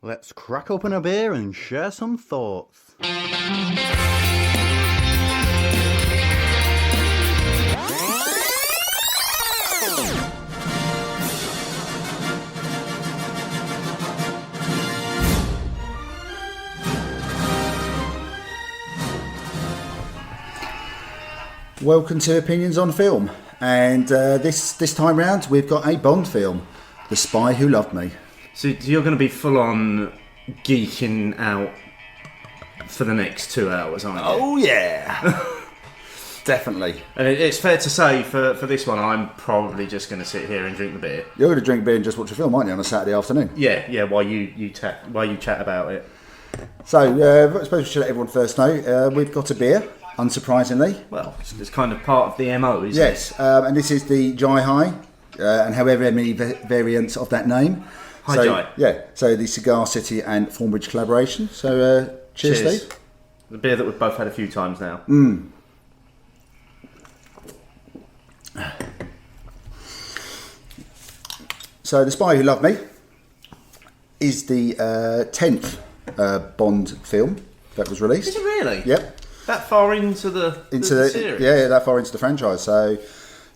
Let's crack open a beer and share some thoughts. Welcome to Opinions on Film, and this time round we've got a Bond film, The Spy Who Loved Me. So you're going to be full on geeking out for the next 2 hours, aren't you? Oh yeah, definitely. And it's fair to say for this one, I'm probably just going to sit here and drink the beer. You're going to drink beer and just watch a film, aren't you, on a Saturday afternoon? Yeah. While you chat about it. So I suppose we should let everyone first know we've got a beer, unsurprisingly. Well, it's kind of part of the MO, isn't Yes, and this is the Jai High, and however many variants of that name. Hi, so, Jai. Yeah, so the Cigar City and Thornbridge collaboration. So cheers, Steve. The beer that we've both had a few times now. So The Spy Who Loved Me is the 10th Bond film that was released. Is it really? Yep. That far into the series? Yeah, that far into the franchise. So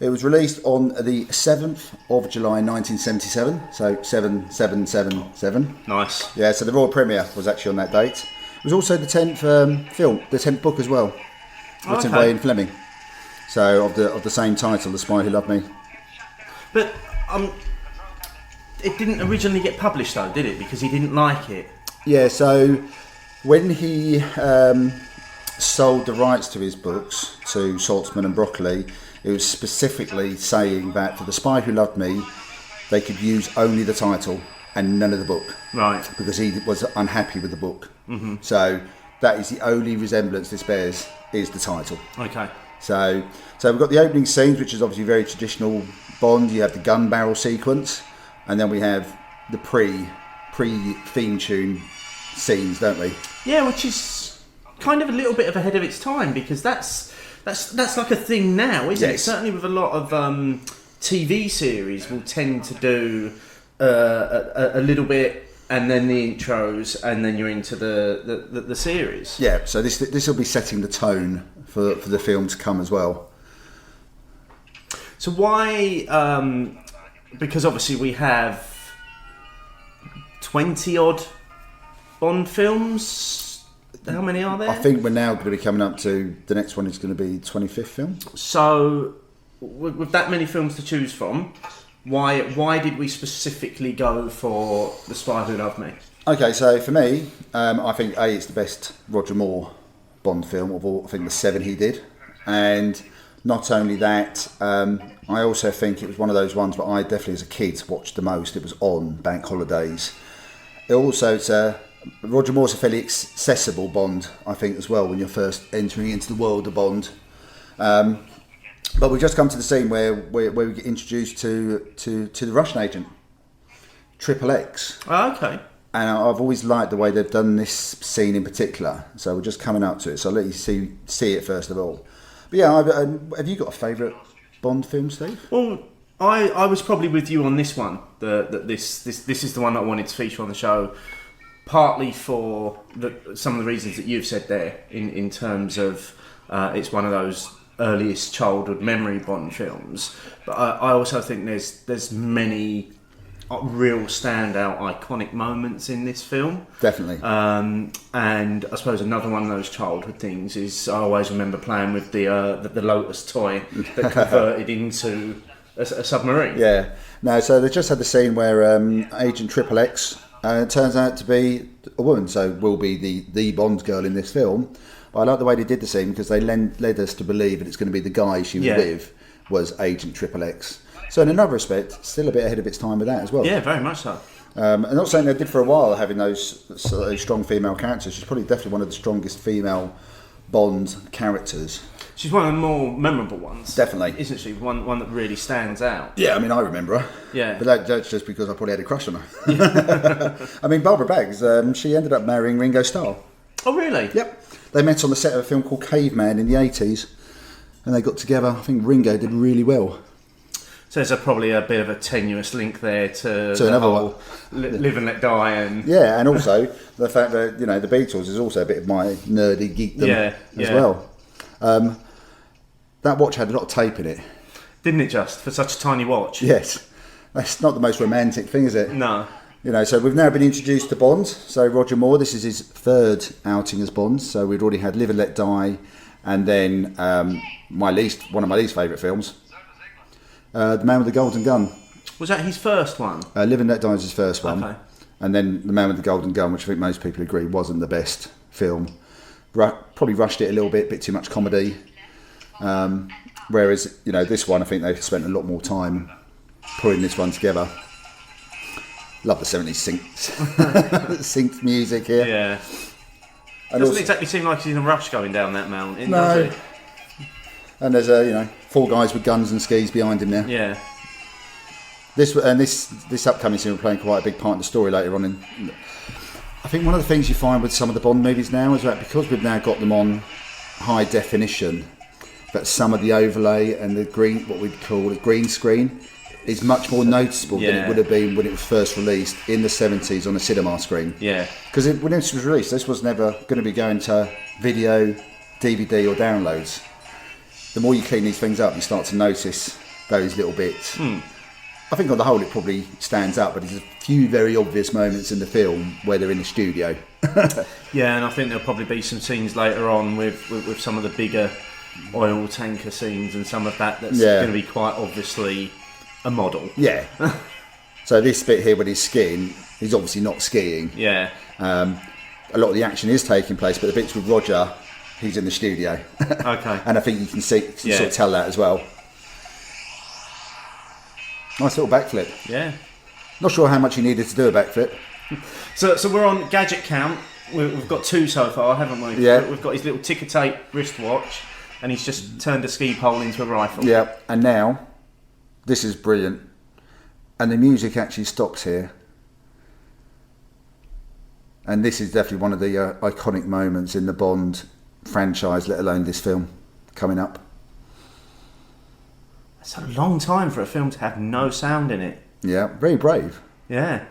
it was released on the 7th of July 1977, so 7777. Nice. Yeah, so the Royal Premiere was actually on that date. It was also the 10th film, the 10th book as well, written by Ian Fleming. So of the same title, The Spy Who Loved Me. But it didn't originally get published though, did it? Because he didn't like it. Yeah, so when he sold the rights to his books to Saltzman and Broccoli, it was specifically saying that for The Spy Who Loved Me, they could use only the title and none of the book. Right. Because he was unhappy with the book. Mm-hmm. So that is the only resemblance this bears, is the title. Okay. So we've got the opening scenes, which is obviously very traditional Bond. You have the gun barrel sequence, and then we have the pre-theme tune scenes, don't we? Yeah, which is kind of a little bit of ahead of its time, because that's like a thing now, isn't it? Certainly with a lot of TV series will tend to do a little bit, and then the intros, and then you're into the series. Yeah, so this will be setting the tone for the film to come as well. So why? Because obviously we have 20 odd Bond films. How many are there? I think we're now going to be coming up to, the next one is going to be 25th film. So with that many films to choose from, why did we specifically go for The Spy Who Loved Me? Okay, so for me, I think it's the best Roger Moore Bond film of all. I think the 7 he did, and not only that, I also think it was one of those ones that I definitely as a kid watched the most. It was on bank holidays. It's Roger Moore's a fairly accessible Bond, I think, as well, when you're first entering into the world of Bond. But we've just come to the scene where we get introduced to the Russian agent, Triple X. Oh, okay. And I've always liked the way they've done this scene in particular. So we're just coming up to it. So I'll let you see it first of all. But yeah, have you got a favourite Bond film, Steve? Well, I was probably with you on this one. This is the one that I wanted to feature on the show. Partly for some of the reasons that you've said there, in terms of it's one of those earliest childhood memory Bond films. But I also think there's many real standout iconic moments in this film. Definitely. And I suppose another one of those childhood things is I always remember playing with the Lotus toy that converted into a submarine. Yeah. No, so they just had the scene where Agent Triple X turns out to be a woman, so will be the Bond girl in this film. But I like the way they did the scene, because they led us to believe that it's going to be the guy she was with was Agent Triple X. So in another respect, still a bit ahead of its time with that as well. Yeah, very much so. And not saying they did for a while, having those strong female characters. She's probably definitely one of the strongest female Bond characters. She's one of the more memorable ones. Definitely. Isn't she? One that really stands out. Yeah, I mean, I remember her. Yeah. But that's just because I probably had a crush on her. I mean, Barbara Baggs, she ended up marrying Ringo Starr. Oh, really? Yep. They met on the set of a film called Caveman in the 80s. And they got together. I think Ringo did really well. So there's probably a bit of a tenuous link there to the another whole Live and Let Die, and yeah, and also the fact that the Beatles is also a bit of my nerdy geekdom as well. That watch had a lot of tape in it, didn't it? Just for such a tiny watch. Yes, that's not the most romantic thing, is it? No. So we've now been introduced to Bond. So Roger Moore, this is his third outing as Bond. So we'd already had Live and Let Die, and then one of my least favourite films, The Man with the Golden Gun. Was that his first one? Live and Let Die is his first one. Okay. And then The Man with the Golden Gun, which I think most people agree wasn't the best film. Probably rushed it a little bit too much comedy. Whereas, this one, I think they spent a lot more time putting this one together. Love the 70s synced music here. Yeah. And doesn't exactly seem like he's in a rush going down that mountain, no. does he? And there's four guys with guns and skis behind him now. Yeah. This upcoming scene will play quite a big part in the story later on. I think one of the things you find with some of the Bond movies now is that because we've now got them on high definition, that some of the overlay and the green, what we'd call a green screen, is much more noticeable than it would have been when it was first released in the 70s on a cinema screen. Yeah. Because when this was released, this was never going to be going to video, DVD or downloads. The more you clean these things up, you start to notice those little bits. I think on the whole it probably stands out, but there's a few very obvious moments in the film where they're in the studio. Yeah, and I think there'll probably be some scenes later on with some of the bigger oil tanker scenes and some of that's going to be quite obviously a model. Yeah. So this bit here with his skiing, he's obviously not skiing. Yeah. A lot of the action is taking place, but the bits with Roger, he's in the studio. Okay. And I think you can sort of tell that as well. Nice little backflip. Yeah. Not sure how much he needed to do a backflip. So we're on gadget count. We've got 2 so far, haven't we? Yeah. We've got his little ticker tape wristwatch, and he's just turned a ski pole into a rifle. Yeah. And now, this is brilliant. And the music actually stops here. And this is definitely one of the iconic moments in the Bond franchise, let alone this film coming up. It's a long time for a film to have no sound in it. Yeah, very brave. Yeah.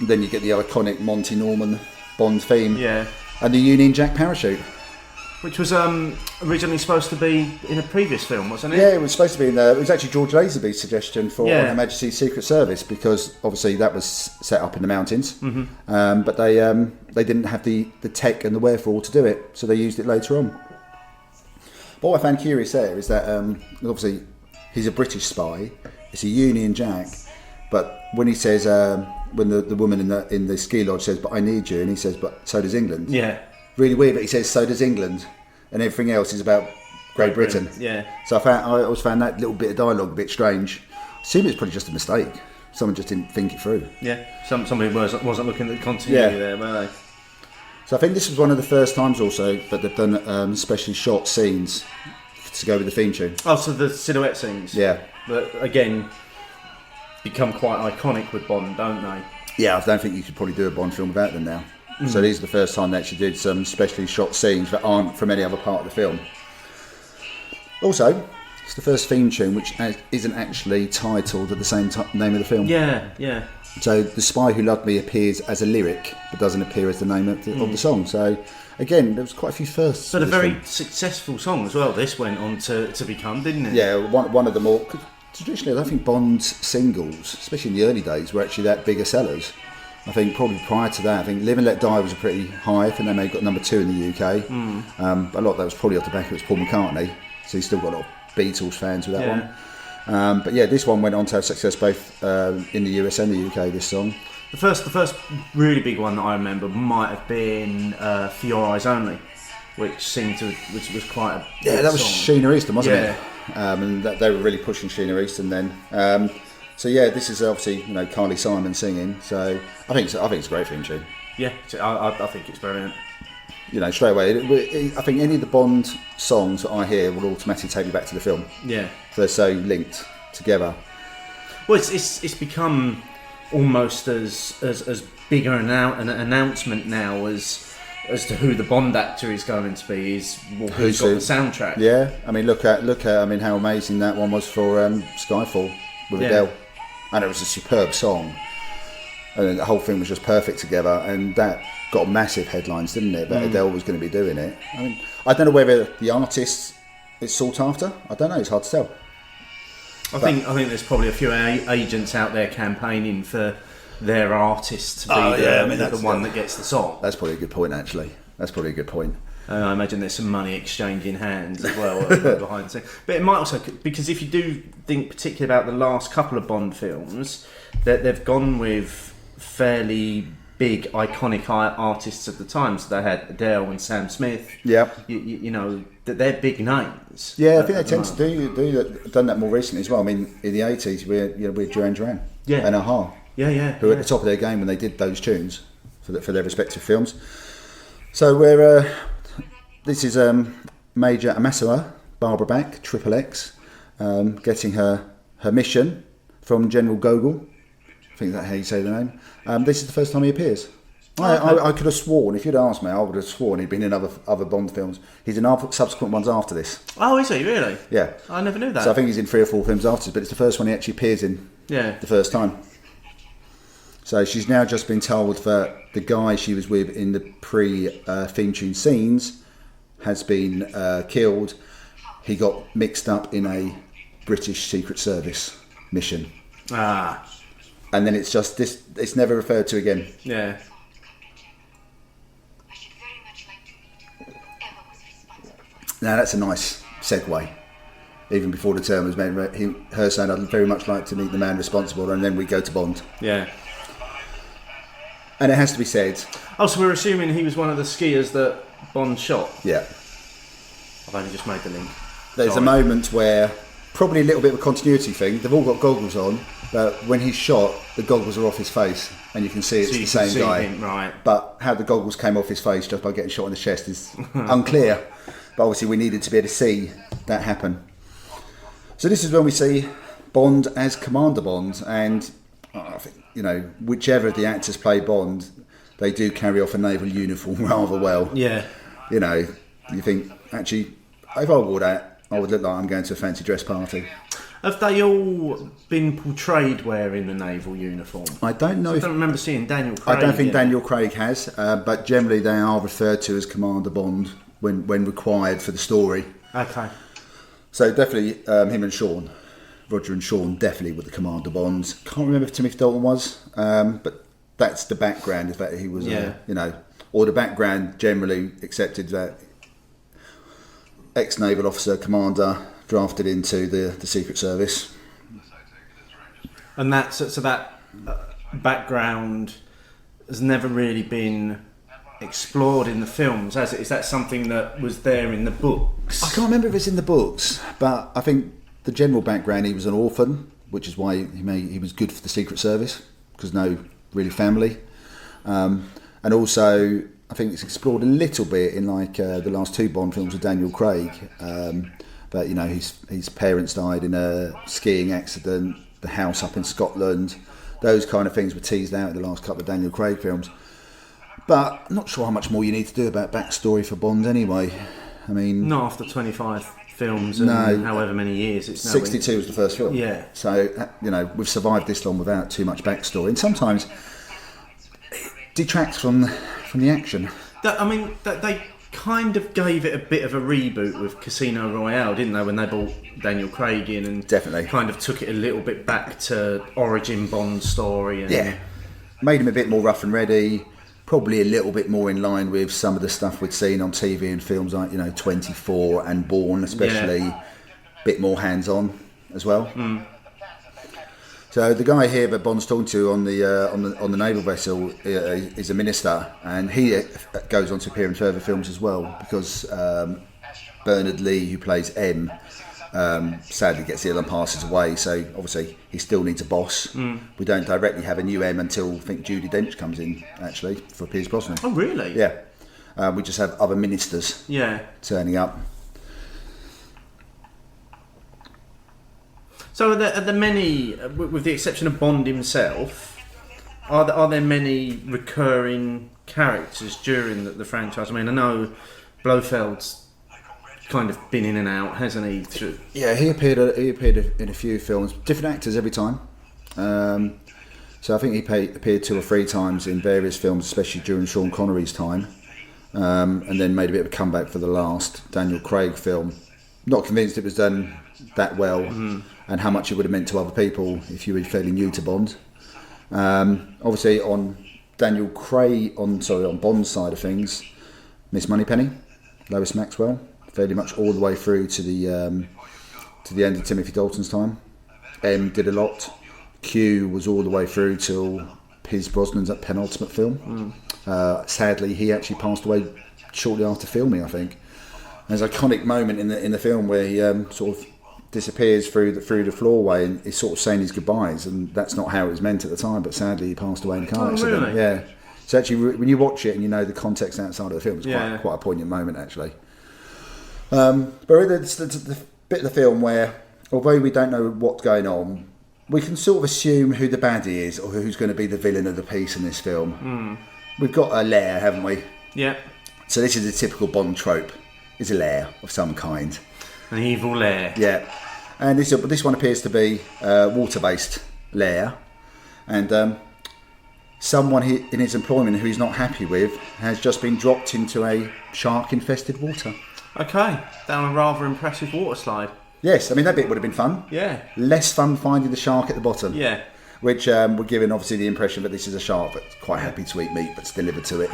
And then you get the iconic Monty Norman Bond theme. Yeah. And the Union Jack parachute. Which was originally supposed to be in a previous film, wasn't it? Yeah, it was supposed to be in there. It was actually George Lazenby's suggestion for Her Majesty's Secret Service, because obviously that was set up in the mountains. Mm-hmm. But they didn't have the tech and the wherewithal to do it, so they used it later on. But what I found curious there is that obviously he's a British spy. It's a Union Jack, but when he says when the woman in the ski lodge says, "But I need you," and he says, "But so does England." Yeah. Really weird, but he says, "So does England," and everything else is about Great Britain. Yeah. So I always found that little bit of dialogue a bit strange. I assume it's probably just a mistake. Someone just didn't think it through. Yeah. Somebody wasn't looking at the continuity there, were they? So I think this was one of the first times also that they've done specially shot scenes to go with the theme tune. Oh, so the silhouette scenes. Yeah. But again, become quite iconic with Bond, don't they? Yeah, I don't think you could probably do a Bond film without them now. So these are the first time they actually did some specially shot scenes that aren't from any other part of the film. Also, it's the first theme tune which isn't actually titled at the same name of the film. Yeah, yeah. So The Spy Who Loved Me appears as a lyric, but doesn't appear as the name of the song. So again, there was quite a few firsts. But a very successful song as well. This went on to become, didn't it? Yeah, one of the more. Traditionally, I don't think Bond's singles, especially in the early days, were actually that bigger sellers. I think probably prior to that, I think Live and Let Die was a pretty high. I think they may have got number 2 in the UK. But a lot of that was probably off the back of it was Paul McCartney. So he's still got a lot of Beatles fans with that one. But yeah, this one went on to have success both in the US and the UK, this song. The first really big one that I remember might have been For Your Eyes Only, which was quite a big that was song. Sheena Easton, wasn't it? And they were really pushing Sheena Easton then. So yeah, this is obviously Carly Simon singing. So I think it's a great theme tune. Yeah, I think it's brilliant. Straight away, I think any of the Bond songs that I hear will automatically take me back to the film. Yeah, they're so linked together. Well, it's become almost as bigger an announcement now as as to who the Bond actor is going to be is who's Who's got who? the soundtrack. Yeah, I mean, look at I mean, how amazing that one was for Skyfall with Yeah. Adele, and it was a superb song, and the whole thing was just perfect together, and that got massive headlines, didn't it? That Adele was going to be doing it. I mean, I don't know whether the artist is sought after. I don't know. It's hard to tell. I think there's probably a few agents out there campaigning for their artist to be the one that gets the song. That's probably a good point, actually. That's probably a good point. I imagine there's some money exchanging hands as well behind the scenes. But it might also, because if you do think particularly about the last couple of Bond films, that they've gone with fairly big, iconic artists of the time. So they had Adele and Sam Smith. Yeah. You know, that they're big names. Yeah, I think they tend to do that, done that more recently as well. I mean, in the 80s, we had Duran Duran and Aha. Yeah. Who were at the top of their game when they did those tunes for their respective films. So we're this is Major Amasua, Barbara Bach, Triple X, getting her mission from General Gogol. I think that's how you say the name. This is the first time he appears. I could have sworn, if you'd asked me, I would have sworn he'd been in other Bond films. He's in subsequent ones after this. Oh, is he really? Yeah. I never knew that. So I think he's in 3 or 4 films after this, but it's the first one he actually appears in. Yeah. The first time. So she's now just been told that the guy she was with in the pre-theme tune scenes has been killed. He got mixed up in a British Secret Service mission. Ah. And then it's just this. It's never referred to again. Yeah. Now that's a nice segue. Even before the term was made, her saying, "I'd very much like to meet the man responsible," and then we go to Bond. Yeah. And it has to be said. Oh, so we're assuming he was one of the skiers that Bond shot? Yeah. I've only just made the link. There's a moment where, probably a little bit of a continuity thing, they've all got goggles on, but when he's shot, the goggles are off his face, and you can see it's the same guy. Him, right. But how the goggles came off his face just by getting shot in the chest is unclear. But obviously we needed to be able to see that happen. So this is when we see Bond as Commander Bond, and I think, whichever of the actors play Bond, they do carry off a naval uniform rather well. Yeah. You think, actually, if I wore that, I would look like I'm going to a fancy dress party. Have they all been portrayed wearing the naval uniform? I don't know. I don't remember seeing Daniel Craig. I don't think Daniel Craig has, but generally they are referred to as Commander Bond when required for the story. Okay. So definitely him and Sean, Roger and Sean, definitely with the Commander Bonds. Can't remember if Timothy Dalton was, but that's the background. Is that he was, or the background generally accepted that ex-naval officer, commander, drafted into the Secret Service. And that background has never really been explored in the films, has it? Is that something that was there in the books? I can't remember if it's in the books, but I think the general background, he was an orphan, which is why he was good for the Secret Service, because no really family. And also, I think it's explored a little bit in the last 2 Bond films with Daniel Craig. But his parents died in a skiing accident, the house up in Scotland, those kind of things were teased out in the last couple of Daniel Craig films. But I'm not sure how much more you need to do about backstory for Bond anyway. I mean, not after 25 films and however many years. It's 62 was the first film. Yeah. So we've survived this long without too much backstory, and sometimes it detracts from the action. They kind of gave it a bit of a reboot with Casino Royale, didn't they? When they brought Daniel Craig in and definitely kind of took it a little bit back to origin Bond story. And made him a bit more rough and ready. Probably a little bit more in line with some of the stuff we'd seen on TV and films like 24 and Bourne, especially. A bit more hands-on as well. So the guy here that Bond's talking to on the naval vessel is a minister, and he goes on to appear in further films as well, because Bernard Lee, who plays M, sadly gets ill and passes away. So obviously he still needs a boss. We don't directly have a new M until I think Judi Dench comes in actually for Pierce Brosnan. Oh really? Yeah. We just have other ministers. Turning up. So are there many, with the exception of Bond himself, Are there many recurring characters during the franchise? I mean, I know Blofeld's kind of been in and out, hasn't he? Yeah, he appeared in a few films, different actors every time. So I think he appeared 2 or 3 times in various films, especially during Sean Connery's time, and then made a bit of a comeback for the last Daniel Craig film. Not convinced it was done that well, and how much it would have meant to other people if you were fairly new to Bond. Obviously, on Bond's side of things, Miss Moneypenny, Lois Maxwell, fairly much all the way through to the end of Timothy Dalton's time. M did a lot. Q was all the way through till Pierce Brosnan's penultimate film. Sadly, he actually passed away shortly after filming, I think. There's an iconic moment in the film where he sort of disappears through the floorway and is sort of saying his goodbyes, and that's not how it was meant at the time, but sadly he passed away in a car accident. Really? Yeah. So actually, when you watch it and you know the context outside of the film, it's quite a poignant moment, actually. But the bit of the film where, although we don't know what's going on, we can sort of assume who the baddie is or who's going to be the villain of the piece in this film. We've got a lair, haven't we? Yeah. So this is a typical Bond trope. It's a lair of some kind. An evil lair. Yeah. And this one appears to be a water-based lair. And someone in his employment who he's not happy with has just been dropped into a shark-infested water. Okay. Down a rather impressive water slide. Yes, I mean, that bit would have been fun. Yeah. Less fun finding the shark at the bottom. Yeah. Which we're giving, obviously, the impression that this is a shark that's quite happy to eat meat that's delivered to it.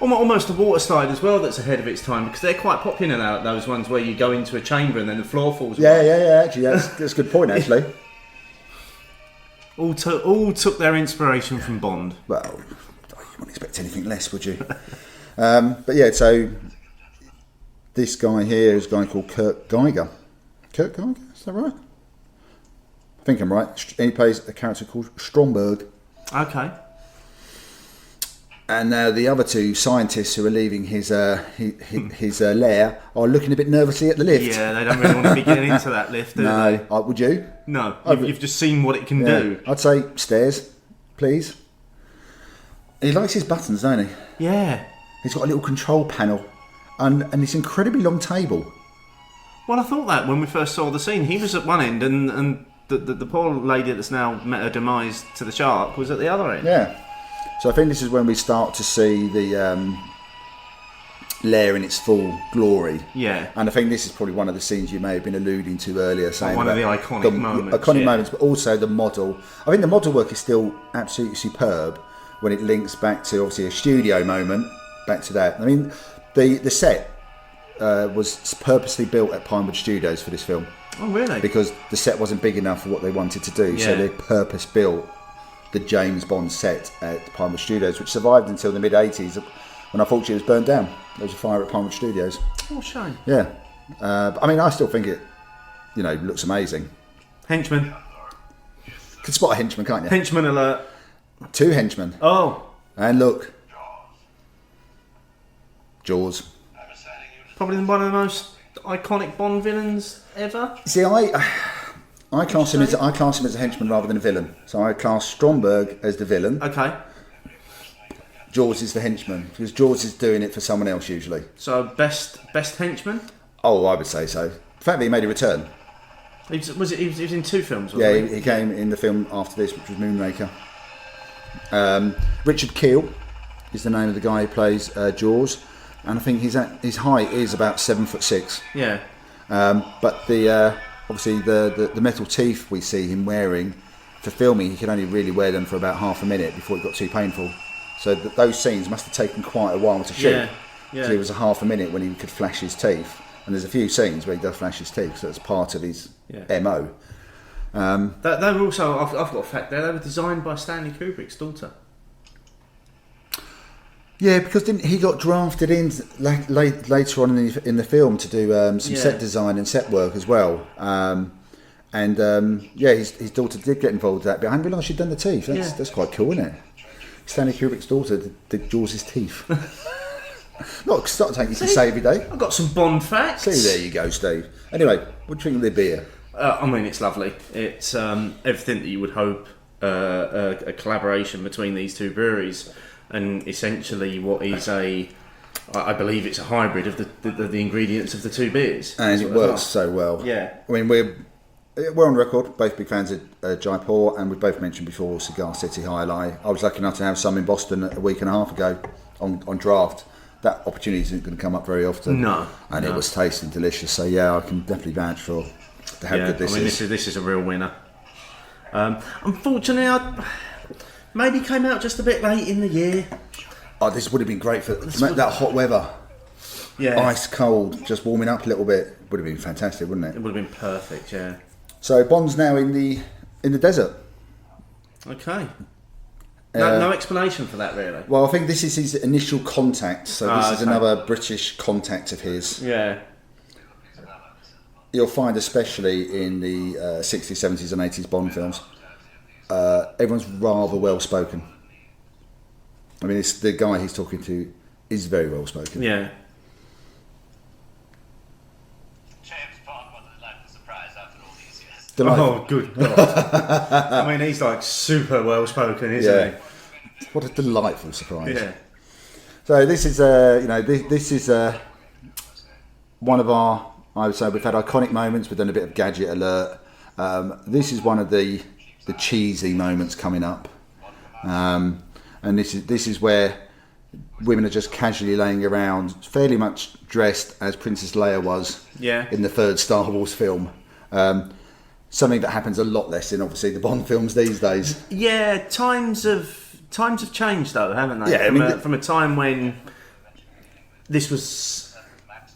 Almost a water slide as well that's ahead of its time, because they're quite popular now, those ones where you go into a chamber and then the floor falls away. Yeah, actually, that's a good point, actually. All took their inspiration from Bond. Well, you wouldn't expect anything less, would you? But yeah, so this guy here is a guy called Kurt Geiger. Kurt Geiger, is that right? I think I'm right. He plays a character called Stromberg. Okay. And the other 2 scientists who are leaving his lair are looking a bit nervously at the lift. Yeah, they don't really want to be getting into that lift, do they? No, would you? No, you've just seen what it can do. I'd say stairs, please. He likes his buttons, don't he? Yeah. He's got a little control panel and this incredibly long table. Well, I thought that when we first saw the scene. He was at one end and the poor lady that's now met her demise to the shark was at the other end. Yeah. So I think this is when we start to see the lair in its full glory. Yeah. And I think this is probably one of the scenes you may have been alluding to earlier, saying one of the iconic moments. Moments, but also the model. I think the model work is still absolutely superb when it links back to obviously a studio moment. Back to that. I mean, the set was purposely built at Pinewood Studios for this film. Oh, really? Because the set wasn't big enough for what they wanted to do, so they purpose built the James Bond set at Pinewood Studios, which survived until the mid-80s, when unfortunately it was burned down. There was a fire at Pinewood Studios. Oh, shame. Yeah. I mean, I still think it, looks amazing. Henchman. You can spot a henchman, can't you? Henchman alert. 2 henchmen. Oh. And look. Jaws. Probably one of the most iconic Bond villains ever. See, I class him as a henchman rather than a villain. So I class Stromberg as the villain. Okay. Jaws is the henchman, because Jaws is doing it for someone else usually. So best henchman? Oh, I would say so. The fact that he made a return. He was in 2 films, wasn't he came in the film after this, which was Moonraker. Richard Keel is the name of the guy who plays Jaws, and I think his height is about 7'6". Yeah. But obviously the metal teeth we see him wearing for filming, he could only really wear them for about half a minute before it got too painful. So those scenes must have taken quite a while to shoot. Yeah. So it was a half a minute when he could flash his teeth, and there's a few scenes where he does flash his teeth, so it's part of his MO. They were also, I've got a fact there, they were designed by Stanley Kubrick's daughter. Yeah, because he got drafted in later on in the film to do some set design and set work as well. His daughter did get involved with that, but I hadn't realised she'd done the teeth. That's quite cool, isn't it? Stanley Kubrick's daughter did Jaws' teeth. Not taking you to Saviour Day. I've got some Bond facts. See, there you go, Steve. Anyway, what do you think of the beer? I mean, it's lovely. It's everything that you would hope a collaboration between these two breweries, and essentially what is I believe it's a hybrid of the ingredients of the two beers. And it works so well. Yeah. I mean, we're on record, both big fans of Jaipur, and we've both mentioned before Cigar City High Lie. I was lucky enough to have some in Boston a week and a half ago on draft. That opportunity isn't going to come up very often. No. And it was tasting delicious. So yeah, I can definitely vouch for how good this is. This is a real winner. Unfortunately, I maybe came out just a bit late in the year. Oh, this would have been great for that hot weather. Yeah. Ice cold, just warming up a little bit. Would have been fantastic, wouldn't it? It would have been perfect, yeah. So Bond's now in the desert. Okay. No explanation for that, really. Well, I think this is his initial contact. So this is another British contact of his. Yeah. You'll find, especially in the 60s, 70s and 80s Bond films, everyone's rather well spoken. I mean, the guy he's talking to is very well spoken. Yeah. James Bond was a delightful surprise after all these years. Delightful. Oh, good God. I mean, he's like super well spoken, isn't he? What a delightful surprise. Yeah. So this is, this is one of our, I would say, we've had iconic moments. We've done a bit of gadget alert. This is one of the cheesy moments coming up. And this is where women are just casually laying around, fairly much dressed as Princess Leia was in the third Star Wars film. Something that happens a lot less in, obviously, the Bond films these days. Yeah, times have changed though, haven't they? Yeah, from a time when this was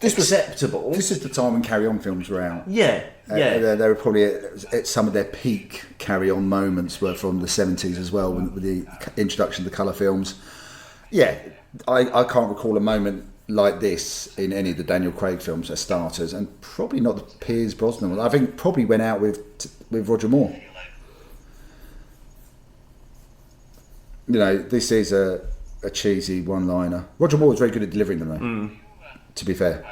acceptable. This is the time when carry-on films were out. Yeah. They were probably at some of their peak carry-on moments were from the 70s as well, with the introduction to the colour films. Yeah, I can't recall a moment like this in any of the Daniel Craig films as starters, and probably not the Pierce Brosnan one. I think probably went out with Roger Moore. You know, this is a cheesy one-liner. Roger Moore was very good at delivering them, though, to be fair.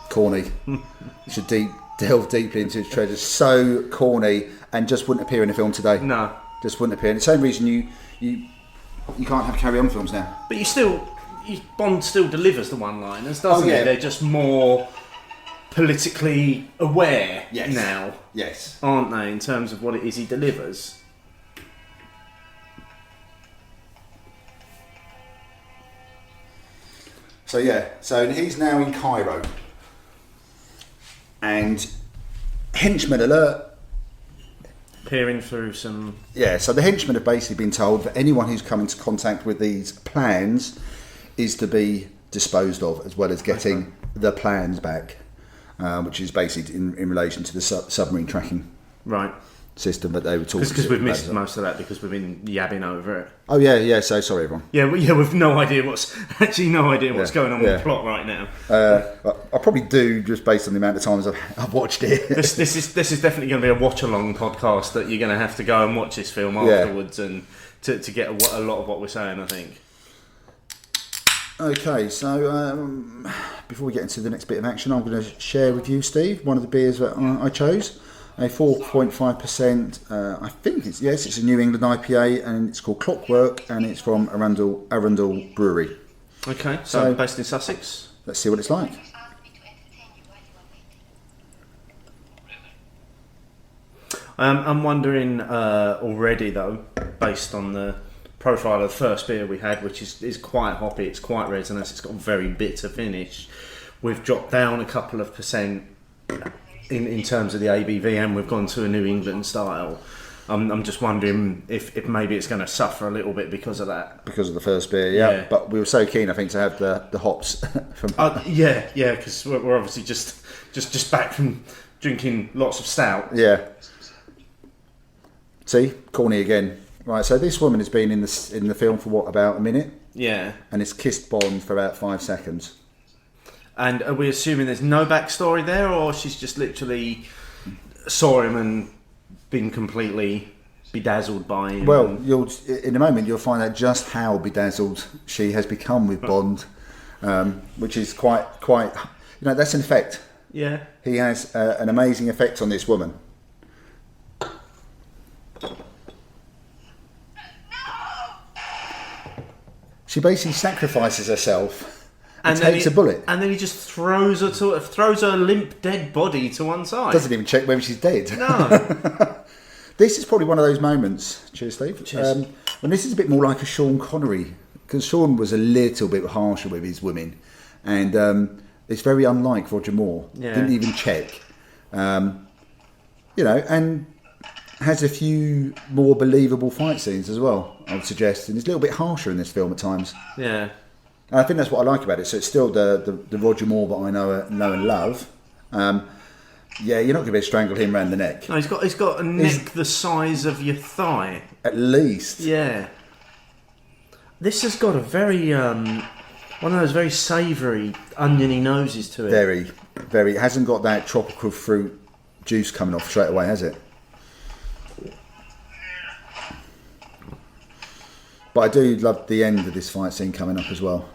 Corny. Should delve deeply into his treasures. So corny, and just wouldn't appear in a film today. No, just wouldn't appear. And the same reason you can't have carry-on films now. But Bond still delivers the one-liners, doesn't he? They're just more politically aware now. Yes, aren't they? In terms of what it is he delivers. So he's now in Cairo. And henchman alert. Peering through some... Yeah, so the henchmen have basically been told that anyone who's come into contact with these plans is to be disposed of, as well as getting the plans back, which is basically in relation to the submarine tracking system that they were talking about. Because we've missed most of that because we've been yabbing over it. Oh, yeah, so sorry, everyone. We've no idea what's going on with the plot right now. I probably do, just based on the amount of times I've watched it. This is definitely going to be a watch-along podcast that you're going to have to go and watch this film afterwards and to get a lot of what we're saying, I think. Okay, so before we get into the next bit of action, I'm going to share with you, Steve, one of the beers that I chose. A 4.5%, I think it's a New England IPA, and it's called Clockwork, and it's from Arundel Brewery. Okay, so based in Sussex. Let's see what it's like. I'm wondering already though, based on the profile of the first beer we had, which is quite hoppy, it's quite resinous, it's got a very bitter finish. We've dropped down a couple of percent in terms of the ABV, and we've gone to a New England style. I'm just wondering if maybe it's going to suffer a little bit because of that. Because of the first beer, yeah. But we were so keen, I think, to have the hops from. Because we're obviously just back from drinking lots of stout. Yeah. See, corny again. Right, so this woman has been in the film for about a minute. Yeah. And it's kissed Bond for about 5 seconds. And are we assuming there's no backstory there, or she's just literally saw him and been completely bedazzled by him? Well, in a moment you'll find out just how bedazzled she has become with Bond. which is quite. That's an effect. Yeah. He has an amazing effect on this woman. She basically sacrifices herself and takes a bullet. And then he just throws her limp, dead body to one side. Doesn't even check whether she's dead. No. This is probably one of those moments. Cheers, Steve. Cheers. When this is a bit more like a Sean Connery, because Sean was a little bit harsher with his women, and it's very unlike Roger Moore. Yeah. Didn't even check. And has a few more believable fight scenes as well, I would suggest. And it's a little bit harsher in this film at times. Yeah. And I think that's what I like about it. So it's still the Roger Moore that I know and love. You're not going to be able to strangle him around the neck. No, he's got a neck the size of your thigh. At least. Yeah. This has got a very one of those very savoury, oniony noses to it. Very, very. It hasn't got that tropical fruit juice coming off straight away, has it? But I do love the end of this fight scene coming up as well.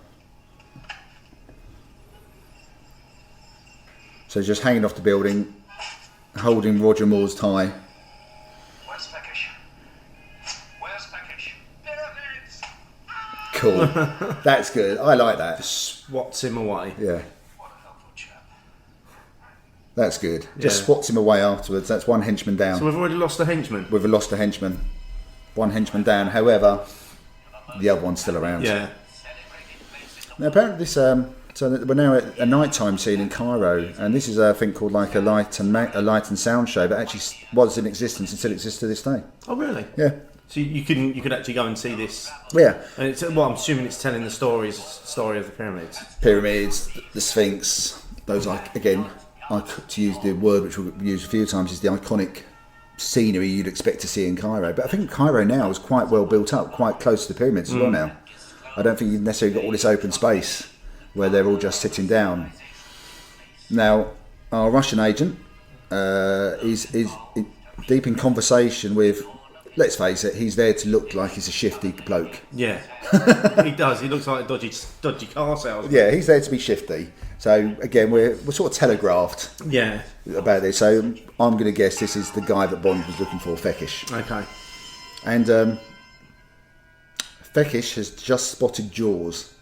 So just hanging off the building, holding Roger Moore's tie. Where's Peckish? Where's Peckish? Pyramids! Cool. That's good. I like that. Swats him away. Yeah. What a helpful chap. That's good. Just Yeah. swats him away afterwards. That's one henchman down. So we've already lost a henchman. We've lost a henchman. One henchman down. However, the other one's still around. Yeah. Now, apparently this... So we're now at a nighttime scene in Cairo, and this is a thing called like a light and sound show that actually was in existence and still exists to this day. Oh, really? Yeah. So you could actually go and see this. Yeah. And it's, well, I'm assuming it's telling the story of the pyramids. Pyramids, the Sphinx. Those are, again, to use the word which we've used a few times, is the iconic scenery you'd expect to see in Cairo. But I think Cairo now is quite well built up, quite close to the pyramids as well now. I don't think you've necessarily got all this open space where they're all just sitting down. Now, our Russian agent is deep in conversation with, let's face it, he's there to look like he's a shifty bloke. Yeah. He does. He looks like a dodgy car salesman. Yeah, he's there to be shifty. So, again, we're sort of telegraphed Yeah. about this. So, I'm going to guess this is the guy that Bond was looking for, Feckish. Okay. And Feckish has just spotted Jaws.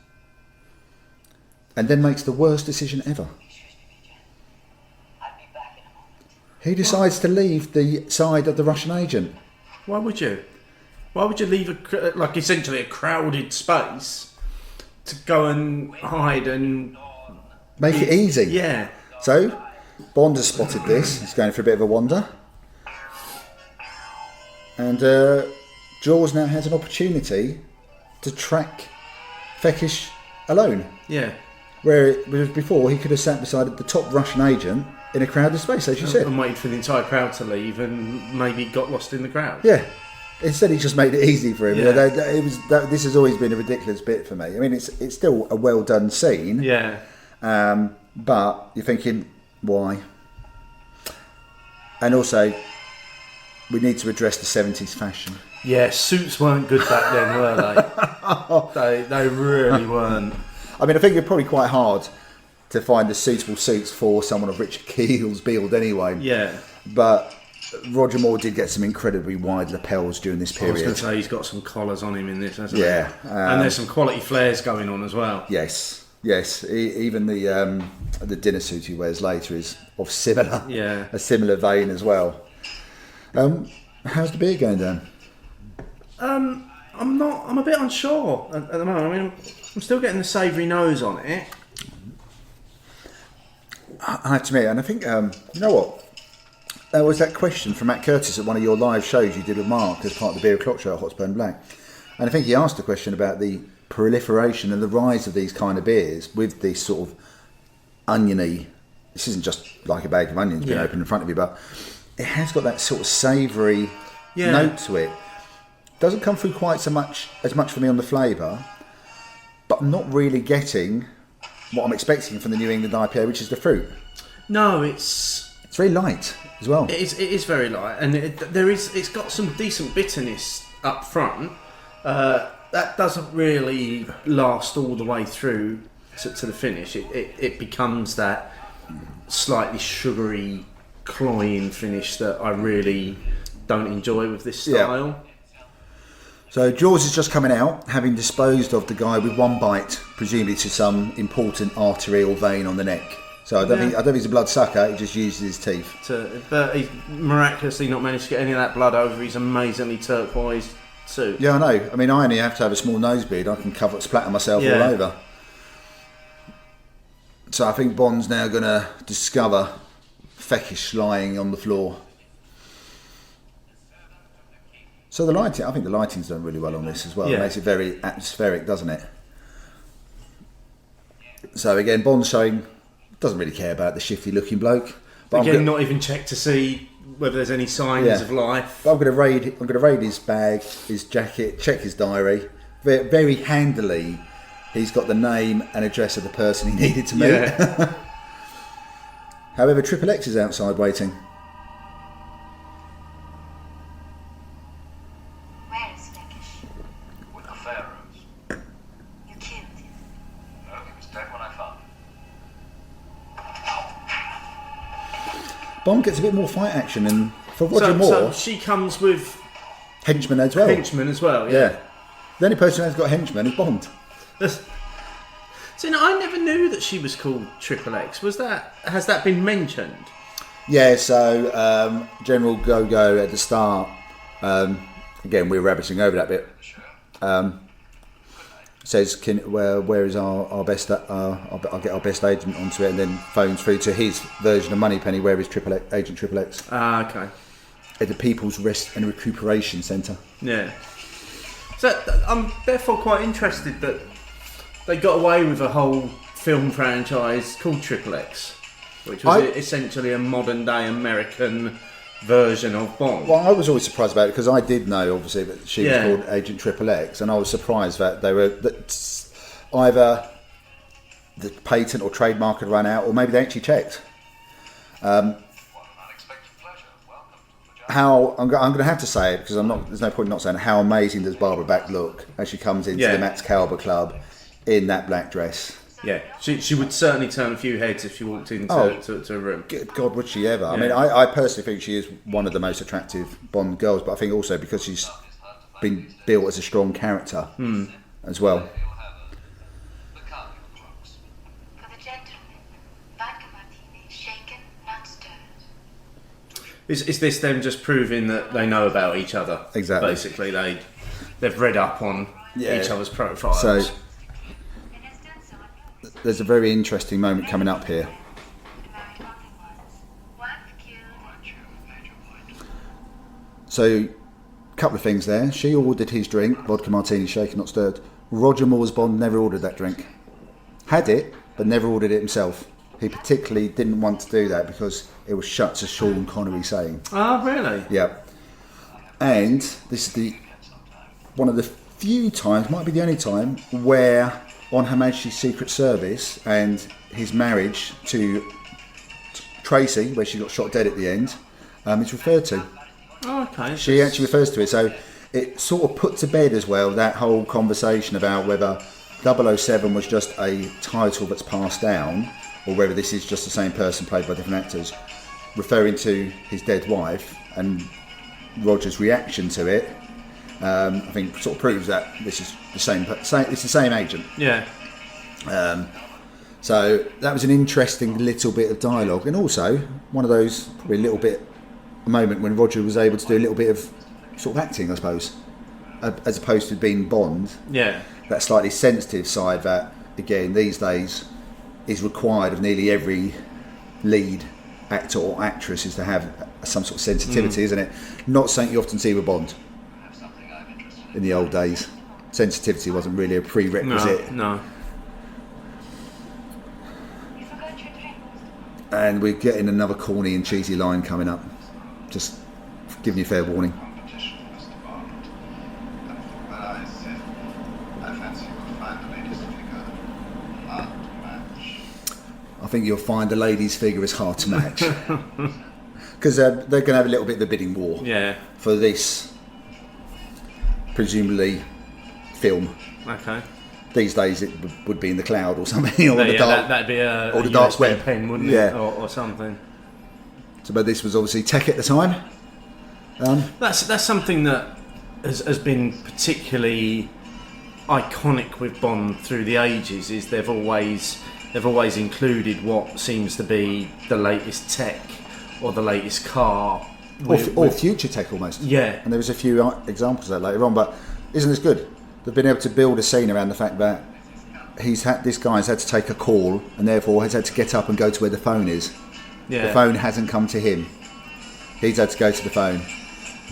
And then makes the worst decision ever. He decides to leave the side of the Russian agent. Why would you? Why would you leave essentially a crowded space to go and hide and Make it easy. Yeah. So, Bond has spotted this. He's going for a bit of a wander. And Jaws now has an opportunity to track Feckish alone. Yeah. Whereas before, he could have sat beside the top Russian agent in a crowded space, as you said. And waited for the entire crowd to leave and maybe got lost in the crowd. Yeah. Instead, he just made it easy for him. Yeah. This has always been a ridiculous bit for me. I mean, it's still a well done scene. Yeah. But you're thinking, why? And also, we need to address the 70s fashion. Yeah, suits weren't good back then, were they? They really weren't. I mean, I think it's probably quite hard to find the suitable suits for someone of Richard Keel's build anyway. Yeah. But Roger Moore did get some incredibly wide lapels during this I was period. going to say he's got some collars on him in this, hasn't Yeah. he? And there's some quality flares going on as well. Yes. Even the dinner suit he wears later is of a similar vein as well. How's the beer going down? I'm a bit unsure at the moment. I mean, I'm still getting the savoury nose on it. I have to admit, and I think, you know what? There was that question from Matt Curtis at one of your live shows you did with Mark as part of the Beer O'Clock show at Hotspur Black. And I think he asked a question about the proliferation and the rise of these kind of beers with this sort of oniony. This isn't just like a bag of onions being opened in front of you, but it has got that sort of savoury note to it. Doesn't come through quite as much for me on the flavour, but I'm not really getting what I'm expecting from the New England IPA, which is the fruit. No, it's very light as well. It is very light, and it's got some decent bitterness up front. That doesn't really last all the way through. to the finish, it becomes that slightly sugary, cloying finish that I really don't enjoy with this style. Yeah. So Jaws is just coming out, having disposed of the guy with one bite, presumably to some important artery or vein on the neck. So I don't think he's a blood sucker. He just uses his teeth. But he's miraculously not managed to get any of that blood over his amazingly turquoise suit. Yeah, I know. I mean, I only have to have a small nose bleed. I can splatter myself all over. So I think Bond's now going to discover Feckish lying on the floor. So the lighting, I think the lighting's done really well on this as well. Yeah. It makes it very atmospheric, doesn't it? So again, Bond's showing doesn't really care about the shifty looking bloke. But again, not even check to see whether there's any signs of life. But I'm going to raid his bag, his jacket, check his diary. Very, very handily, he's got the name and address of the person he needed to meet. Yeah. However, Triple X is outside waiting. Where is Feckish? With the pharaohs. You killed him. No, he was dead when I found him. Bond gets a bit more fight action, and for Roger Moore, So she comes with henchmen as well. henchmen as well. Yeah. The only person who's got henchmen is Bond. So I never knew that she was called Triple X. Has that been mentioned? Yeah, so General Go-Go at the start, again, we're rabbiting over that bit, says, where is our best, I'll get our best agent onto it, and then phones through to his version of Moneypenny, where is Agent Triple X. Ah, okay. At the People's Rest and Recuperation Centre. Yeah. So I'm therefore quite interested that they got away with a whole film franchise called Triple X, which was essentially a modern day American version of Bond. Well, I was always surprised about it because I did know, obviously, that she was called Agent Triple X, and I was surprised that they were either the patent or trademark had run out, or maybe they actually checked. What an unexpected pleasure. Welcome to the How I'm going to have to say it because there's no point in not saying how amazing does Barbara Bach look as she comes into the Max Calber Club in that black dress. Yeah, she would certainly turn a few heads if she walked into to a room. Good God, would she ever? I mean, I personally think she is one of the most attractive Bond girls, but I think also because she's been built as a strong character as well. the carnival drugs. For the gentlemen, vodka martini, shaken, not stirred. Is this them just proving that they know about each other? Exactly. Basically, they've read up on each other's profiles. So It has done so on numerous there's a very interesting moment coming up here. married only once. Wife killed. So, a couple of things there. She ordered his drink, vodka martini, shaken, not stirred. Roger Moore's Bond never ordered that drink. Had it, but never ordered it himself. He particularly didn't want to do that because it was shut to Sean Connery saying. Oh, really? Yeah. And this is one of the few times, might be the only time, where on Her Majesty's Secret Service and his marriage to Tracy, where she got shot dead at the end, it's referred to. Oh, okay. She actually refers to it. So it sort of put to bed as well that whole conversation about whether 007 was just a title that's passed down or whether this is just the same person played by different actors, referring to his dead wife, and Roger's reaction to it, I think sort of proves that this is the same. It's the same agent. Yeah. So that was an interesting little bit of dialogue, and also one of those probably a moment when Roger was able to do a little bit of sort of acting, I suppose, as opposed to being Bond. Yeah. That slightly sensitive side that, again, these days is required of nearly every lead actor or actress, is to have some sort of sensitivity, isn't it? Not something you often see with Bond. In the old days, sensitivity wasn't really a prerequisite. No. You forgot your drink. And we're getting another corny and cheesy line coming up. Just giving you fair warning. Competition, Mr. Bond. But I said, I fancy you'll find the latest figure hard to match. I think you'll find the lady's figure is hard to match. Because they're going to have a little bit of a bidding war for this, presumably, film. Okay. These days it would be in the cloud or something, or the dark, that'd be or a the dark USB web, pen, wouldn't Yeah. it, or something. So, but this was obviously tech at the time. That's something that has been particularly iconic with Bond through the ages. Is they've always included what seems to be the latest tech or the latest car, Or future tech almost. Yeah. And there was a few examples of that later on, but isn't this good? They've been able to build a scene around the fact that this guy's had to take a call and therefore has had to get up and go to where the phone is. Yeah. The phone hasn't come to him. He's had to go to the phone.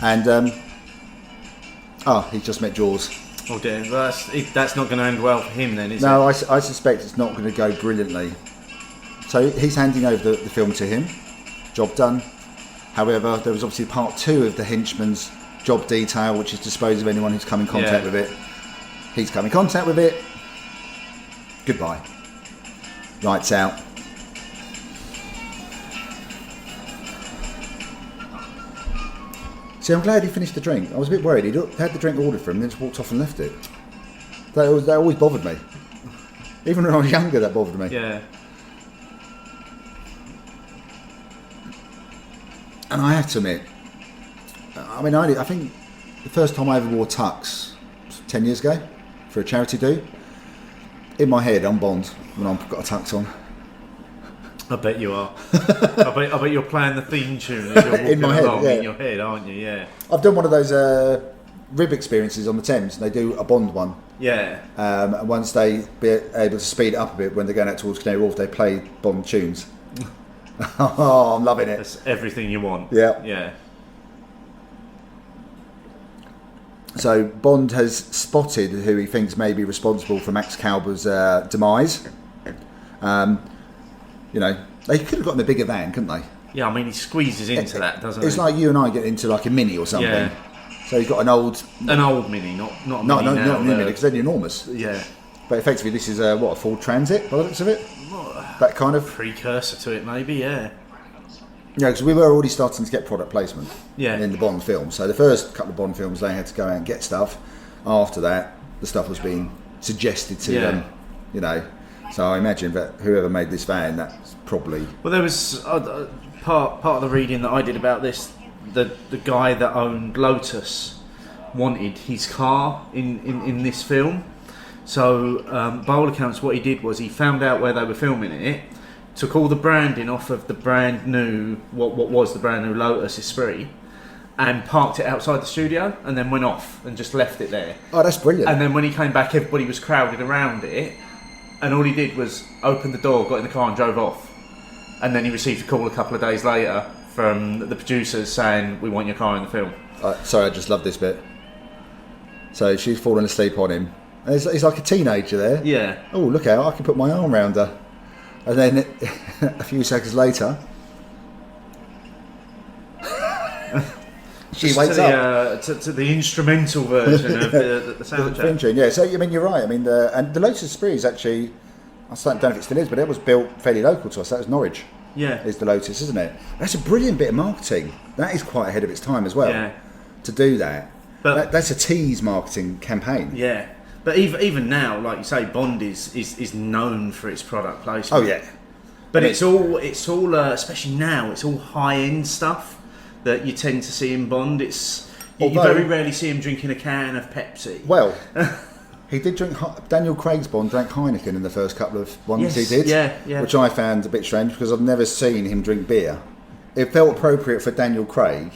And, he's just met Jaws. Oh dear, well, that's not going to end well for him then, is it? No, I suspect it's not going to go brilliantly. So he's handing over the film to him. Job done. However, there was obviously part 2 of the henchman's job detail, which is dispose of anyone who's come in contact with it. He's come in contact with it. Goodbye. Lights out. See, I'm glad he finished the drink. I was a bit worried. He'd had the drink ordered for him and then just walked off and left it. That always bothered me. Even when I was younger, that bothered me. Yeah. And I have to admit, I think the first time I ever wore tux was 10 years ago for a charity do. In my head, I'm Bond when I've got a tux on. I bet you are. I bet you're playing the theme tune as you're walking In my head, along yeah. in your head, aren't you? Yeah. I've done one of those rib experiences on the Thames. They do a Bond one. Yeah. And once they be able to speed it up a bit when they're going out towards Canary Wharf, they play Bond tunes. Oh, I'm loving it. That's everything you want. Yeah. Yeah. So Bond has spotted who he thinks may be responsible for Max Calber's demise. They could have gotten a bigger van, couldn't they? Yeah, I mean, he squeezes into that, doesn't It's he? like you and I get into like a Mini or something. Yeah. So he's got an old... An old Mini, not a Mini not now. a Mini, because they're enormous. Yeah. But effectively this is a Ford Transit, by the looks of it? That kind of... Precursor to it, maybe, yeah. Yeah, because we were already starting to get product placement in the Bond film. So the first couple of Bond films, they had to go out and get stuff. After that, the stuff was being suggested to them, So I imagine that whoever made this van, that's probably... Well, there was part of the reading that I did about this. The guy that owned Lotus wanted his car in this film. So by all accounts, what he did was he found out where they were filming it, took all the branding off of the brand new, what was the brand new Lotus Esprit, and parked it outside the studio, and then went off and just left it there. Oh, that's brilliant. And then when he came back, everybody was crowded around it, and all he did was open the door, got in the car and drove off. And then he received a call a couple of days later from the producers saying, "We want your car in the film." Sorry, I just love this bit. So she's fallen asleep on him. And he's like a teenager there. Yeah. Oh, look out, I can put my arm around her. And then a few seconds later, she wakes up. To the instrumental version of the soundtrack. Tune. Yeah, so I mean, you're right. I mean, and the Lotus Esprit is actually, I don't know if it still is, but it was built fairly local to us. That was Norwich. Yeah. Is the Lotus, isn't it? That's a brilliant bit of marketing. That is quite ahead of its time as well. Yeah. To do that. But That's a tease marketing campaign. yeah. But even now, like you say, Bond is known for its product placement. Oh yeah. But it's all especially now, it's all high end stuff that you tend to see in Bond. You very rarely see him drinking a can of Pepsi. Well, he did drink. Daniel Craig's Bond drank Heineken in the first couple of ones he did. Yeah. Which I found a bit strange because I've never seen him drink beer. It felt appropriate for Daniel Craig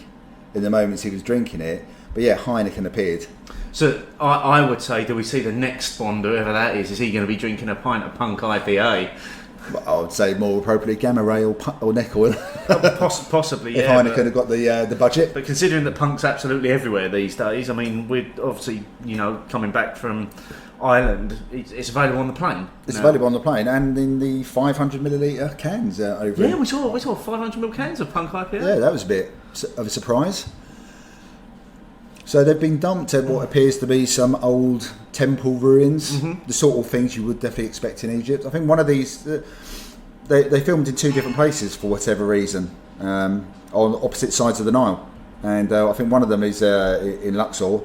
in the moments he was drinking it. But yeah, Heineken appeared. So I would say, do we see the next Bond, whoever that is? Is he going to be drinking a pint of Punk IPA? I would say more appropriately Gamma Ray or neck oil. Possibly, If yeah. Heineken had got the budget. But considering that Punk's absolutely everywhere these days, I mean, we're obviously, coming back from Ireland, it's available on the plane. It's now. available on the plane and in the 500ml cans over. Yeah, we saw 500ml cans of Punk IPA. Yeah, that was a bit of a surprise. So they've been dumped at what appears to be some old temple ruins, the sort of things you would definitely expect in Egypt. I think one of these, they filmed in two different places for whatever reason, on opposite sides of the Nile. And I think one of them is in Luxor,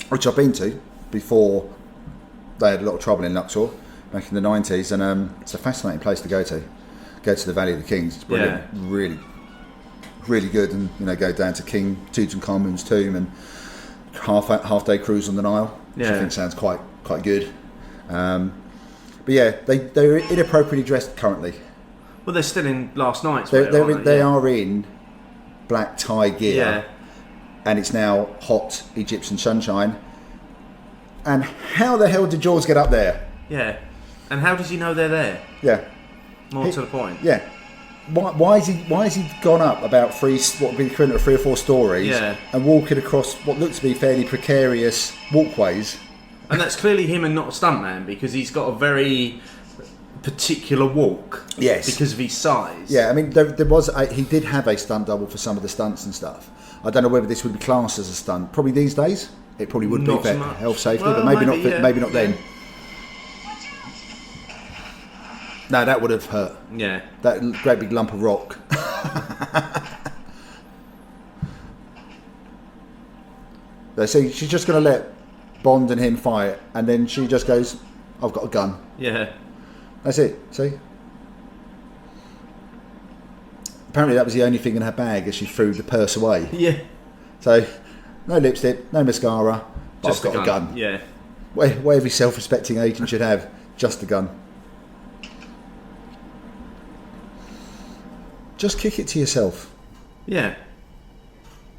which I've been to before they had a lot of trouble in Luxor back in the 90s, and it's a fascinating place to go to. Go to the Valley of the Kings. It's brilliant, really, really good, and go down to King Tutankhamun's tomb and half day cruise on the Nile, which I think sounds quite good. But yeah, they're inappropriately dressed currently. Well, they're still in last night's. They are in black tie gear, and it's now hot Egyptian sunshine. And how the hell did Jaws get up there? Yeah, and how does he know they're there? Yeah, more to the point. Yeah, why is he gone up about what would be equivalent of 3 or 4 stories, and walking across what looks to be fairly precarious walkways? And that's clearly him and not a stuntman, because he's got a very particular walk. Yes, because of his size. Yeah, I mean he did have a stunt double for some of the stunts and stuff. I don't know whether this would be classed as a stunt. Probably these days it probably would not be so for much. health safety, Well, but maybe not then. No, that would have hurt. Yeah, that great big lump of rock. See, she's just going to let Bond and him fight, and then she just goes, "I've got a gun." Yeah, that's it. See. Apparently that was the only thing in her bag as she threw the purse away. Yeah. So, no lipstick, no mascara, but just I've got a gun. Yeah. Where every self-respecting agent should have, just a gun. Just kick it to yourself. Yeah.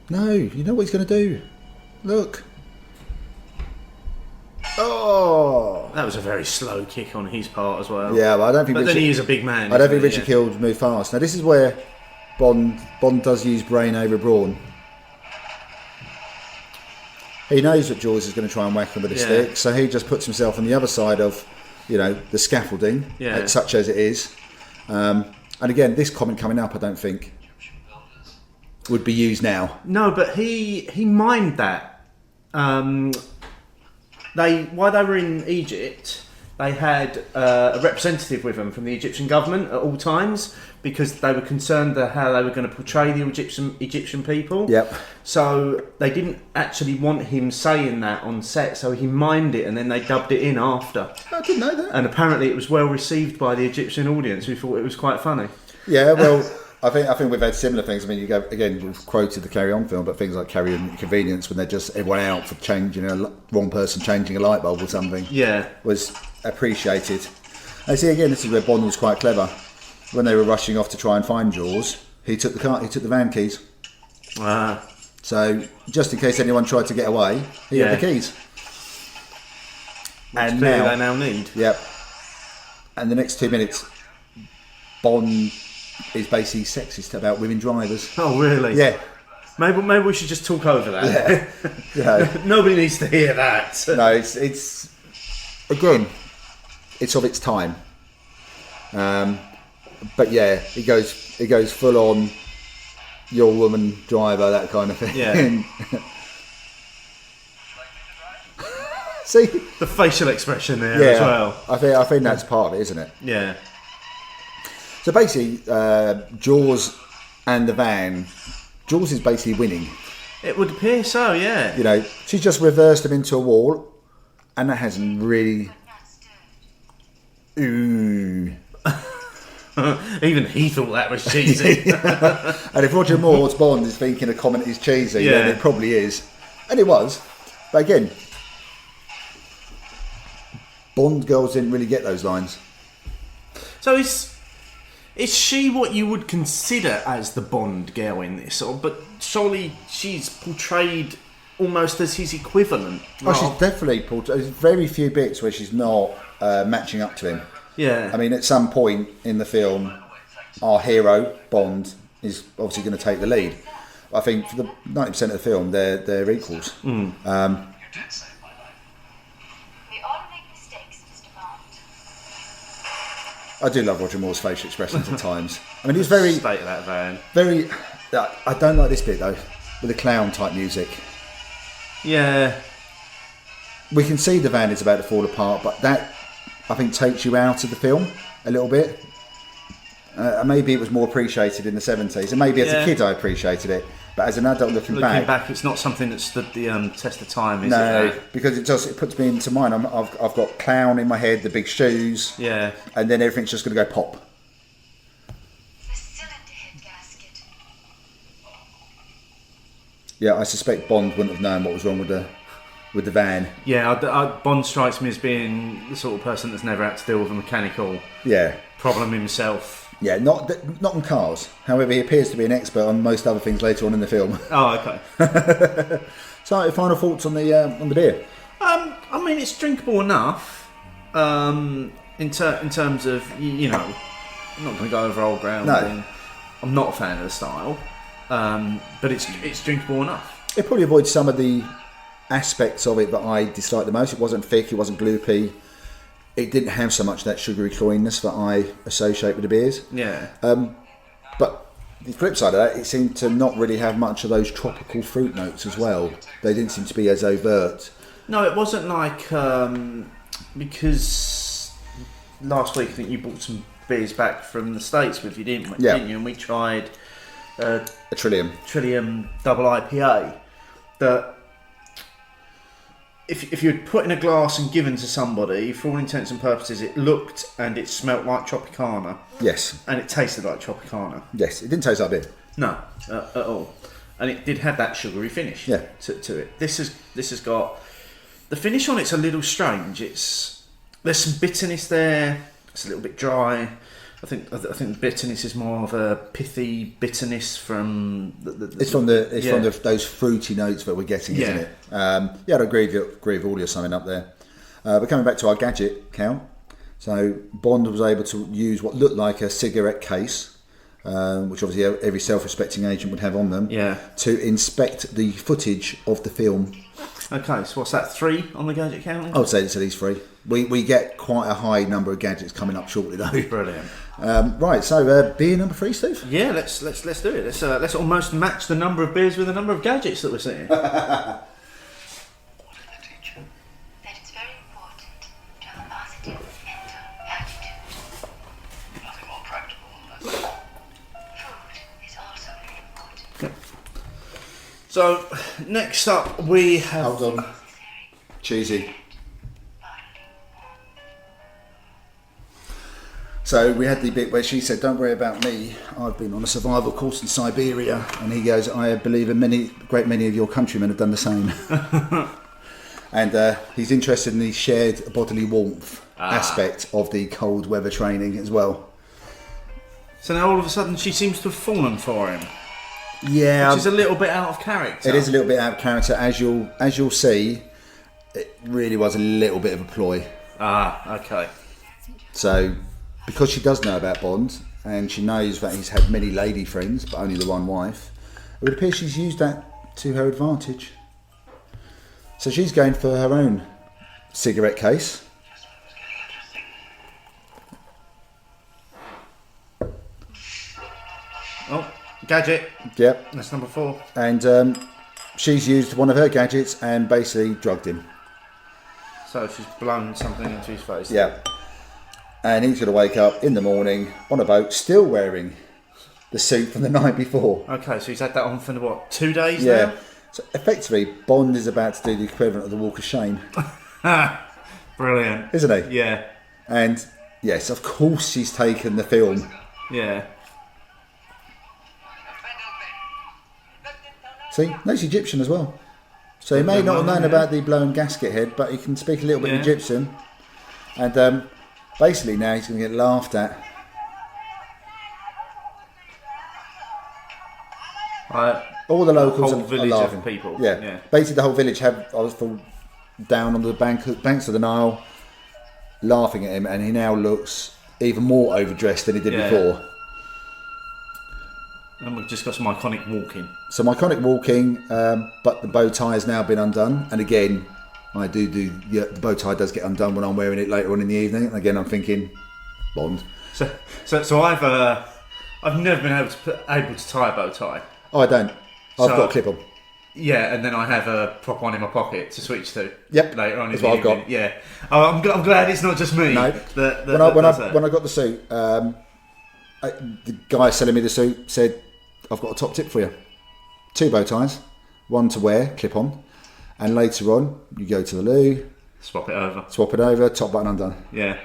No, you know what he's going to do. Look. Oh! That was a very slow kick on his part as well. Yeah, but I don't think. But then he is a big man. I don't think Richard Keel would move fast. Now this is where Bond does use brain over brawn. He knows that Jaws is going to try and whack him with a stick, so he just puts himself on the other side of, the scaffolding, such as it is. And again, this comment coming up, I don't think would be used now. No, but he mimed that. While they were in Egypt, they had a representative with them from the Egyptian government at all times, because they were concerned that how they were going to portray the Egyptian people. Yep. So they didn't actually want him saying that on set, so he mimed it and then they dubbed it in after. I didn't know that. And apparently it was well received by the Egyptian audience, who thought it was quite funny. Yeah, well, I think we've had similar things. I mean, we've quoted the Carry On film, but things like Carry On Convenience, when they're just everyone out for changing wrong person changing a light bulb or something, was appreciated. And see, again, this is where Bond was quite clever. When they were rushing off to try and find Jaws, he took the van keys. So just in case anyone tried to get away, he had the keys. And now they now need. Yep. And the next 2 minutes, Bond is basically sexist about women drivers. Oh, really? Yeah. Maybe we should just talk over that. Yeah. Nobody needs to hear that. No, it's again, it's of its time. But yeah, it goes full on. Your woman driver, that kind of thing. Yeah. See the facial expression there as well. I think that's part of it, isn't it? Yeah. So basically, Jaws and the van. Jaws is basically winning. It would appear so, yeah. She's just reversed him into a wall, and that hasn't really. Ooh. Even he thought that was cheesy. And if Roger Moore's Bond is thinking a comment is cheesy, then it probably is. And it was. But again, Bond girls didn't really get those lines. So is she what you would consider as the Bond girl in this? But surely she's portrayed almost as his equivalent. Oh, she's definitely portrayed. There's very few bits where she's not matching up to him. Yeah. I mean, at some point in the film, our hero, Bond, is obviously going to take the lead. I think for the 90% of the film, they're equals. You did save my life. We all make mistakes, Mr. Bond. I do love Roger Moore's facial expressions at times. I mean, he's very... State of that van. Very... I don't like this bit, though, with the clown-type music. Yeah. We can see the van is about to fall apart, but that... I think takes you out of the film a little bit. Maybe it was more appreciated in the 70s, and maybe as a kid I appreciated it, but as an adult looking back, it's not something that stood the test of time, is it? No, because it puts me into mind. I've got clown in my head, the big shoes, and then everything's just going to go pop. The cylinder head gasket. Yeah, I suspect Bond wouldn't have known what was wrong with the van. Yeah, Bond strikes me as being the sort of person that's never had to deal with a mechanical problem himself. Yeah, not on cars. However, he appears to be an expert on most other things later on in the film. Oh, okay. So, final thoughts on the beer? I mean, it's drinkable enough. In terms of, you know, I'm not going to go over old ground. No. I'm not a fan of the style, but it's drinkable enough. It probably avoids some of the aspects of it that I disliked the most. It wasn't thick, it wasn't gloopy. It didn't have so much that sugary cloyiness that I associate with the beers. Yeah. But the flip side of that, it seemed to not really have much of those tropical fruit notes as well. They didn't seem to be as overt. No, it wasn't like because last week I think you brought some beers back from the States with you, didn't you? And we tried a Trillium double IPA that. If you had put in a glass and given to somebody, for all intents and purposes, it looked and it smelt like Tropicana. Yes. And it tasted like Tropicana. Yes, it didn't taste like beer. No, at all. And it did have that sugary finish to it. This has got... The finish on it's a little strange. There's some bitterness there. It's a little bit dry. I think the bitterness is more of a pithy bitterness from from those fruity notes that we're getting, isn't it? I'd agree with all your summing up there. But coming back to our gadget count, so Bond was able to use what looked like a cigarette case, which obviously every self-respecting agent would have on them, to inspect the footage of the film. Okay, so what's that, 3 on the gadget count? I would say it's at least 3. We get quite a high number of gadgets coming up shortly, though. Brilliant. Right, so beer number 3, Steve. Yeah, let's do it. Let's almost match the number of beers with the number of gadgets that we're seeing. What did they teach you? That it's very important to have a positive mental attitude. Nothing more practical than that. Food is also very important. So next up we have. Hold on. Cheesy. So we had the bit where she said, "Don't worry about me. I've been on a survival course in Siberia," and he goes, "I believe a great many of your countrymen have done the same." And he's interested in the shared bodily warmth aspect of the cold weather training as well. So now all of a sudden she seems to have fallen for him. Yeah, which is a little bit out of character. It is a little bit out of character, as you'll see. It really was a little bit of a ploy. Okay. So, because she does know about Bond, and she knows that he's had many lady friends, but only the one wife, it would appear she's used that to her advantage. So she's going for her own cigarette case. Oh, gadget. Yep. That's number 4. And she's used one of her gadgets and basically drugged him. So she's blown something into his face. Yeah. And he's going to wake up in the morning on a boat, still wearing the suit from the night before. Okay, so he's had that on for what, 2 days now? Yeah. So effectively, Bond is about to do the equivalent of the Walk of Shame. Brilliant. Isn't he? Yeah. And yes, of course she's taken the film. Yeah. See, no, he's Egyptian as well. So he may not have known about the blown gasket head, but he can speak a little bit of Egyptian. And basically now he's going to get laughed at. All the locals whole village are laughing. Of people. Yeah. Basically the whole village fall down on the banks of the Nile, laughing at him, and he now looks even more overdressed than he did before. And we've just got some iconic walking. Some iconic walking, but the bow tie has now been undone. And again, the bow tie does get undone when I'm wearing it later on in the evening. And again, I'm thinking, Bond. So I've never been able to tie a bow tie. Oh, I don't. I've got a clip on. Yeah, and then I have a prop one in my pocket to switch to. Yep, later on. That's what I've got. Yeah, I'm glad it's not just me. No. When I got the suit, the guy selling me the suit said, I've got a top tip for you. 2 bow ties, one to wear, clip on, and later on you go to the loo, Swap it over. top button undone. Yeah.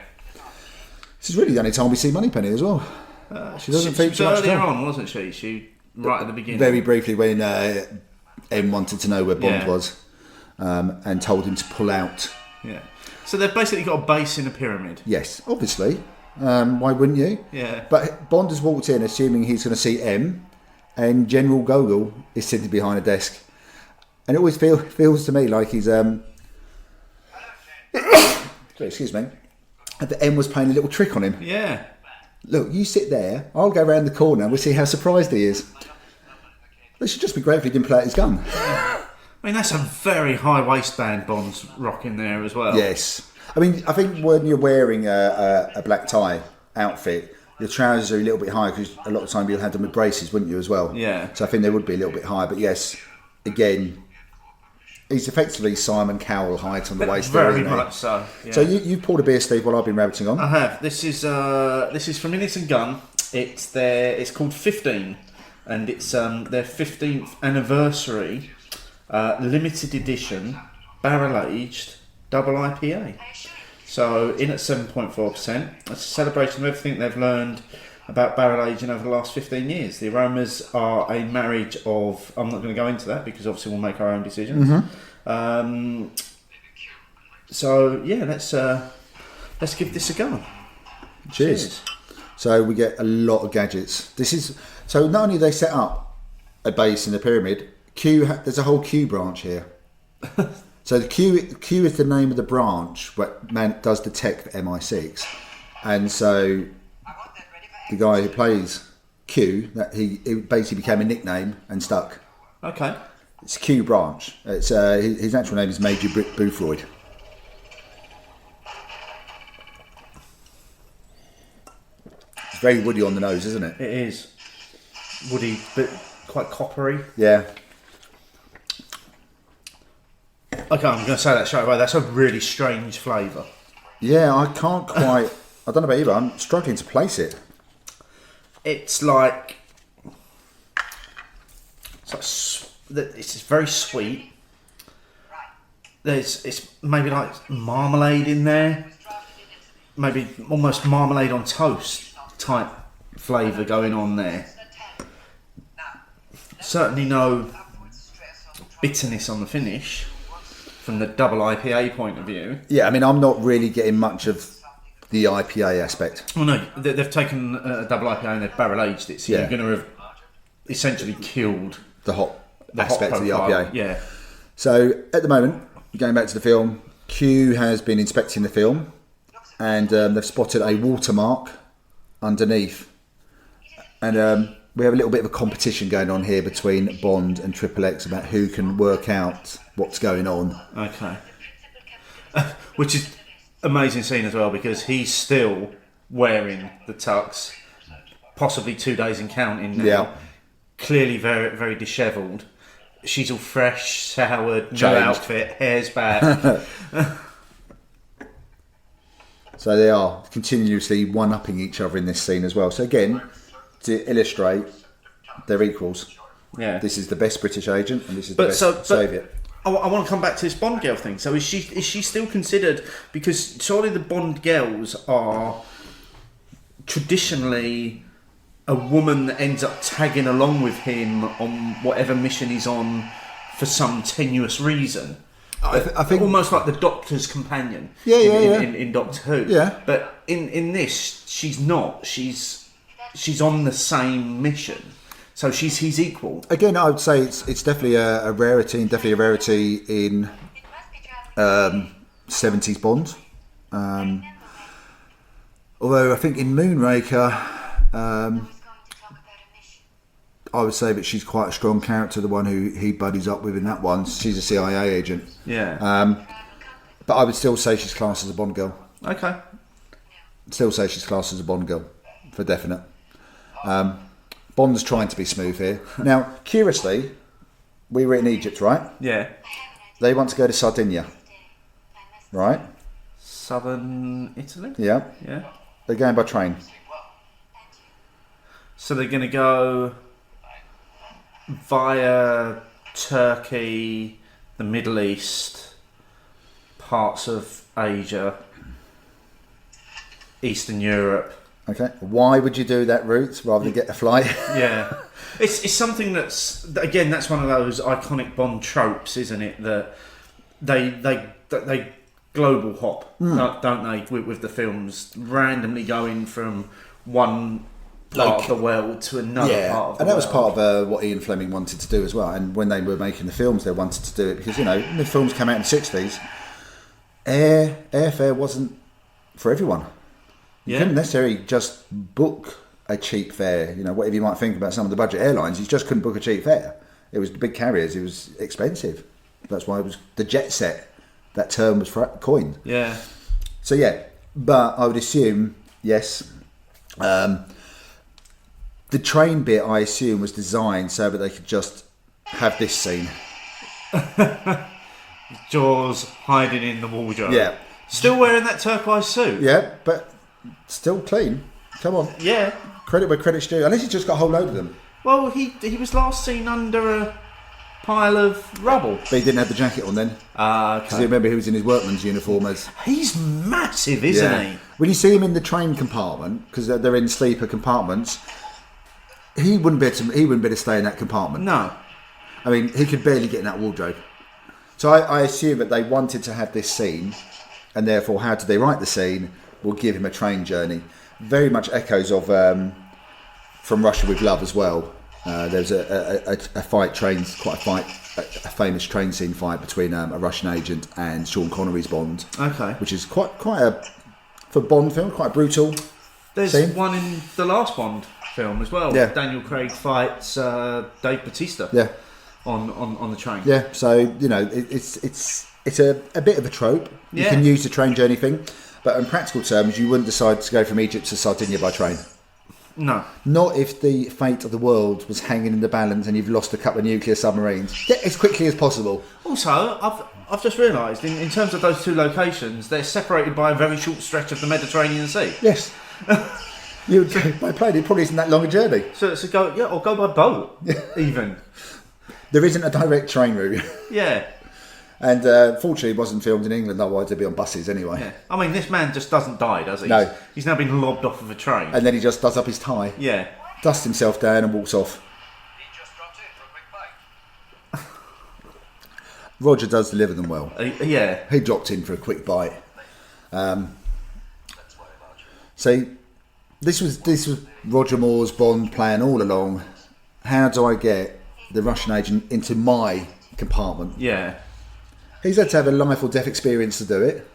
This is really the only time we see Moneypenny as well. She doesn't feature much earlier at all. on, wasn't she? She right at the beginning. Very briefly when M wanted to know where Bond was and told him to pull out. Yeah. So they've basically got a base in a pyramid. Yes, obviously. Why wouldn't you? Yeah. But Bond has walked in assuming he's going to see M, and General Gogol is sitting behind a desk. And it always feels to me like he's... excuse me. That M was playing a little trick on him. Yeah. Look, you sit there, I'll go around the corner and we'll see how surprised he is. It should just be great if he didn't play out his gun. I mean, that's a very high waistband Bond's rocking there as well. Yes. I mean, I think when you're wearing a black tie outfit, your trousers are a little bit high because a lot of time you'll have them with braces, wouldn't you, as well? Yeah. So I think they would be a little bit high. But yes, again, he's effectively Simon Cowell height on the waist there, Very isn't he? much so. Yeah. So you've poured a beer, Steve, while I've been rabbiting on. I have. This is from Innis Gunn. It's called 15, and it's their 15th anniversary limited edition barrel aged double IPA. So in at 7.4%. It's a celebration of everything they've learned about barrel aging over the last 15 years. The aromas are a marriage of... I'm not going to go into that because obviously we'll make our own decisions. Mm-hmm. So yeah, let's give this a go. Cheers. So we get a lot of gadgets. So not only do they set up a base in the pyramid, there's a whole Q branch here. So the Q is the name of the branch that does the tech for MI6, and so the guy who plays Q, it basically became a nickname and stuck. Okay. It's Q branch. It's his actual name is Major Boothroyd. It's very woody on the nose, isn't it? It is woody, but quite coppery. Yeah. Okay, I'm going to say that straight away. That's a really strange flavour. Yeah, I can't quite... I don't know about you, but I'm struggling to place it. It's like... It's very sweet. It's maybe like marmalade in there. Maybe almost marmalade on toast type flavour going on there. Certainly no bitterness on the finish from the double IPA point of view. Yeah, I mean, I'm not really getting much of the IPA aspect. Well, no, they've taken a double IPA and they've barrel aged it, so you're going to have essentially killed the hot aspect of the IPA. Yeah. So at the moment, going back to the film, Q has been inspecting the film, and they've spotted a watermark underneath, and we have a little bit of a competition going on here between Bond and Triple X about who can work out what's going on. Okay. Which is amazing scene as well, because he's still wearing the tux, possibly 2 days and counting now. Yeah. Clearly very, very dishevelled. She's all fresh, showered, Changed. no outfit, hair's back. So they are continuously one-upping each other in this scene as well. So again, to illustrate, they're equals. Yeah. This is the best British agent, and this is the best Soviet. I want to come back to this Bond girl thing. So is she still considered, because surely the Bond girls are traditionally a woman that ends up tagging along with him on whatever mission he's on for some tenuous reason. I think almost like the Doctor's companion. In Doctor Who. Yeah. But in this, she's not. She's on the same mission. So he's equal. Again, I would say it's definitely a rarity, and definitely a rarity in 70s Bond. Although I think in Moonraker, I would say that she's quite a strong character, the one who he buddies up with in that one. She's a CIA agent. Yeah. But I would still say she's classed as a Bond girl. Okay. Still say she's classed as a Bond girl, for definite. Bond's trying to be smooth here. Now, curiously, we were in Egypt, right? Yeah. They want to go to Sardinia, right? Southern Italy? Yeah. Yeah. They're going by train. So they're going to go via Turkey, the Middle East, parts of Asia, Eastern Europe. Okay. Why would you do that route rather than get a flight? Yeah. It's something that's, again, that's one of those iconic Bond tropes, isn't it? That they global hop, don't they, with the films, randomly going from one part of the world to another part of the world. And that was part of what Ian Fleming wanted to do as well. And when they were making the films, they wanted to do it because, when the films came out in the 60s, airfare wasn't for everyone. You couldn't necessarily just book a cheap fare. Whatever you might think about some of the budget airlines, you just couldn't book a cheap fare. It was the big carriers. It was expensive. That's why it was the jet set. That term was coined. Yeah. So but I would assume yes. The train bit, I assume, was designed so that they could just have this scene. Jaws hiding in the wardrobe. Yeah. Still wearing that turquoise suit. Yeah, but still clean. Come on. Yeah. Credit where credit's due. Unless he's just got a whole load of them. Well, he was last seen under a pile of rubble. But he didn't have the jacket on then. Because you remember he was in his workman's uniform as... He's massive, isn't he? When you see him in the train compartment, because they're in sleeper compartments, he wouldn't be able to stay in that compartment. No. I mean, he could barely get in that wardrobe. So I assume that they wanted to have this scene, and therefore how did they write the scene will give him a train journey. Very much echoes of From Russia with Love as well. There's a fight, a famous train scene fight between a Russian agent and Sean Connery's Bond. Okay. Which is quite a, for Bond film, quite brutal. There's scene. One in the last Bond film as well. Yeah. Daniel Craig fights Dave Bautista. Yeah. On the train. Yeah. So it's a bit of a trope. You Yeah. can use the train journey thing, but in practical terms, you wouldn't decide to go from Egypt to Sardinia by train. No. Not if the fate of the world was hanging in the balance and you've lost a couple of nuclear submarines. Get as quickly as possible. Also, I've just realised, in terms of those two locations, they're separated by a very short stretch of the Mediterranean Sea. Yes. You would go by plane, it probably isn't that long a journey. So go by boat, even. There isn't a direct train route. Yeah. And fortunately, it wasn't filmed in England, otherwise they'd be on buses anyway. Yeah. I mean, this man just doesn't die, does he? No. He's now been lobbed off of a train. And then he just does up his tie, Yeah. dusts himself down and walks off. He just dropped in for a quick bite. Roger does deliver them well. Yeah. He dropped in for a quick bite. So this was Roger Moore's Bond plan all along. How do I get the Russian agent into my compartment? Yeah. He's had to have a life or death experience to do it,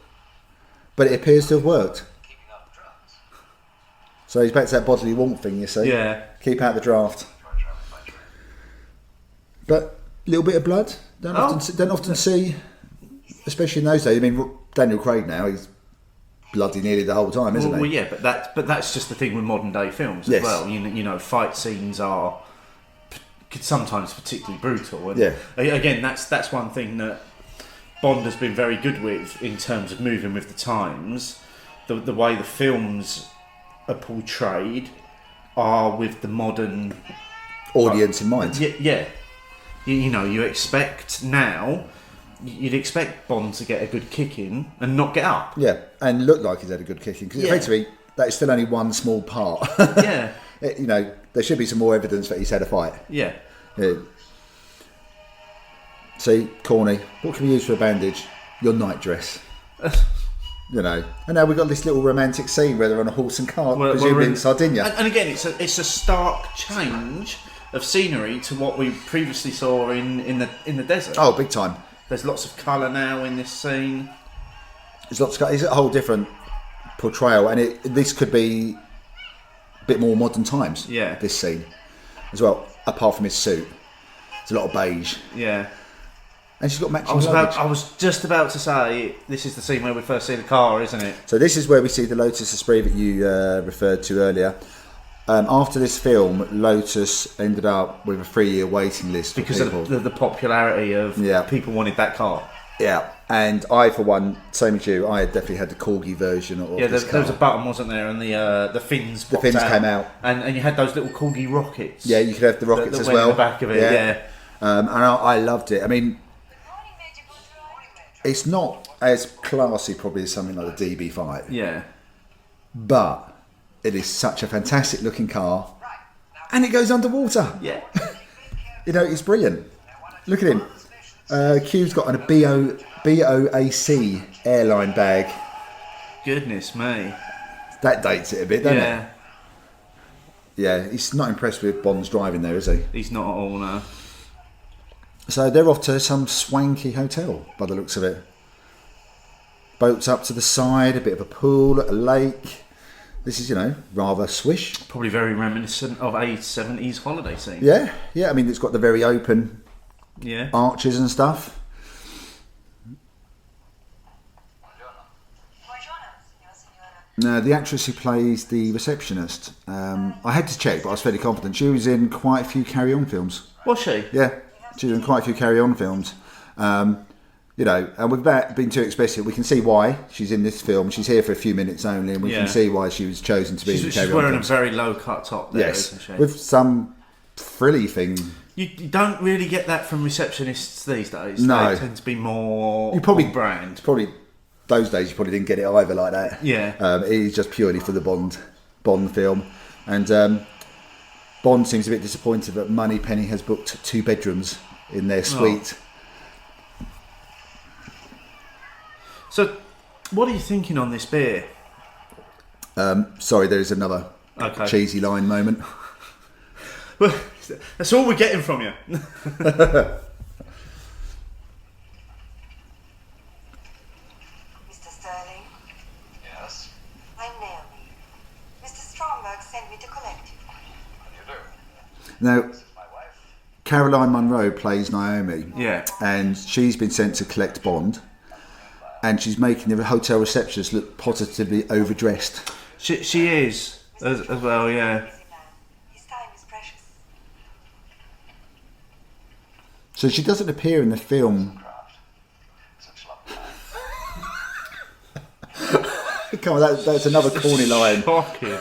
but it appears to have worked. Keeping up the drugs. So he's back to that bodily warmth thing, you see. Yeah. Keep out the draft. But a little bit of blood. Don't often see, especially in those days. I mean, Daniel Craig now, he's bloody nearly the whole time, isn't he? Well, yeah, but that's just the thing with modern day films Yes. as well. You know, fight scenes are sometimes particularly brutal. And Yeah. Again, that's one thing that Bond has been very good with in terms of moving with the times. The way the films are portrayed are with the modern Audience in mind. Yeah. You know, you expect now. You'd expect Bond to get a good kick in and not get up. Yeah, and look like he's had a good kicking because effectively that is still only one small part. Yeah. There should be some more evidence that he's had a fight. Yeah. See, corny. What can we use for a bandage? Your night dress. And now we've got this little romantic scene where they're on a horse and cart, presumably in Sardinia. And again, it's a stark change of scenery to what we previously saw in the desert. Oh, big time. There's lots of colour now in this scene. It's a whole different portrayal, and this could be a bit more modern times. Yeah. This scene as well. Apart from his suit, there's a lot of beige. Yeah. And she's got matching luggage. I was just about to say, this is the scene where we first see the car, isn't it? So this is where we see the Lotus Esprit that you referred to earlier. After this film, Lotus ended up with a 3-year waiting list for Because people. of the popularity of people wanted that car. Yeah, and I, for one, same as you, I had definitely had the corgi version of Yeah, this there was car. a button, wasn't there, and the fins. The fins popped came out, and you had those little corgi rockets. Yeah, you could have the rockets that as went well. in the back of it. Yeah. And I loved it. I mean, it's not as classy probably as something like the DB5, Yeah. but it is such a fantastic looking car, and it goes underwater. Yeah. You know, it's brilliant. Look at him. Q's got a BOAC airline bag. Goodness me. That dates it a bit, doesn't it? Yeah. Yeah, he's not impressed with Bond's driving there, is he? He's not at all, no. So they're off to some swanky hotel, by the looks of it. Boats up to the side, a bit of a pool, a lake. This is, rather swish. Probably very reminiscent of a 70s holiday scene. Yeah. I mean, it's got the very open Yeah. arches and stuff. Now, the actress who plays the receptionist, I had to check, but I was fairly confident. She was in quite a few Carry-On films. Was she? Yeah, she was in quite a few Carry-On films. And without being too explicit, we can see why she's in this film. She's here for a few minutes only, and we can see why she was chosen to be in the She's Carry-On wearing films. a very low-cut top there, Yes, isn't she? with some frilly thing. You don't really get that from receptionists these days. No. They tend to be more You probably on brand. Probably those days you probably didn't get it either like that. Yeah. It is just purely for the Bond film, and Bond seems a bit disappointed that Moneypenny has booked 2 bedrooms in their suite. So, what are you thinking on this beer? Sorry, there is another cheesy line moment. Well, that's all we're getting from you. Mr. Sterling, Yes? I'm Naomi. Mr. Stromberg sent me to collect you. How do you do? Now, This is my wife. Caroline Monroe plays Naomi. Yeah. And she's been sent to collect Bond, and she's making the hotel receptionist look positively overdressed. She is as well, yeah. Busy man. His time is precious. So she doesn't appear in the film. Such lovely. Come on, that's another corny line. Shocking.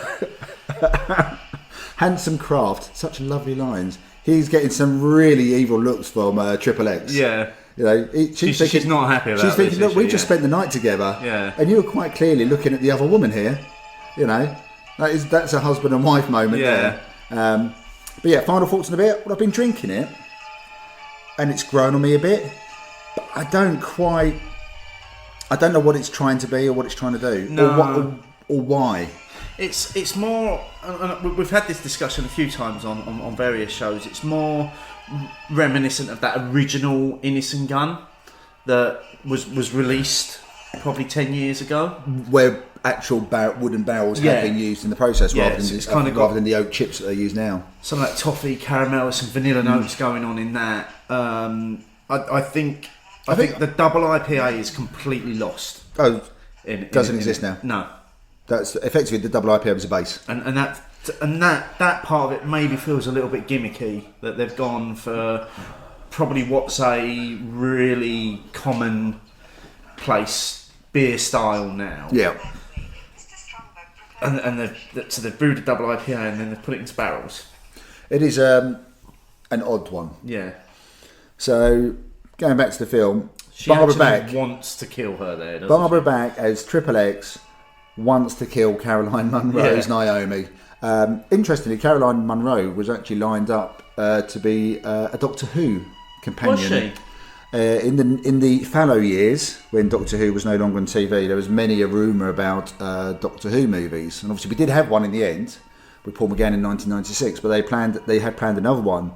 Handsome craft, such lovely lines. He's getting some really evil looks from Triple X. Yeah. She's not happy about She's thinking, this, look, we is she? just spent the night together, Yeah. and you were quite clearly looking at the other woman here. That's a husband and wife moment. Yeah. There. But yeah, final thoughts on the beer. Well, I've been drinking it, and it's grown on me a bit. But I don't know what it's trying to be or what it's trying to do, No. or why. It's more, and we've had this discussion a few times on various shows. It's more reminiscent of that original Innis Gunn that was released probably 10 years ago, Where actual wooden barrels Yeah. have been used in the process Yeah, rather it's kinda got- rather than the oak chips that they use now. some of that toffee, caramel, some vanilla notes going on in that. I think the double IPA is completely lost. Oh, In Doesn't exist now. No, that's effectively the double IPA as a base. and that part of it maybe feels a little bit gimmicky, that they've gone for probably what's a really common place beer style now. Yeah. Mr. Stromberg prepared And they've brewed a double IPA and then they've put it into barrels. It is an odd one. Yeah. So, going back to the film, She Barbara actually Back. wants to kill her there, doesn't Barbara Back as Triple X wants to kill Caroline Munro's Yeah. Naomi. Interestingly, Caroline Munro was actually lined up to be a Doctor Who companion. Was she? In the fallow years, when Doctor Who was no longer on TV, there was many a rumour about Doctor Who movies, and obviously we did have one in the end with Paul McGann in 1996. But they had planned another one,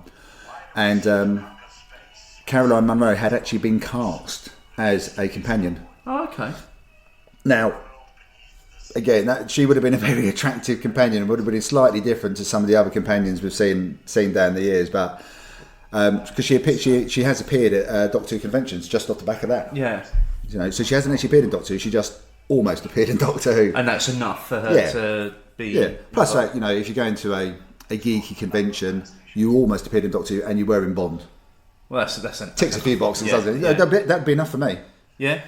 and Caroline Munro had actually been cast as a companion. Oh, okay. Now, again, she would have been a very attractive companion and would have been slightly different to some of the other companions we've seen down the years, but because she has appeared at Doctor Who conventions just off the back of that. Yeah. So she hasn't actually appeared in Doctor Who. She just almost appeared in Doctor Who. And that's enough for her Yeah. to be. Yeah. Plus, if you're going to a geeky convention, you almost appeared in Doctor Who and you were in Bond. Well, that's ticks a few boxes, Yeah, doesn't it? yeah. That'd be enough for me. Yeah.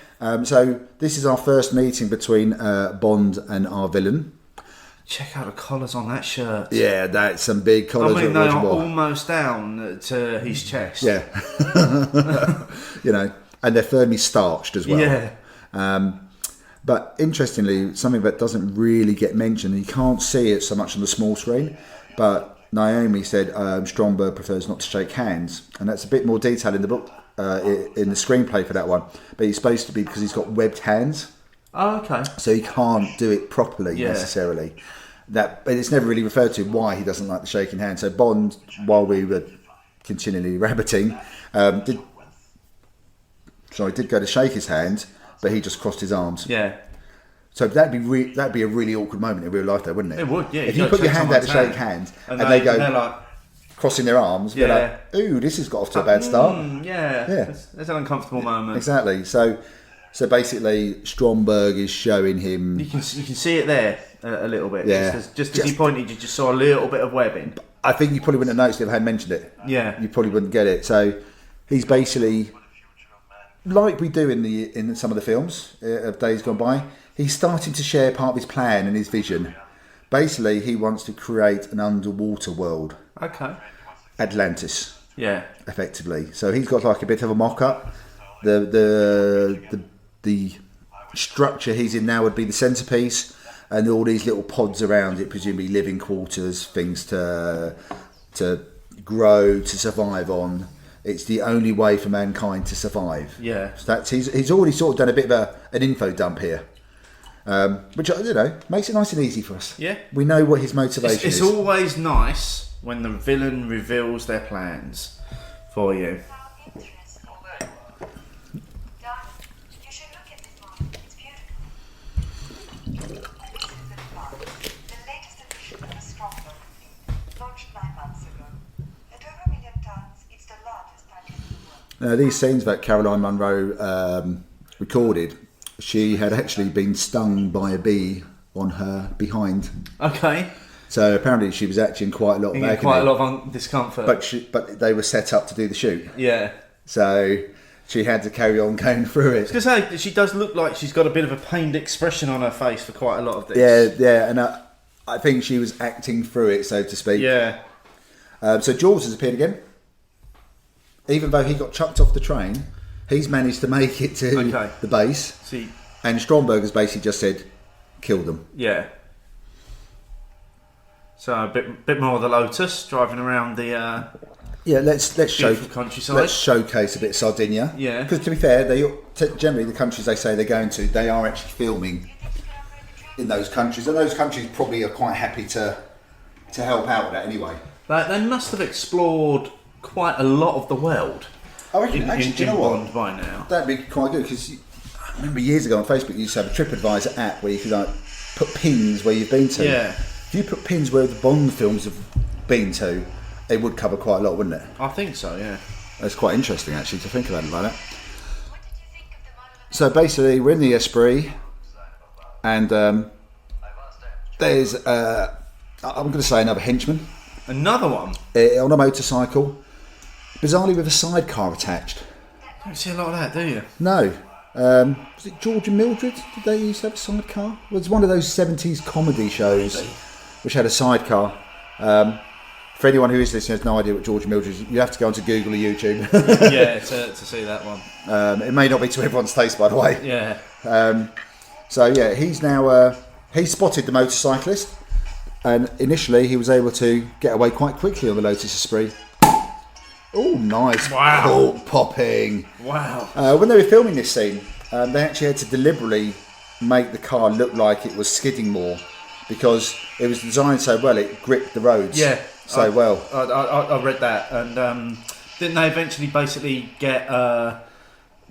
So this is our first meeting between Bond and our villain. Check out the collars on that shirt. Yeah, that's some big collars. I mean, they Roger are Moore. almost down to his chest. Yeah. You know, and they're firmly starched as well. Yeah. But interestingly, something that doesn't really get mentioned, you can't see it so much on the small screen, but Naomi said Stromberg prefers not to shake hands, and that's a bit more detail in the book, in the screenplay for that one. But he's supposed to be because he's got webbed hands, Oh, okay. so he can't do it properly necessarily. But it's never really referred to why he doesn't like the shaking hand. So Bond, while we were continually rabbiting, did go to shake his hand, but he just crossed his arms. Yeah. So that'd be a really awkward moment in real life, though, wouldn't it? It would, yeah. If you put your hand out to shake hands and they go they're like, crossing their arms, Yeah. they're like, "Ooh, this has got off to a bad start." Yeah. It's an uncomfortable moment. Exactly. So basically, Stromberg is showing him. You can see it there a little bit. Yeah. Just as he pointed, you just saw a little bit of webbing. I think you probably wouldn't have noticed if I had mentioned it. Yeah. You probably wouldn't get it. So he's basically, like we do in some of the films of days gone by, he's starting to share part of his plan and his vision. Basically, he wants to create an underwater world, Okay. Atlantis, Yeah. effectively. So he's got like a bit of a mock-up. The structure he's in now would be the centerpiece, and all these little pods around it, presumably living quarters, things to grow, to survive on. It's the only way for mankind to survive. Yeah. So he's already sort of done a bit of an info dump here, which makes it nice and easy for us. Yeah. We know what his motivation It's is. always nice when the villain reveals their plans for you. Interest. Darling, you should look at this one. It's beautiful. This is the latest edition of the Stromberg. Launched 9 months ago. At over 1 million tons, it's the largest packet in the world. Now, these scenes that Caroline Monroe recorded, she had actually been stung by a bee on her behind. Okay. So apparently she was actually in quite a lot of agony. Quite a lot of discomfort. But they were set up to do the shoot. Yeah. So she had to carry on going through it. I was going to say, she does look like she's got a bit of a pained expression on her face for quite a lot of this. Yeah, and I think she was acting through it, so to speak. Yeah. So Jules has appeared again. Even though he got chucked off the train, he's managed to make it to the base. See. And Stromberg has basically just said, kill them. Yeah. So a bit more of the Lotus driving around the Let's beautiful countryside. Let's showcase a bit of Sardinia. Yeah. Because to be fair, generally the countries they say they're going to, they are actually filming in those countries, and those countries probably are quite happy to help out with that anyway. They must have explored quite a lot of the world. I reckon, actually, do you know what? Bond by now. That'd be quite good, because I remember years ago on Facebook you used to have a TripAdvisor app where you could put pins where you've been to. Yeah. If you put pins where the Bond films have been to, it would cover quite a lot, wouldn't it? I think so, yeah. That's quite interesting, actually, to think about it like that. So basically, we're in the Esprit, and there's, I'm going to say another henchman. Another one? On a motorcycle, bizarrely with a sidecar attached. Don't see a lot of that, do you? No. Was it George and Mildred? Did they used to have a sidecar? It was one of those 70s comedy shows which had a sidecar. For anyone who is listening has no idea what George and Mildred is, you have to go onto Google or YouTube. Yeah, to see that one. It may not be to everyone's taste, by the way. Yeah. He's now he's spotted the motorcyclist, and initially he was able to get away quite quickly on the Lotus Esprit. Oh, nice! Wow. Cork popping. Wow. When they were filming this scene, they actually had to deliberately make the car look like it was skidding more, because it was designed so well it gripped the roads well. I read that, and didn't they eventually basically get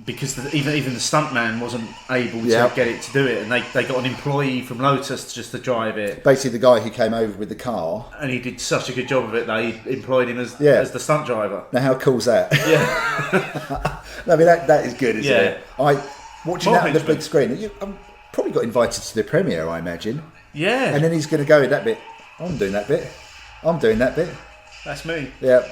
because even the stuntman wasn't able to get it to do it, and they got an employee from Lotus just to drive it. Basically, the guy who came over with the car, and he did such a good job of it that he employed him as the stunt driver. Now, how cool's that? Yeah. I mean, that is good, isn't it? Watching More that on the henchman. big screen, I probably got invited to the premiere, I imagine. Yeah. And then he's going to go in that bit. I'm doing that bit. I'm doing that bit. That's me. Yeah.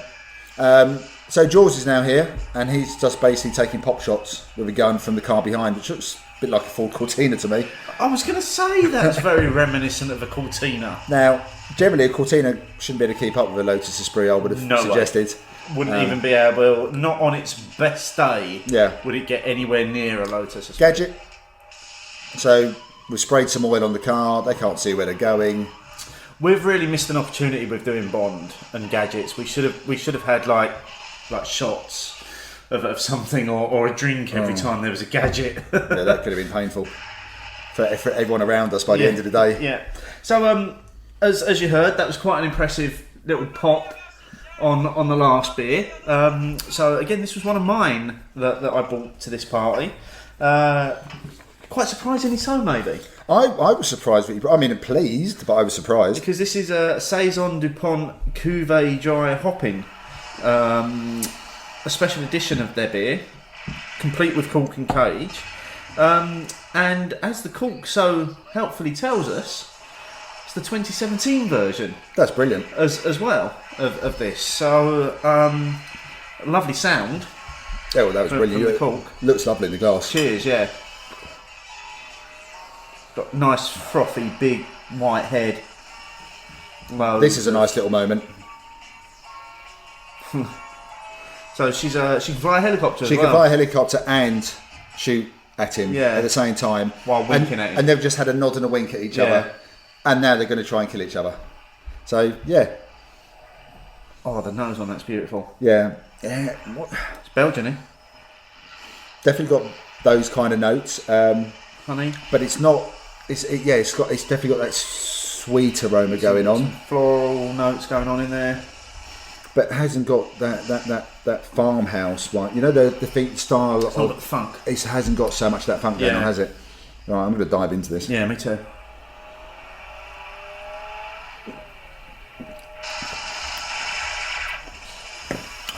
So Jaws is now here, and he's just basically taking pop shots with a gun from the car behind, which looks a bit like a Ford Cortina to me. I was going to say that's very reminiscent of a Cortina. Now, generally, a Cortina shouldn't be able to keep up with a Lotus Esprit, I would have suggested. Wouldn't even be able, not on its best day, Yeah. would it get anywhere near a Lotus Esprit. Gadget. So we've sprayed some oil on the car. They can't see where they're going. We've really missed an opportunity with doing Bond and gadgets. We should have had like shots of something or a drink every time there was a gadget. Yeah, that could have been painful for everyone around us by the end of the day. Yeah. So as you heard, that was quite an impressive little pop on the last beer. So again, this was one of mine that I brought to this party. Quite surprisingly so, maybe. I was surprised. Pleased, but I was surprised. Because this is a Saison Dupont Cuvee dry hopping. A special edition of their beer, complete with cork and cage. And as the cork so helpfully tells us, it's the 2017 version. That's brilliant. As well of this. So, lovely sound. Yeah, well, that was from brilliant. the cork. Looks lovely in the glass. Cheers, yeah. Got nice, frothy, big, white head. Well, This is a nice little moment. So she can fly a helicopter She as can well. fly a helicopter and shoot at him at the same time. While winking at him. And they've just had a nod and a wink at each Yeah. other. And now they're going to try and kill each other. So, yeah. Oh, the nose on that's beautiful. Yeah. It's Belgian, eh? Definitely got those kind of notes. Honey. But it's not... It's definitely got that sweet aroma going on. Floral notes going on in there. But hasn't got that farmhouse one. You know, the style It's not got the funk. It hasn't got so much of that funk going on, has it? Right, I'm going to dive into this. Yeah, me too.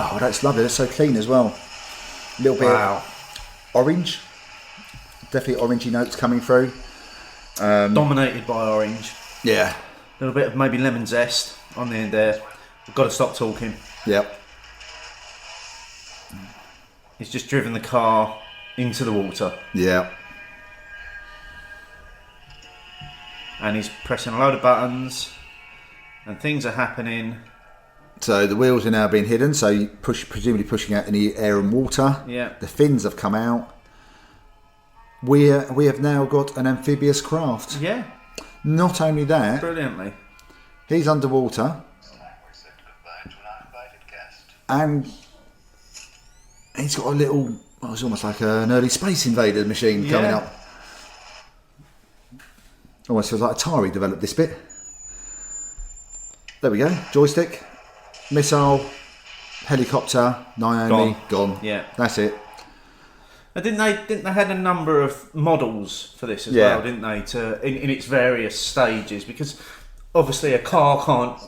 Oh, that's lovely. That's so clean as well. A little bit of orange. Definitely orangey notes coming through. Dominated by orange. Yeah. A little bit of maybe lemon zest on the end there. We've got to stop talking. Yep. He's just driven the car into the water. Yeah. And he's pressing a load of buttons. And things are happening. So the wheels are now being hidden. So you presumably pushing out any air and water. Yeah. The fins have come out. We have now got an amphibious craft. Yeah. Not only that, Brilliantly. he's underwater. We said goodbye to an uninvited guest. And he's got a little, it's almost like an early Space Invader machine coming up. Almost feels like Atari developed this bit. There we go. Joystick, missile, helicopter, Naomi, gone. Yeah. That's it. Didn't they had a number of models for this as well, didn't they? In its various stages, because obviously a car can't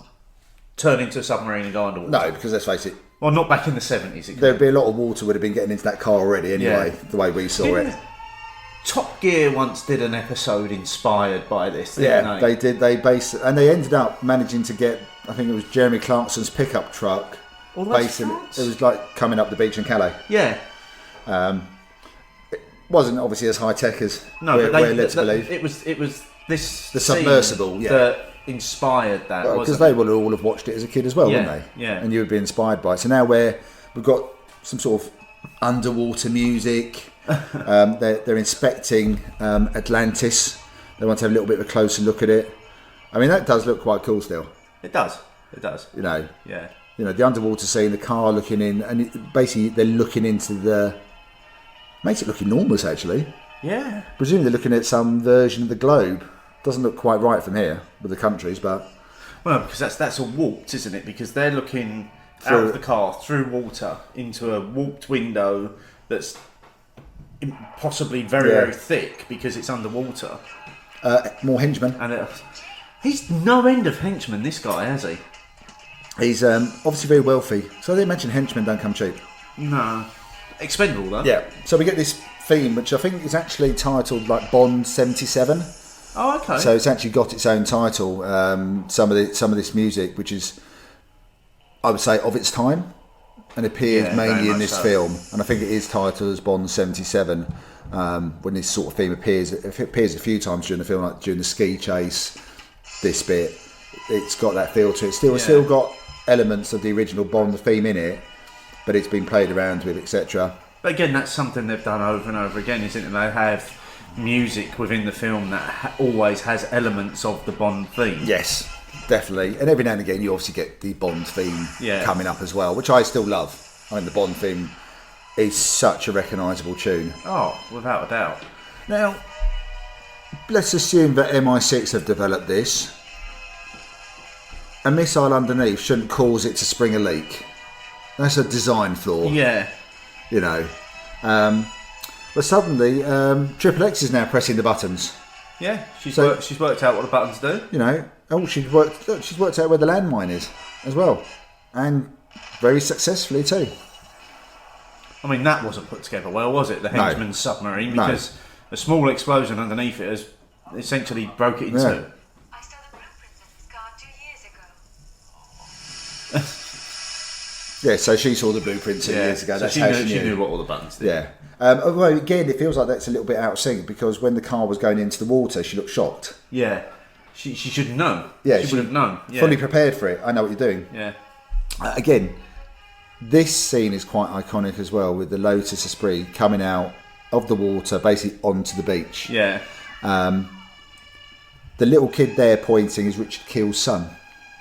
turn into a submarine and go underwater. No, because let's face it, Well, not back in the 70s. there'd be a lot of water would have been getting into that car already anyway, the way we saw it. Top Gear once did an episode inspired by this, didn't They did. They ended up managing to get, I think it was Jeremy Clarkson's pickup truck. All those Basically, trucks? it was like coming up the beach in Calais. Yeah. It wasn't obviously as high tech as No, but we're led to believe. it was this The scene submersible, that inspired that. Because they would all have watched it as a kid as well, Yeah, wouldn't they? yeah. And you would be inspired by it. So now we've got some sort of underwater music. They're inspecting Atlantis. They want to have a little bit of a closer look at it. I mean, that does look quite cool still. It does. You know, Yeah. the underwater scene, the car looking in, and basically they're looking into the. Makes it look enormous, actually. Yeah. Presumably they're looking at some version of the globe. Doesn't look quite right from here with the countries, but Well, because that's a warped, isn't it? Because they're looking out of the car through water into a warped window that's possibly very, very thick because it's underwater. more henchmen. And he's no end of henchman, this guy, has he? He's obviously very wealthy, so they mention henchmen don't come cheap. No. Expendable, though. Yeah. So we get this theme, which I think is actually titled like Bond 77. Oh, okay. So it's actually got its own title. Some of this music, which is, I would say, of its time. and appears Yeah, mainly very in much this so. film. And I think it is titled as Bond 77. When this sort of theme appears, it appears a few times during the film, like during the ski chase, this bit, it's got that feel to it. It's still got elements of the original Bond theme in it, but it's been played around with, etc. But again, that's something they've done over and over again, isn't it? They have music within the film that always has elements of the Bond theme. Yes, definitely. And every now and again, you obviously get the Bond theme coming up as well, which I still love. I mean, the Bond theme is such a recognisable tune. Oh, without a doubt. Now, let's assume that MI6 have developed this. A missile underneath shouldn't cause it to spring a leak. That's a design flaw. Yeah. You know. But suddenly, Triple X is now pressing the buttons. Yeah, she's worked out what the buttons do. You know, she's worked out where the landmine is as well, and very successfully too. I mean, that wasn't put together well, was it? The henchman's submarine, No. because a small explosion underneath it has essentially broke it in two. Yeah. I stole the blueprints of this car 2 years ago. Yeah, so she saw the blueprint 2 years ago. So That's how she knew what all the buttons did. Yeah. Although again, it feels like that's a little bit out of sync because when the car was going into the water, she looked shocked. Yeah. She should have known. Yeah, she would have known. Yeah. Fully prepared for it. I know what you're doing. Yeah. Again, this scene is quite iconic as well, with the Lotus Esprit coming out of the water, basically onto the beach. Yeah. The little kid there pointing is Richard Keel's son.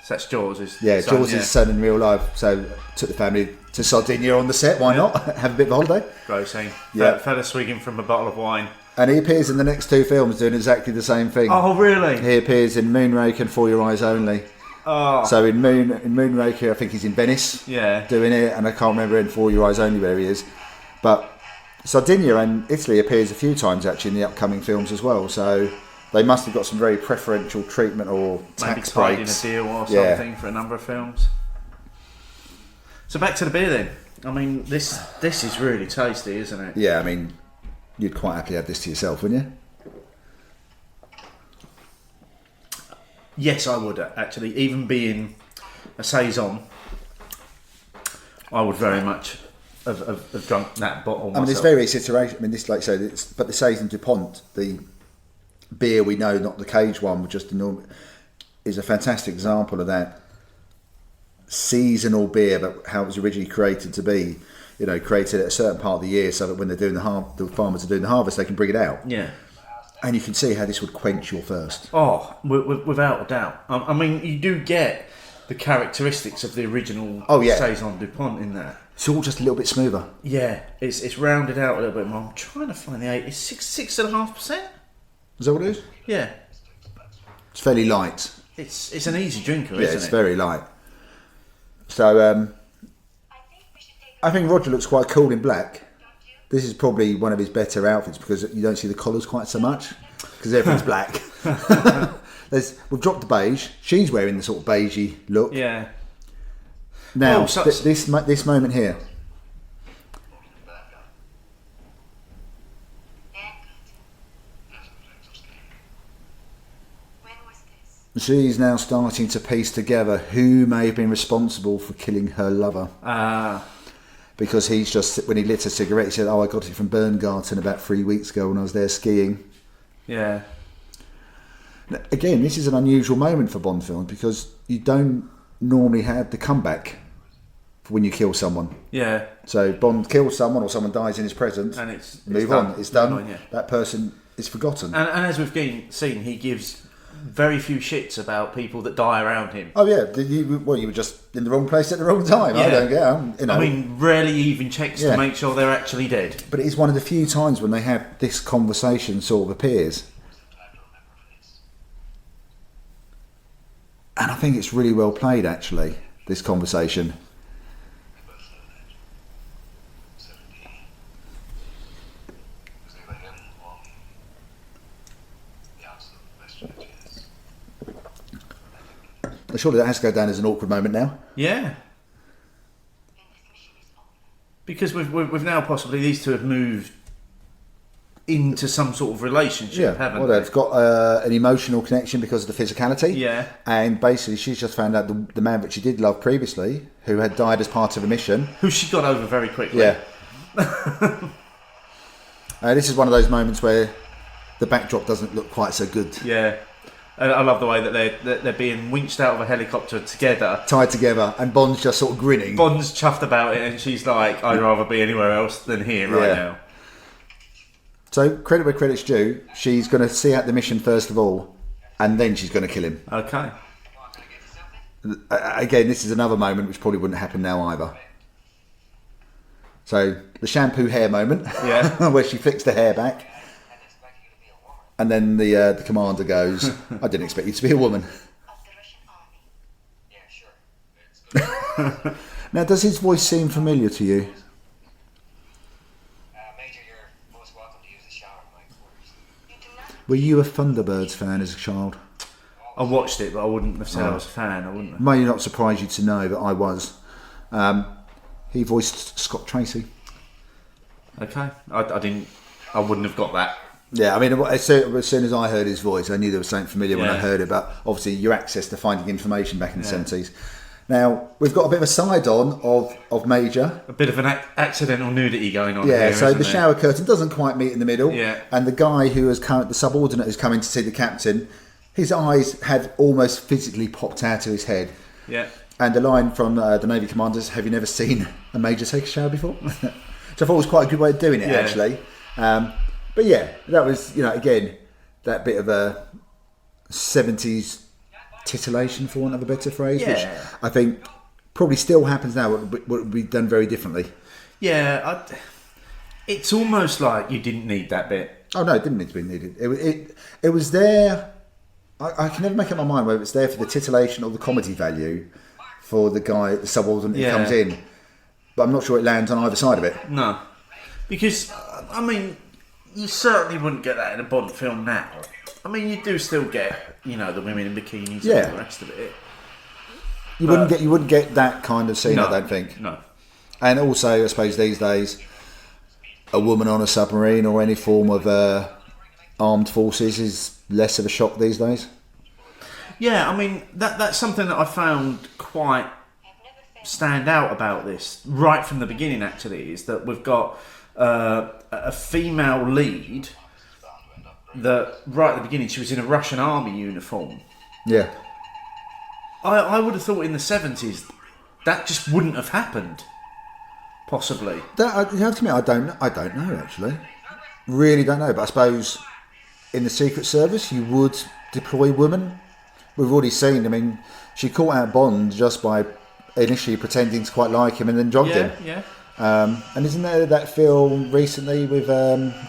So that's Jaws' Yeah, son, Jaws' son in real life. So took the family to Sardinia on the set. Why not? Have a bit of a holiday. Great scene. Yeah. Fella swigging from a bottle of wine. And he appears in the next 2 films doing exactly the same thing. Oh, really? He appears in Moonraker and For Your Eyes Only. Oh. So in Moonraker, I think he's in Venice Yeah. doing it, and I can't remember in For Your Eyes Only where he is. But Sardinia and Italy appears a few times actually in the upcoming films as well. So they must have got some very preferential treatment or Maybe tax tied in a breaks. deal or Yeah. something for a number of films. So back to the beer then. I mean, this is really tasty, isn't it? Yeah, I mean, you'd quite happily have this to yourself, wouldn't you? Yes, I would actually. Even being a Saison, I would very much have drunk that bottle myself. I mean, there's various iterations. I mean, this, like I said, but the Saison Dupont, the beer we know, not the cage one, but just the normal, is a fantastic example of that seasonal beer, but how it was originally created to be. You know, created at a certain part of the year, so that when they're doing the farmers are doing the harvest, they can bring it out. Yeah. And you can see how this would quench your thirst. Oh, without a doubt. I mean, you do get the characteristics of the original Saison Dupont in that. It's all just a little bit smoother. Yeah, it's rounded out a little bit more. I'm trying to find the 8. It's 6.5%. Is that what it is? Yeah, It's fairly light. it's an easy drinker, Yeah, isn't it's it? very light. So, I think Roger looks quite cool in black. This is probably one of his better outfits because you don't see the collars quite so much because everything's black. We've dropped the beige. She's wearing the sort of beigey look. Yeah. Now, Oh, this moment here. When was this? She's now starting to piece together who may have been responsible for killing her lover. Because he's just, when he lit a cigarette, he said, "Oh, I got it from Berngarten about 3 weeks ago when I was there skiing." Yeah. Now, again, this is an unusual moment for Bond films because you don't normally have the comeback for when you kill someone. Yeah. So Bond kills someone or someone dies in his presence, And it's move done. on. It's done. Move on, yeah. That person is forgotten. And as we've seen, he gives very few shits about people that die around him. Oh yeah, you were just in the wrong place at the wrong time. I Yeah. don't get. You know. I mean, rarely even checks Yeah. to make sure they're actually dead. But it is one of the few times when they have this conversation sort of appears. And I think it's really well played, actually, this conversation. Surely that has to go down as an awkward moment now. Yeah. Because we've now possibly, these two have moved into some sort of relationship, haven't well, they? they've got an emotional connection because of the physicality. Yeah. And basically, she's just found out the man that she did love previously, who had died as part of a mission. Who she got over very quickly. Yeah. This is one of those moments where the backdrop doesn't look quite so good. Yeah. I love the way that they're being winched out of a helicopter together. Tied together, and Bond's just sort of grinning. Bond's chuffed about it, and she's like, I'd rather be anywhere else than here right now. So, credit where credit's due, she's going to see out the mission first of all, and then she's going to kill him. Okay. Again, this is another moment which probably wouldn't happen now either. So, the shampoo hair moment, where she flicks the hair back, and then the commander goes, I didn't expect you to be a woman. Now, does his voice seem familiar to you? Were you a Thunderbirds fan as a child? I watched it, but I wouldn't have said I was a fan. I wouldn't have. May not surprise you to know that I was. He voiced Scott Tracy. Okay, I wouldn't have got that. Yeah, I mean, as soon as I heard his voice, I knew there was something familiar when I heard it. But obviously, your access to finding information back in the 70s. Now, we've got a bit of a side-on of Major. A bit of an accidental nudity going on here. Yeah, so the there? shower curtain doesn't quite meet in the middle. Yeah. And the guy who has come, the subordinate who's coming to see the captain, his eyes had almost physically popped out of his head. Yeah. And the line from the Navy commanders, have you never seen a Major take a shower before? Which I thought was quite a good way of doing it, actually. But yeah, that was, again, that bit of a 70s titillation, for want of a better phrase, which I think probably still happens now, but would be done very differently. Yeah, it's almost like you didn't need that bit. Oh no, it didn't need to be needed. It was there. I can never make up my mind whether it's there for the titillation or the comedy value for the guy, the subordinate who comes in. But I'm not sure it lands on either side of it. No, because I mean, you certainly wouldn't get that in a Bond film now. I mean, you do still get, the women in bikinis and all the rest of it. You wouldn't get that kind of scene, I don't think. No. And also, I suppose these days, a woman on a submarine or any form of armed forces is less of a shock these days. Yeah, I mean, that's something that I found quite stand out about this, right from the beginning, actually, is that we've got a female lead that right at the beginning she was in a Russian army uniform. Yeah. I would have thought in the 70s that just wouldn't have happened. Possibly. You have to admit, I don't know actually. Really don't know. But I suppose in the Secret Service you would deploy women. We've already seen. I mean, she caught out Bond just by initially pretending to quite like him and then jogged him. Yeah. And isn't there that film recently with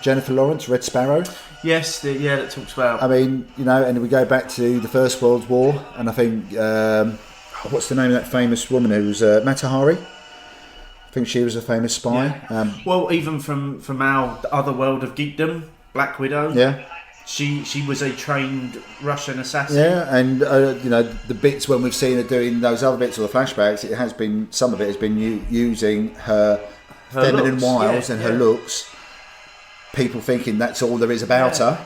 Jennifer Lawrence, Red Sparrow? Yes, that talks about... I mean, and we go back to the First World War, and I think, what's the name of that famous woman who was Matahari? I think she was a famous spy. Yeah. Well, even from our other world of geekdom, Black Widow. Yeah. She was a trained Russian assassin. Yeah, and the bits when we've seen her doing those other bits or the flashbacks, some of it has been using her feminine looks, wiles and her looks. People thinking that's all there is about her,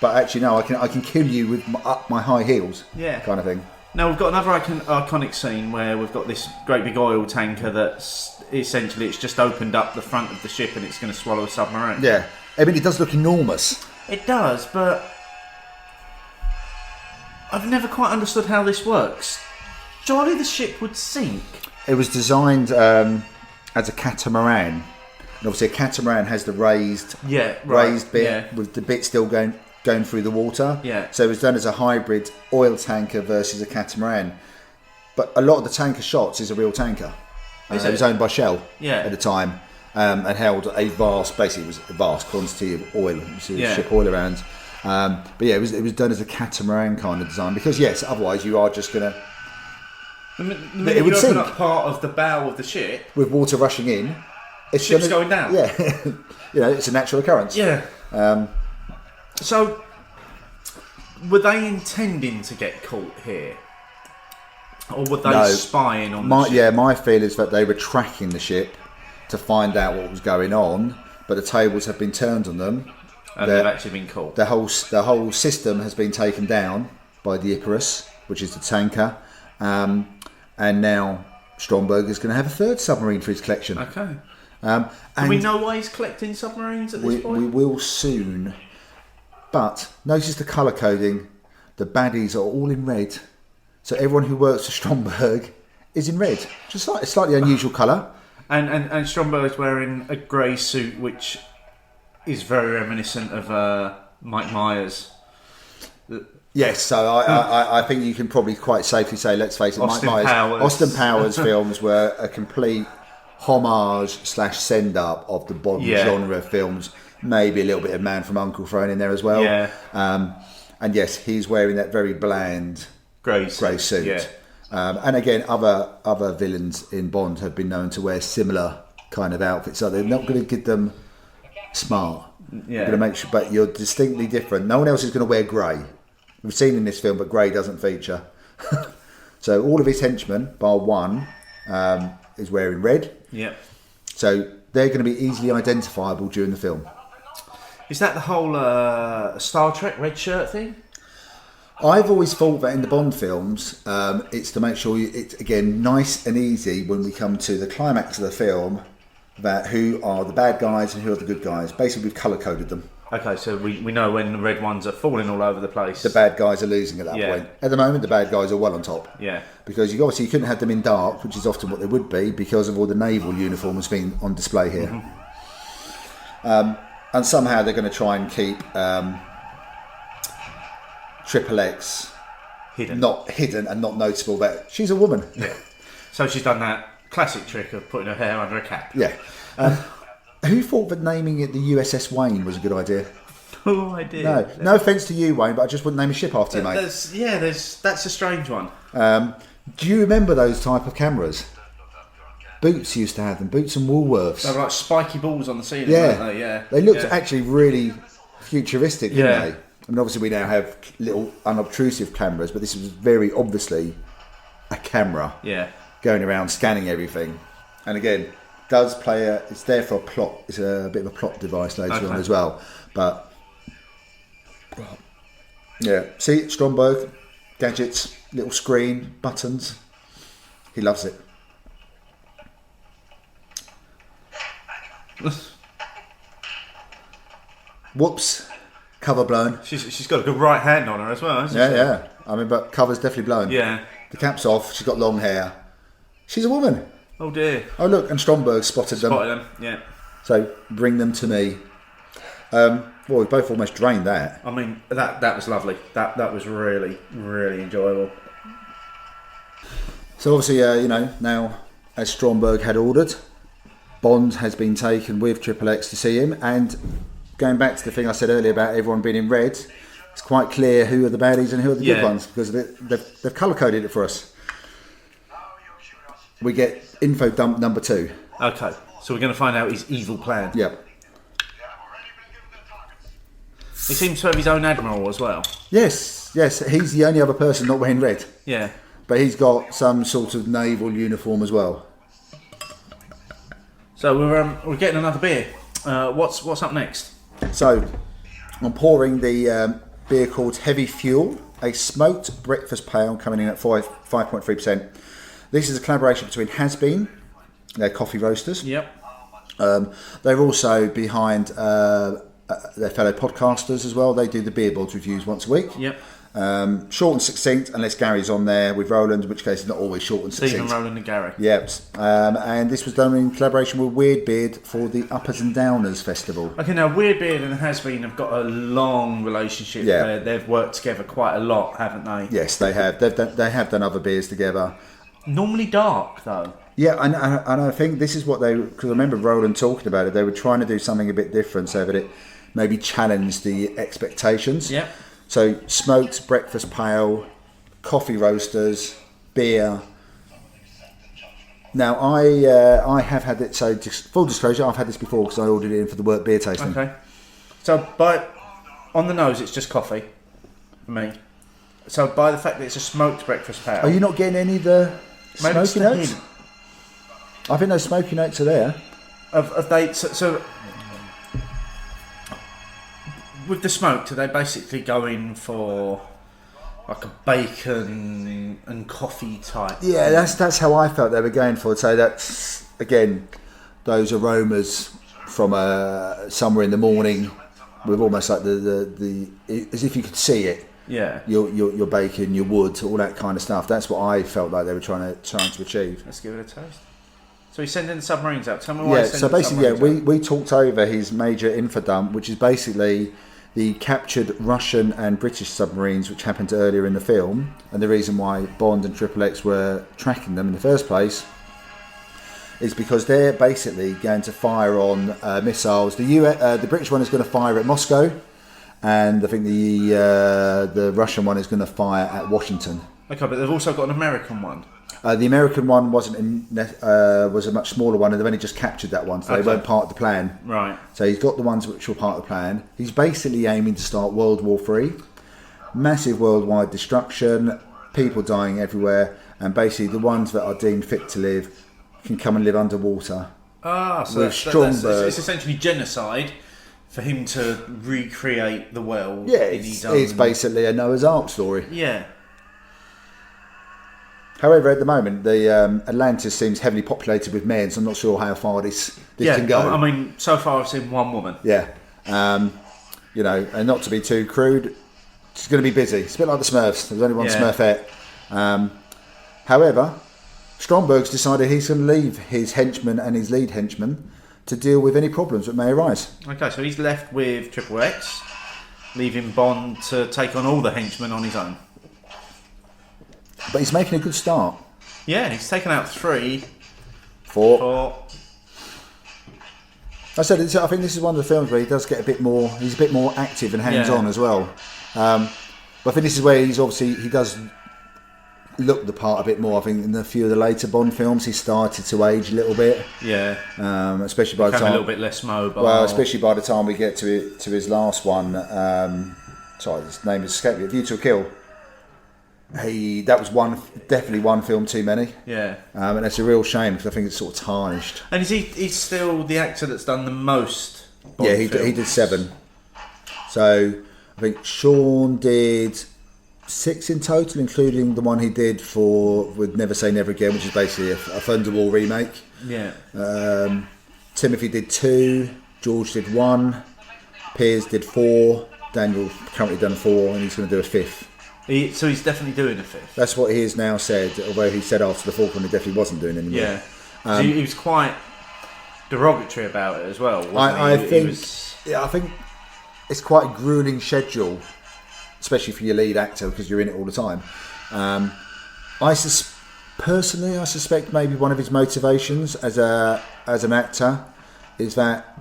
but actually no, I can kill you with my high heels. Yeah, kind of thing. Now we've got another iconic scene where we've got this great big oil tanker that's essentially it's just opened up the front of the ship and it's going to swallow a submarine. Yeah, I mean it does look enormous. It does, but I've never quite understood how this works. Surely the ship would sink. It was designed as a catamaran. And obviously a catamaran has the raised bit with the bit still going through the water. Yeah. So it was done as a hybrid oil tanker versus a catamaran. But a lot of the tanker shots is a real tanker. It was owned by Shell at the time. And held it was a vast quantity of oil, ship oil around. But yeah, it was done as a catamaran kind of design because yes, otherwise you are just gonna. It would sink. Up part of the bow of the ship with water rushing in. Ship's going down. Yeah, it's a natural occurrence. Yeah. So, were they intending to get caught here, or were they spying on the ship? Yeah, my feel is that they were tracking the ship to find out what was going on, but the tables have been turned on them, And they've actually been caught. The whole system has been taken down by the Icarus, which is the tanker, and now Stromberg is going to have a third submarine for his collection. Okay. And Do we know why he's collecting submarines at this point? We will soon. But notice the colour coding. The baddies are all in red. So everyone who works for Stromberg is in red. Just like a slightly unusual colour. And Stromberg's wearing a grey suit, which is very reminiscent of Mike Myers. Yes, so I think you can probably quite safely say, let's face it, Austin Powers films were a complete homage / send-up of the Bond genre of films. Maybe a little bit of Man from U.N.C.L.E. thrown in there as well. Yeah. And yes, he's wearing that very bland grey suit. Yeah. And again, other villains in Bond have been known to wear similar kind of outfits. So they're not going to get them smart. Yeah. They're going to make sure, but you're distinctly different. No one else is going to wear grey. We've seen in this film, but grey doesn't feature. So all of his henchmen, bar one, is wearing red. Yeah. So they're going to be easily identifiable during the film. Is that the whole Star Trek red shirt thing? I've always thought that in the Bond films, it's to make sure it's, again, nice and easy when we come to the climax of the film, that who are the bad guys and who are the good guys. Basically, we've colour-coded them. Okay, so we know when the red ones are falling all over the place. The bad guys are losing at that point. At the moment, the bad guys are well on top. Yeah. Because you couldn't have them in dark, which is often what they would be, because of all the naval uniforms being on display here. Mm-hmm. And somehow they're going to try and keep Triple X not hidden and not noticeable, but she's a woman. Yeah. So she's done that classic trick of putting her hair under a cap. Yeah. Who thought that naming it the USS Wayne was a good idea? No idea. No offence to you, Wayne, but I just wouldn't name a ship after you, mate. That's a strange one. Do you remember those type of cameras? Boots used to have them. Boots and Woolworths. They were like spiky balls on the ceiling, yeah. weren't they? Yeah. They looked actually really futuristic, didn't Yeah. they? I mean, obviously we now have little unobtrusive cameras, but this was very obviously a camera going around scanning everything. And again, does play it's there for a plot. It's a bit of a plot device later on as well. But yeah, see, Stromberg, gadgets, little screen, buttons. He loves it. Whoops, cover blown. She's got a good right hand on her as well, hasn't she? Yeah. I mean, but cover's definitely blown. Yeah. The cap's off. She's got long hair. She's a woman. Oh dear. Oh look, and Stromberg spotted them. Yeah. So bring them to me. Well, we both almost drained that. I mean, that was lovely. That was really, really enjoyable. So obviously, now as Stromberg had ordered, Bond has been taken with Triple X to see him. And going back to the thing I said earlier about everyone being in red, it's quite clear who are the baddies and who are the good ones, because they've colour coded it for us. We get info dump number 2. Okay, so we're going to find out his evil plan. Yep. He seems to have his own admiral as well. Yes. He's the only other person not wearing red. Yeah. But he's got some sort of naval uniform as well. So we're getting another beer. What's up next? So I'm pouring the beer called Heavy Fuel, a smoked breakfast pale coming in at 5.3%. This is a collaboration between Has Been, their coffee roasters. Yep. They're also behind their fellow podcasters as well. They do the beer boards reviews once a week. Yep. Short and succinct, unless Gary's on there with Roland, in which case it's not always short and succinct. Stephen, Roland and Gary. Yep. And this was done in collaboration with Weird Beard for the Uppers and Downers Festival. Okay, now Weird Beard and Has Been have got a long relationship. Yeah. They've worked together quite a lot, haven't they? Yes, they have. They have done other beers together. Normally dark, though. Yeah, and I think this is what because I remember Roland talking about it, they were trying to do something a bit different so that it maybe challenged the expectations. Yeah. So smoked breakfast pale, coffee roasters, beer. Now I have had it. So just full disclosure, I've had this before because I ordered it in for the work beer tasting. Okay. So on the nose, it's just coffee for me. So by the fact that it's a smoked breakfast pale, Are you not getting any of the maybe it's smoky the notes? hint I think those smoky notes are there. of they. So with the smoke, do they basically go in for like a bacon and coffee type? Yeah, that's how I felt they were going for. So that's again those aromas from somewhere in the morning, with almost like the as if you could see it. Yeah. Your bacon, your wood, all that kind of stuff. That's what I felt like they were trying to achieve. Let's give it a taste. So he's sending the submarines out. Tell me why he's so sending basically, the submarines we talked over his major info dump, which is basically the captured Russian and British submarines, which happened earlier in the film, and the reason why Bond and XXX were tracking them in the first place is because they're basically going to fire on missiles. The British one is going to fire at Moscow, and I think the Russian one is going to fire at Washington. Okay, but they've also got an American one. The American one was a much smaller one, and they've only just captured that one, so they weren't part of the plan. Right. So he's got the ones which were part of the plan. He's basically aiming to start World War III. Massive worldwide destruction, people dying everywhere, and basically the ones that are deemed fit to live can come and live underwater. So it's essentially genocide for him to recreate the world. Yeah, in his own... it's basically a Noah's Ark story. Yeah. However, at the moment, the Atlantis seems heavily populated with men, so I'm not sure how far this can go. I mean, so far I've seen one woman. Yeah. And not to be too crude, it's going to be busy. It's a bit like the Smurfs. There's only one Smurfette. However, Stromberg's decided he's going to leave his henchman and his lead henchman to deal with any problems that may arise. Okay, so he's left with XXX, leaving Bond to take on all the henchmen on his own. But he's making a good start. Yeah, he's taken out 3. 4. I think this is one of the films where he does get he's a bit more active and hands-on as well. But I think this is where he does look the part a bit more. I think in a few of the later Bond films he started to age a little bit. Yeah. Especially by the time a little bit less mobile. Well, especially by the time we get to his last one. Sorry, his name is escaping me. View to a Kill. That was definitely one film too many. Yeah. And that's a real shame because I think it's sort of tarnished. And he's still the actor that's done the most Bond he films? did 7. So I think Sean did 6 in total, including the one he did with Never Say Never Again, which is basically a Thunderwall remake. Yeah. Timothy did 2, George did 1, Piers did 4, Daniel currently done 4, and he's going to do a 5th. So he's definitely doing a 5th. That's what he has now said, although he said after the 4th one he definitely wasn't doing anymore. Yeah. So he was quite derogatory about it as well, wasn't he? I think it's quite a grueling schedule, especially for your lead actor because you're in it all the time. Personally, I suspect maybe one of his motivations as an actor is that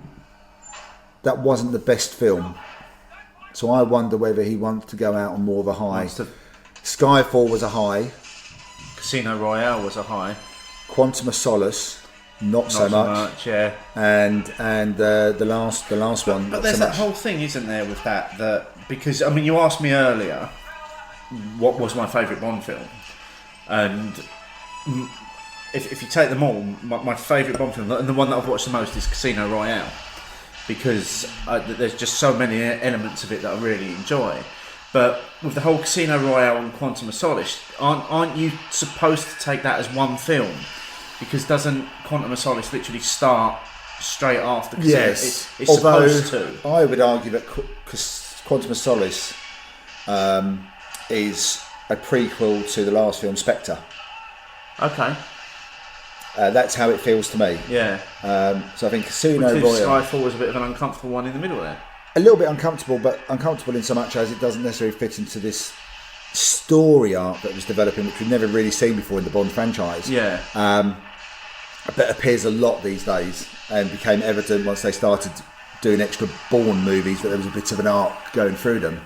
wasn't the best film. So I wonder whether he wants to go out on more of a high. Skyfall was a high. Casino Royale was a high. Quantum of Solace, not so much. Yeah. And the last one. But there's that whole thing, isn't there, with that because I mean, you asked me earlier what was my favourite Bond film, and if you take them all, my favourite Bond film and the one that I've watched the most is Casino Royale. Because there's just so many elements of it that I really enjoy. But with the whole Casino Royale and Quantum of Solace, aren't you supposed to take that as one film? Because doesn't Quantum of Solace literally start straight after Casino? Yes. It's supposed to. I would argue that Quantum of Solace is a prequel to the last film, Spectre. Okay. That's how it feels to me. Yeah. So I think Casino Royale... Skyfall was a bit of an uncomfortable one in the middle there. A little bit uncomfortable, but uncomfortable in so much as it doesn't necessarily fit into this story arc that was developing, which we've never really seen before in the Bond franchise. Yeah. That appears a lot these days and became evident once they started doing extra Bourne movies that there was a bit of an arc going through them.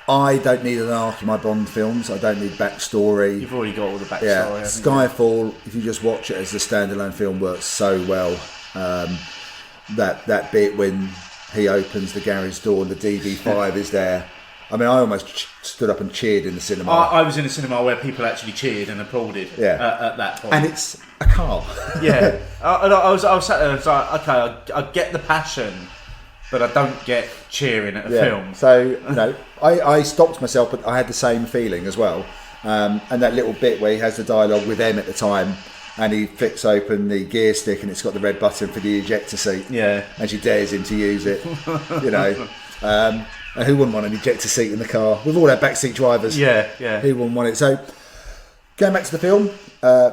I don't need an arc in my Bond films. I don't need backstory. You've already got all the backstory. Yeah, Skyfall, if you just watch it as a standalone film, works so well. That bit when he opens the garage door and the DB5 is there. I mean, I almost stood up and cheered in the cinema. I was in a cinema where people actually cheered and applauded at that point. And it's a car. Yeah. I was sat there, I was like, okay, I get the passion, but I don't get cheering at a Yeah. film. So, you know, I stopped myself, but I had the same feeling as well. And that little bit where he has the dialogue with Em at the time, and he flicks open the gear stick and it's got the red button for the ejector seat. Yeah. And she dares him to use it, you know. And who wouldn't want an ejector seat in the car? We've all had backseat drivers. Yeah, yeah. Who wouldn't want it? So, going back to the film,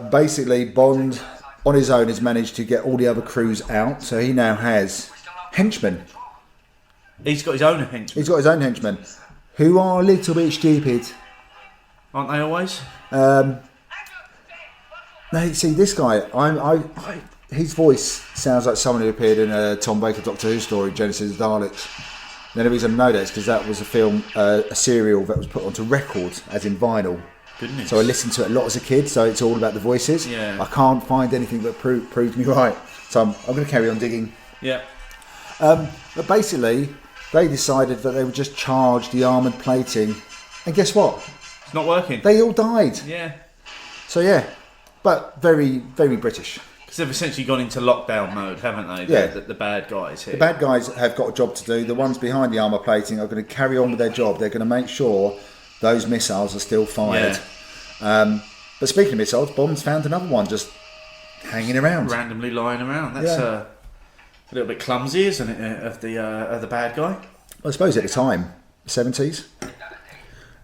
basically Bond, on his own, has managed to get all the other crews out. So he now has henchmen. He's got his own henchmen, He's got his own henchmen, who are a little bit stupid. aren't they always? No, see, this guy, his voice sounds like someone who appeared in a Tom Baker Doctor Who story, Genesis of the Daleks. The only reason I know that is because that was a film, a serial that was put onto record, as in vinyl. Goodness. So I listened to it a lot as a kid, so it's all about the voices. Yeah. I can't find anything that proved me right. So I'm going to carry on digging. Yeah. But basically, they decided that they would just charge the armoured plating. And guess what? It's not working. They all died. Yeah. So yeah, but very, very British. Because they've essentially gone into lockdown mode, haven't they? Yeah. The bad guys here. The bad guys have got a job to do. The ones behind the armour plating are going to carry on with their job. They're going to make sure those missiles are still fired. Yeah. But speaking of missiles, Bond's found another one just hanging around. Randomly lying around. That's a little bit clumsy, isn't it, of the bad guy? Well, I suppose at the time, 70s,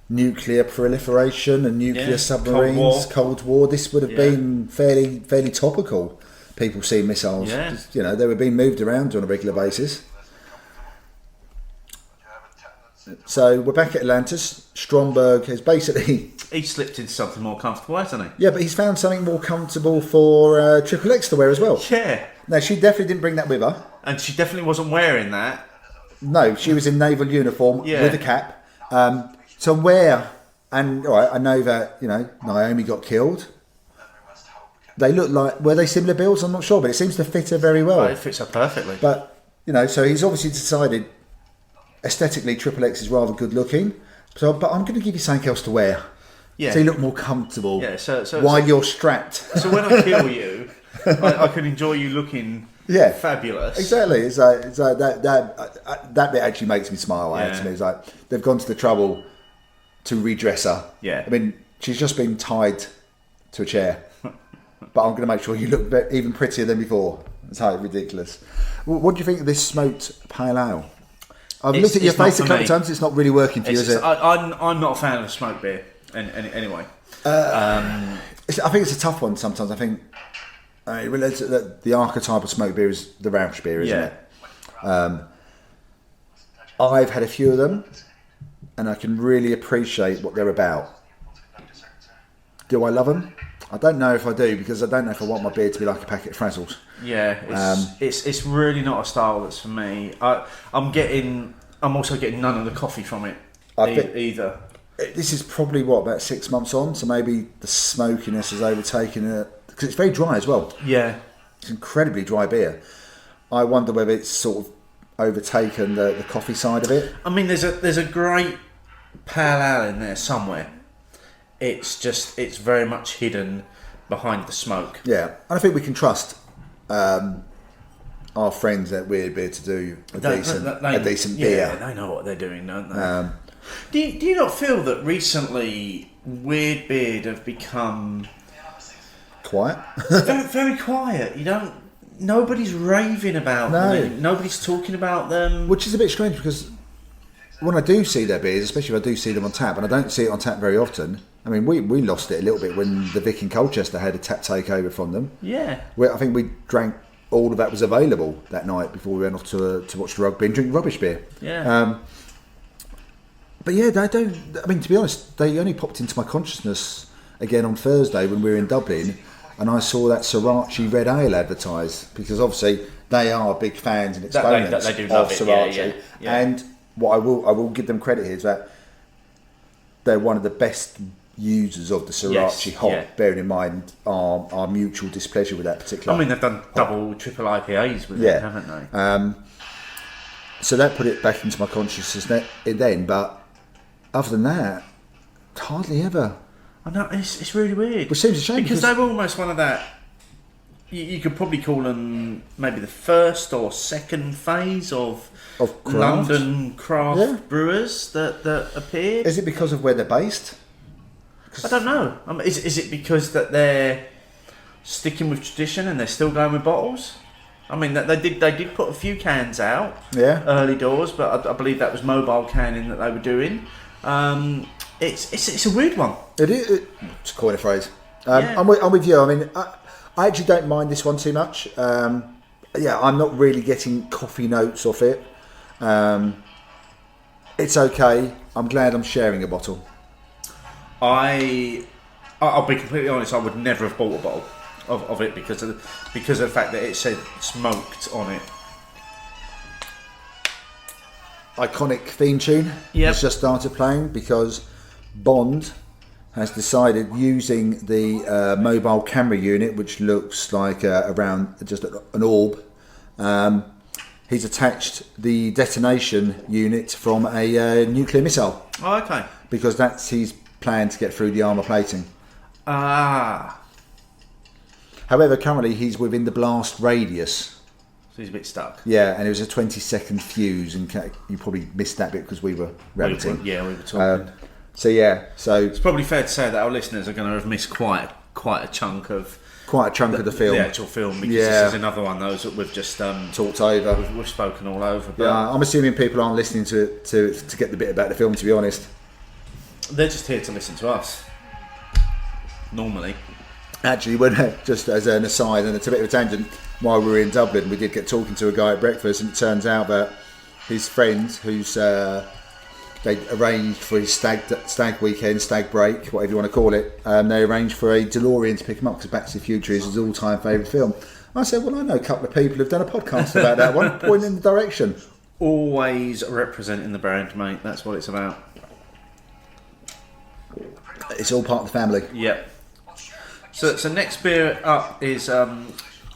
nuclear proliferation and nuclear submarines, Cold War. This would have been fairly topical. People see missiles. Yeah. Just, you know, they were being moved around on a regular basis. So we're back at Atlantis. Stromberg has basically... He's slipped into something more comfortable, hasn't he? Yeah, but he's found something more comfortable for Triple X to wear as well. Yeah. Now, she definitely didn't bring that with her. And she definitely wasn't wearing that. No, she was in naval uniform with a cap. So where... And all right, I know that, you know, Naomi got killed. They look like... Were they similar builds? I'm not sure, but it seems to fit her very well. Well, it fits her perfectly. But, you know, so he's obviously decided... Aesthetically, Triple X is rather good looking. So, but I'm going to give you something else to wear. Yeah. So you look more comfortable so while you're strapped. So when I kill you, I can enjoy you looking fabulous. Exactly. It's like that bit actually makes me smile. Actually, it's like they've gone to the trouble to redress her. Yeah. I mean, she's just been tied to a chair, but I'm going to make sure you look even prettier than before. It's how ridiculous. What do you think of this smoked pale ale? I've looked at your face a couple of times. It's not really working for you, is it? I'm not a fan of smoked beer. Anyway, I think it's a tough one sometimes. I think it relates to the archetype of smoked beer is the Rauch beer, isn't it? I've had a few of them, and I can really appreciate what they're about. Do I love them? I don't know if I do, because I don't know if I want my beer to be like a packet of Frazzles. Yeah, it's really not a style that's for me. I'm also getting none of the coffee from it either. This is probably about 6 months on, so maybe the smokiness has overtaken it, because it's very dry as well. Yeah, it's incredibly dry beer. I wonder whether it's sort of overtaken the coffee side of it. I mean, there's a great pale ale in there somewhere. It's very much hidden behind the smoke. Yeah, and I think we can trust our friends at Weird Beer to do a decent beer. Yeah, they know what they're doing, don't they? Do you not feel that recently Weird Beard have become quiet? very, very quiet. Nobody's raving about them. Nobody's talking about them. Which is a bit strange, because when I do see their beers, especially if I do see them on tap, and I don't see it on tap very often. I mean, we lost it a little bit when the Vic in Colchester had a tap takeover from them. Yeah. Where I think we drank all of that was available that night before we went off to watch the rugby and drink rubbish beer. Yeah. But yeah, they don't. I mean, to be honest, they only popped into my consciousness again on Thursday when we were in Dublin, and I saw that Sriracha Red Ale advertised, because obviously they are big fans and exponents they do of love it. Sriracha. Yeah. And what I will give them credit here is that they're one of the best users of the Sriracha hop. Bearing in mind our mutual displeasure with that particular. I mean, they've done double, triple IPAs with it, haven't they? So that put it back into my consciousness then, but other than that, hardly ever. I know, it's really weird. Which seems a shame, because they were almost one of that you could probably call them maybe the first or second phase of Craft. London craft brewers that appeared. Is it because of where they're based? I don't know. I mean, is it because that they're sticking with tradition and they're still going with bottles? I mean, they did put a few cans out early doors, but I believe that was mobile canning that they were doing. It's a weird one. It is. It's a coin a phrase. I'm with you. I mean, I actually don't mind this one too much. I'm not really getting coffee notes off it. It's okay. I'm glad I'm sharing a bottle. I'll be completely honest. I would never have bought a bottle of it because of the fact that it said smoked on it. Iconic theme tune has just started playing because Bond has decided, using the mobile camera unit, which looks like around just an orb, he's attached the detonation unit from a nuclear missile. Oh, okay. Because that's his plan to get through the armour plating. Ah. However, currently he's within the blast radius. So he's a bit stuck. Yeah, and it was a 20-second fuse, and you probably missed that bit because we were rabbiting. We were talking. So it's probably fair to say that our listeners are going to have missed quite a chunk of the film, the actual film, because this is another one of those that we've just talked over. We've spoken all over. But yeah, I'm assuming people aren't listening to it to get the bit about the film. To be honest, they're just here to listen to us. Normally, actually, when just as an aside, and it's a bit of a tangent, while we were in Dublin, we did get talking to a guy at breakfast, and it turns out that his friend, who's they arranged for his stag weekend, stag break, whatever you want to call it, they arranged for a DeLorean to pick him up because Back to the Future is his all-time favourite film. I said, well, I know a couple of people who've done a podcast about that one, pointing in the direction. Always representing the brand, mate. That's what it's about. It's all part of the family. Yep. So next beer up is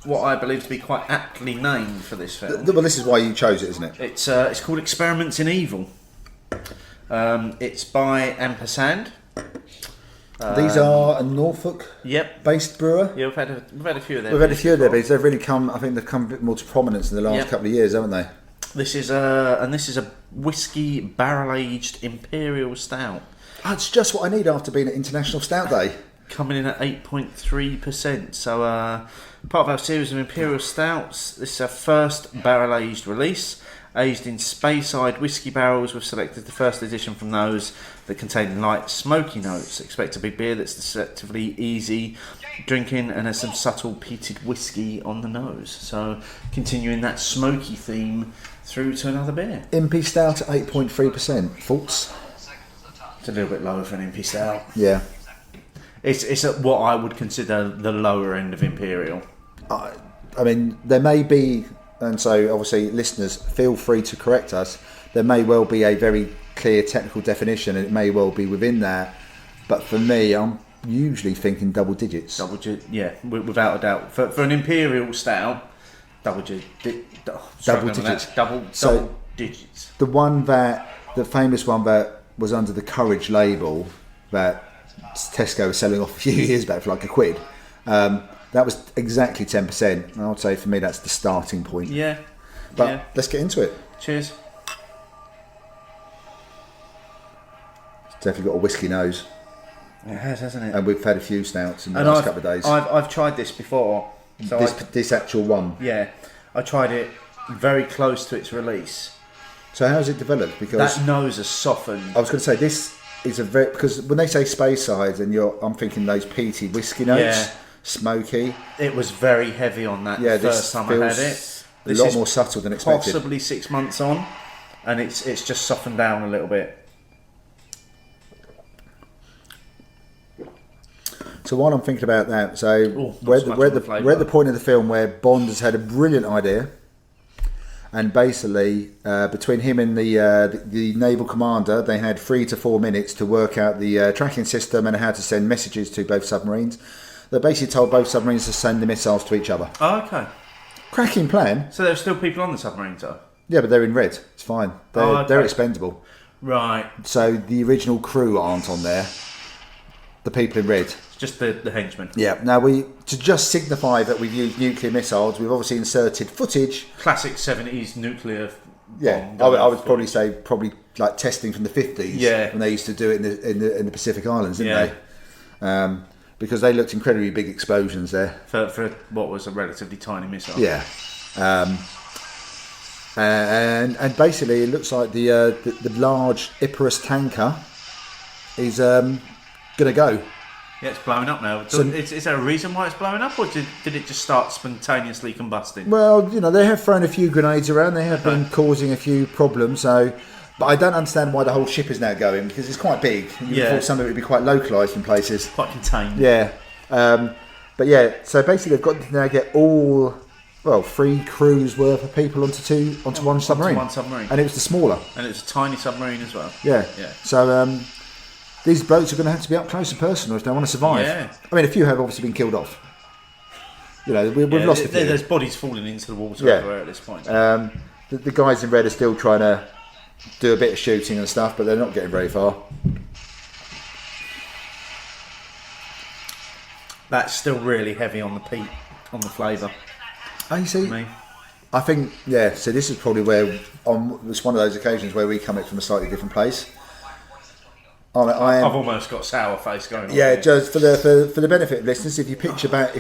what I believe to be quite aptly named for this film. Well, this is why you chose it, isn't it? It's called Experiments in Evil. It's by Ampersand. These are a Norfolk-based brewer. Yeah, we've had a few of them. We've had a few of their beers. They've really come. I think they've come a bit more to prominence in the last couple of years, haven't they? This is a whiskey barrel-aged Imperial Stout. Oh, it's just what I need after being at International Stout Day. Coming in at 8.3%. So part of our series of Imperial Stouts. This is our first barrel-aged release. Aged in Speyside whiskey barrels, we've selected the first edition from those that contain light smoky notes. Expect a big beer that's deceptively easy drinking and has some subtle peated whiskey on the nose. So continuing that smoky theme through to another beer. Impy Stout at 8.3%. Thoughts? It's a little bit lower for an Impy Stout. Yeah. It's at what I would consider the lower end of Imperial. I mean, there may be... And so, obviously, listeners, feel free to correct us. There may well be a very clear technical definition, and it may well be within that. But for me, I'm usually thinking double digits. Yeah, without a doubt. For an Imperial Stout, double digits. Double digits. The famous one that was under the Courage label that Tesco was selling off a few years back for like £1. That was exactly 10%. And I would say for me that's the starting point. Yeah. But let's get into it. Cheers. It's definitely got a whiskey nose. It has, hasn't it? And we've had a few stouts in the last couple of days. I've tried this before. So this actual one. Yeah. I tried it very close to its release. So how's it developed? Because that nose has softened. I was going to say this is because when they say Speyside, and I'm thinking those peaty whiskey notes. Yeah. Smoky. It was very heavy on that the first time I had it. A lot more subtle than expected. Possibly 6 months on, and it's just softened down a little bit. So while I'm thinking about that, we're at the point of the film where Bond has had a brilliant idea, and basically between him and the naval commander, they had 3 to 4 minutes to work out the tracking system and how to send messages to both submarines. They basically told both submarines to send the missiles to each other. Oh, okay. Cracking plan. So there are still people on the submarines, though? Yeah, but they're in red. It's fine. They're expendable. Right. So the original crew aren't on there. the people in red. Just the henchmen. Yeah. Now to just signify that we've used nuclear missiles, we've obviously inserted footage. Classic 70s nuclear. Yeah, bomb I would probably say like testing from the 50s. Yeah. When they used to do it in the Pacific Islands, didn't Yeah. they? Because they looked incredibly big explosions there. For what was a relatively tiny missile. Yeah. And basically, it looks like the large Icarus tanker is going to go. Yeah, it's blowing up now. So- Is there a reason why it's blowing up, or did it just start spontaneously combusting? Well, they have thrown a few grenades around. They have been causing a few problems. So, but I don't understand why the whole ship is now going, because it's quite big. And you thought some of it would be quite localised in places. Quite contained. Yeah. But yeah, so basically they've got to now get all 3 crews worth of people onto one submarine. One submarine. And it was the smaller. And it's a tiny submarine as well. Yeah. Yeah. So these boats are going to have to be up close and personal if they want to survive. Yeah. I mean, a few have obviously been killed off. We've lost a few. There's bodies falling into the water Yeah. everywhere at this point. The guys in red are still trying to do a bit of shooting and stuff, but they're not getting very far. That's still really heavy on the peat, on the flavour. Oh, you see? For me. I think, so this is probably where, it's one of those occasions where we come at it from a slightly different place. I've almost got sour face going on. Yeah, here. just for the benefit of listeners, if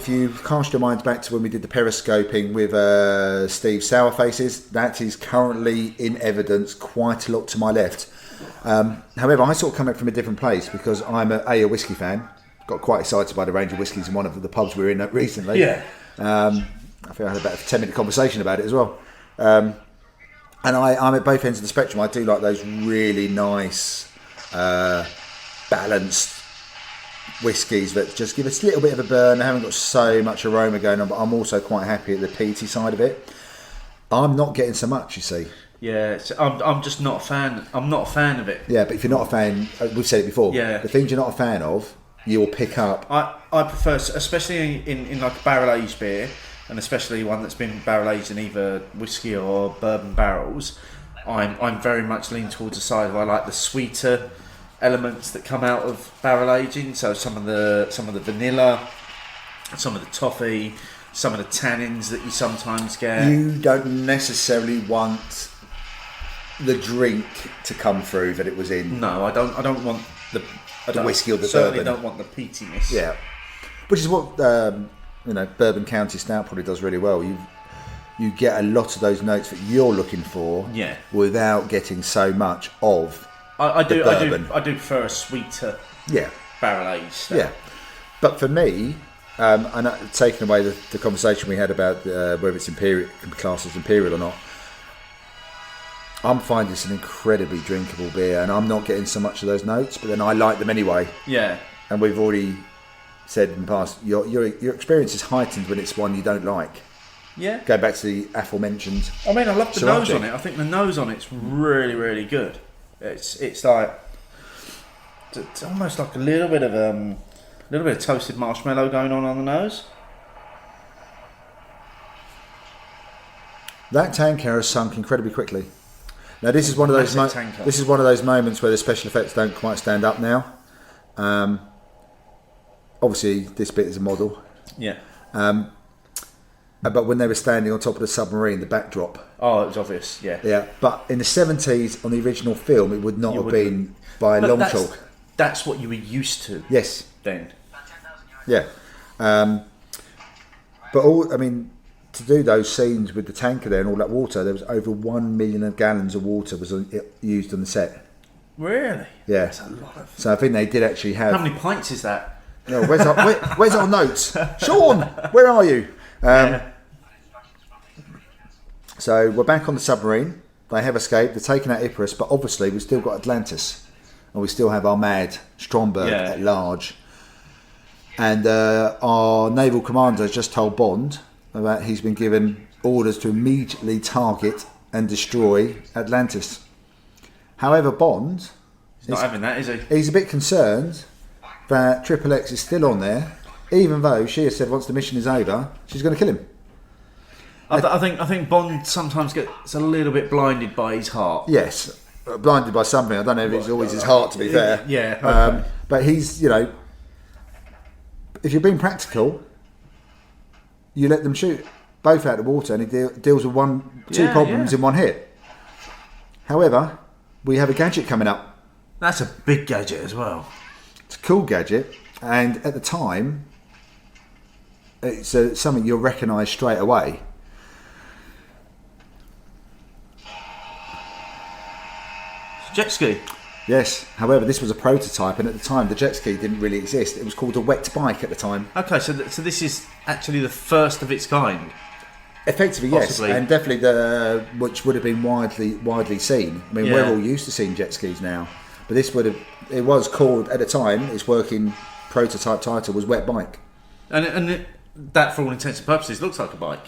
you cast your minds back to when we did the periscoping with Steve Sourfaces, that is currently in evidence quite a lot to my left. However, I sort of come at it from a different place because I'm a whiskey fan. Got quite excited by the range of whiskies in one of the pubs we were in recently. Yeah. I think I had about a 10-minute conversation about it as well. And I'm at both ends of the spectrum. I do like those really nice, balanced whiskies that just give us a little bit of a burn. They haven't got so much aroma going on, but I'm also quite happy at the peaty side of it. I'm not getting so much, you see. Yeah, I'm just not a fan. I'm not a fan of it. Yeah, but if you're not a fan, we've said it before. Yeah. The things you're not a fan of, you'll pick up. I prefer, especially in like a barrel aged beer, and especially one that's been barrel aged in either whiskey or bourbon barrels. I'm very much leaning towards the side of I like the sweeter elements that come out of barrel aging. So some of the vanilla, some of the toffee, some of the tannins that you sometimes get. You don't necessarily want the drink to come through that it was in. No, I don't want the whiskey or the certainly bourbon. don't want the peatiness. Yeah, which is what Bourbon County Stout probably does really well. You get a lot of those notes that you're looking for, Yeah. without getting so much of. I do prefer a sweeter Yeah, barrel aged stout. yeah. But for me, and taking away the conversation we had about whether it's Imperial, classed as Imperial or not, I'm finding this an incredibly drinkable beer, and I'm not getting so much of those notes. But then I like them anyway. Yeah. And we've already said in the past, your experience is heightened when it's one you don't like. Yeah. Go back to the aforementioned. I mean, I love the Sriracha. nose on it. I think the nose on it's really, really good. It's like it's almost like a little bit of toasted marshmallow going on the nose. That tanker has sunk incredibly quickly. Now this is one of those Massive tanker. this is one of those moments where the special effects don't quite stand up now. Obviously, this bit is a model. Yeah. But when they were standing on top of the submarine, the backdrop. Oh, it was obvious. Yeah. Yeah. But in the 70s, on the original film, it would not have been by a But long that's, chalk. That's what you were used to. Yes. Then. Yeah. But to do those scenes with the tanker there and all that water, there was over 1 million gallons of water was used on the set. Really? Yeah. That's a lot of. So I think they did actually have. How many pints is that? No, where's our notes? Sean, where are you? So we're back on the submarine. They have escaped. They're taking out Icarus, but obviously we've still got Atlantis, and we still have our mad Stromberg at large. And our naval commander has just told Bond that he's been given orders to immediately target and destroy Atlantis. However, Bond, He's not having that, is he? he's a bit concerned that Triple X is still on there, even though she has said once the mission is over, she's going to kill him. I think Bond sometimes gets a little bit blinded by his heart. Yes, blinded by something. I don't know if it's always his heart, to be fair. Yeah. Okay. But he's, if you're being practical, you let them shoot both out of the water, and it deals with two problems in one hit. However, we have a gadget coming up. That's a big gadget as well. It's a cool gadget, and at the time, it's something you'll recognise straight away. Jet ski. Yes, however, this was a prototype, and at the time, the jet ski didn't really exist. It was called a wet bike at the time. Okay, so this is actually the first of its kind. Effectively, Possibly. yes, and definitely which would have been widely seen. I mean, we're all used to seeing jet skis now, but it was called at the time. Its working prototype title was wet bike, and that, for all intents and purposes, looks like a bike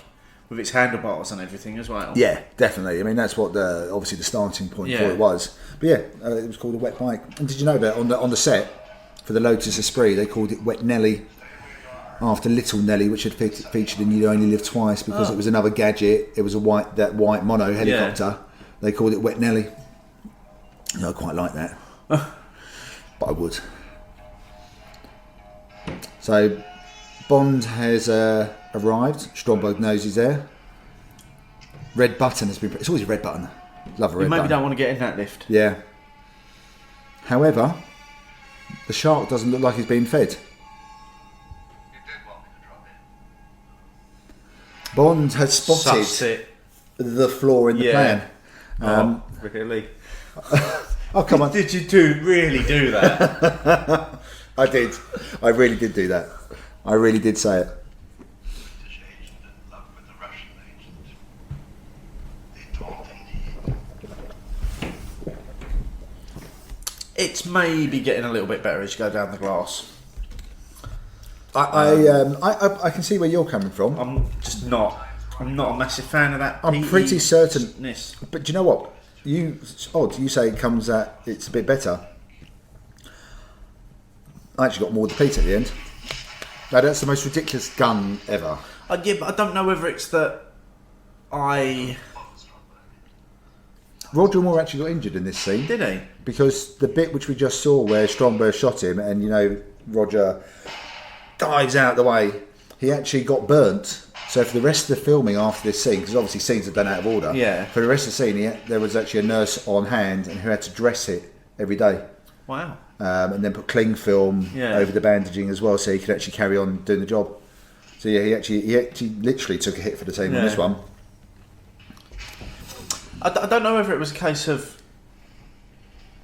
with its handlebars and everything as well. Yeah, definitely. I mean, that's what obviously the starting point for it was. But yeah, it was called a wet bike. And did you know that on the set for the Lotus Esprit, they called it Wet Nelly, after Little Nelly, which had featured in You Only Live Twice, because it was another gadget. It was that white mono helicopter. Yeah. They called it Wet Nelly. I quite like that, but I would. So Bond has arrived. Stromberg knows he's there. Red button has been. It's always a red button. Love a red button. You maybe don't want to get in that lift. Yeah. However, the shark doesn't look like he's being fed. Bond has spotted the flaw in the plan. Really? Oh, come on. Did you really do that? I did. I really did do that. I really did say it. British agent in love with the Russian agent. They told him It's maybe getting a little bit better as you go down the glass. I can see where you're coming from. I'm not a massive fan of that. I'm pretty certain. Ness. But do you know what? You say it's a bit better. I actually got more to Pete at the end. No, that's the most ridiculous gun ever. Yeah, but I don't know whether it's that Roger Moore actually got injured in this scene. Did he? Because the bit which we just saw where Stromberg shot him, and Roger dives out of the way, he actually got burnt. So for the rest of the filming after this scene, because obviously scenes are done out of order, for the rest of the scene, there was actually a nurse on hand and who had to dress it every day. Wow. And then put cling film over the bandaging as well, so he could actually carry on doing the job. So yeah, he actually literally took a hit for the team on this one. I don't know whether it was a case of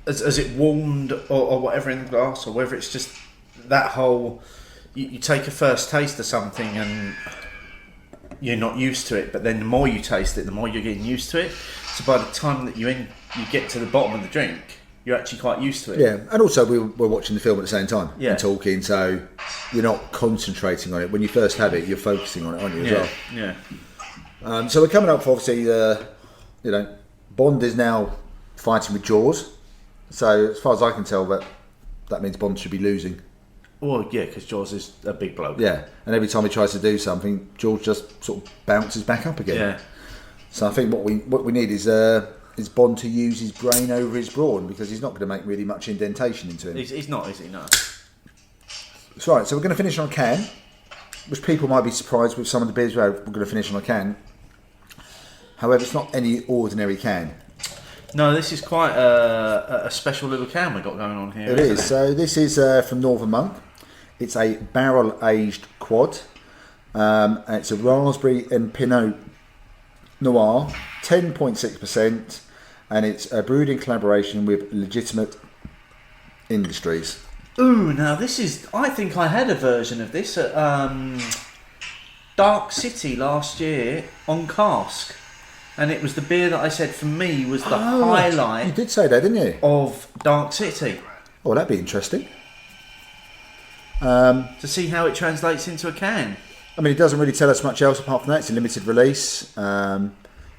as it warmed or whatever in the glass, or whether it's just that whole you take a first taste of something and you're not used to it, but then the more you taste it, the more you're getting used to it. So by the time that you get to the bottom of the drink, you're actually quite used to it. Yeah, and also we're watching the film at the same time and talking, so you're not concentrating on it. When you first have it, you're focusing on it, aren't you, as well? Yeah. So we're coming up for, obviously, Bond is now fighting with Jaws. So as far as I can tell, that means Bond should be losing. Well, yeah, because Jaws is a big bloke. Yeah, and every time he tries to do something, Jaws just sort of bounces back up again. Yeah. So I think what we need is Bond to use his brain over his brawn, because he's not going to make really much indentation into him. He's not, is he? No. That's right. So we're going to finish on a can, which people might be surprised with some of the beers we're going to finish on a can. However, it's not any ordinary can. No, this is quite a special little can we've got going on here. It is. So this is from Northern Monk. It's a barrel-aged quad. And it's a raspberry and Pinot Noir, 10.6%, and it's brewed in collaboration with Legitimate Industries. Ooh, now this is... I think I had a version of this at Dark City last year on cask. And it was the beer that I said for me was the highlight. You did say that, didn't you? Of Dark City. Oh, that'd be interesting. To see how it translates into a can. I mean, it doesn't really tell us much else apart from that. It's a limited release. They've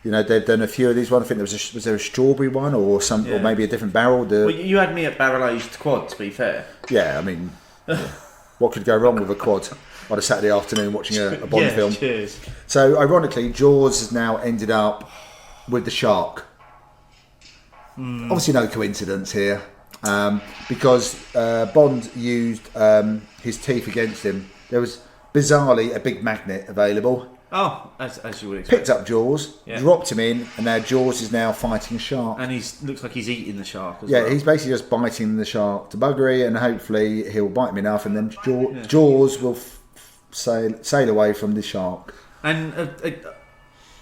done a few of these ones. I think was there a strawberry one or or maybe a different barrel? Well, you had me at barrel aged quad, to be fair. Yeah, I mean, what could go wrong with a quad on a Saturday afternoon watching a Bond film? Cheers. So, ironically, Jaws has now ended up with the shark. Obviously, no coincidence here, because Bond used his teeth against him There was bizarrely a big magnet available. Oh, as you would expect. Picked up Jaws, dropped him in, and now Jaws is now fighting a shark. And looks like he's eating the shark as well. Yeah, he's basically just biting the shark to buggery, and hopefully he'll bite him enough, and then Jaws will sail away from the shark. And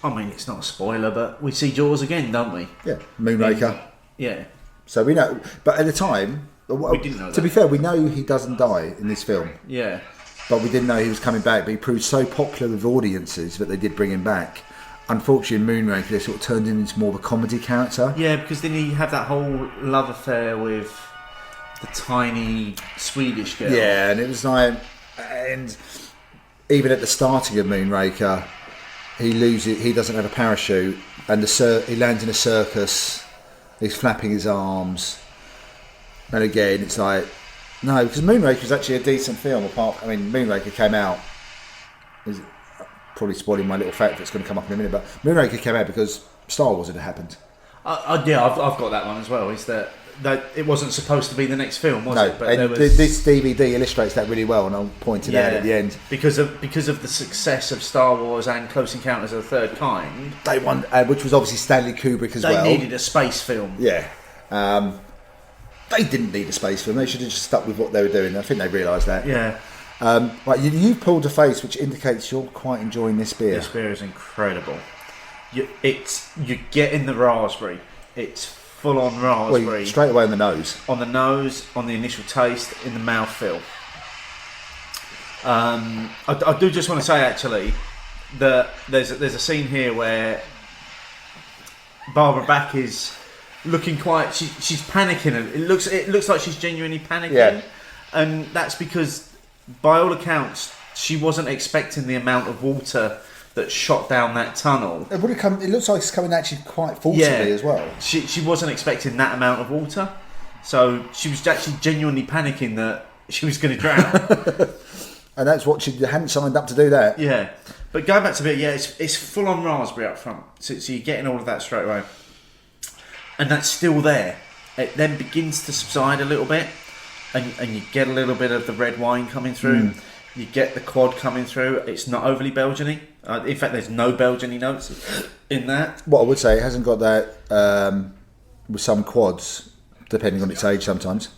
I mean, it's not a spoiler, but we see Jaws again, don't we? Yeah, Moonraker. Yeah. So we know, but at the time, we didn't know that. To be fair, we know he doesn't die in this film. Yeah. But we didn't know he was coming back. But he proved so popular with audiences that they did bring him back. Unfortunately, in Moonraker, they sort of turned him into more of a comedy character. Yeah, because then he had that whole love affair with the tiny Swedish girl. Yeah, and it was like, and even at the starting of Moonraker, he doesn't have a parachute, and he lands in a circus. He's flapping his arms, and again, it's like, no, because Moonraker was actually a decent film. Moonraker came out. Is probably spoiling my little fact that's going to come up in a minute, but Moonraker came out because Star Wars had happened. Yeah, I've got that one as well. Is that it wasn't supposed to be the next film, was it? But and this DVD illustrates that really well, and I'll point it out at the end. Because of the success of Star Wars and Close Encounters of the Third Kind, they won, which was obviously Stanley Kubrick as well. They needed a space film. Yeah. They didn't need a space film. They should have just stuck with what they were doing. I think they realised that. Yeah. Right, you've pulled a face which indicates you're quite enjoying this beer. This beer is incredible. You're getting the raspberry. It's full on raspberry. Well, straight away on the nose. On the nose, on the initial taste, in the mouthfeel. I do just want to say actually that there's a scene here where Barbara Bach is looking quite. She's panicking. It looks like she's genuinely panicking. Yeah. And that's because, by all accounts, she wasn't expecting the amount of water that shot down that tunnel. It would have come. It looks like it's coming actually quite forcibly as well. She wasn't expecting that amount of water, so she was actually genuinely panicking that she was going to drown. And that's what she hadn't signed up to do that. Yeah, but going back to it, it's full on raspberry up front, so you're getting all of that straight away, and that's still there. It then begins to subside a little bit, and you get a little bit of the red wine coming through. You get the quad coming through. It's not overly Belgian-y. In fact, there's no Belgian-y notes in that. What I would say, it hasn't got that with some quads, depending on its age sometimes.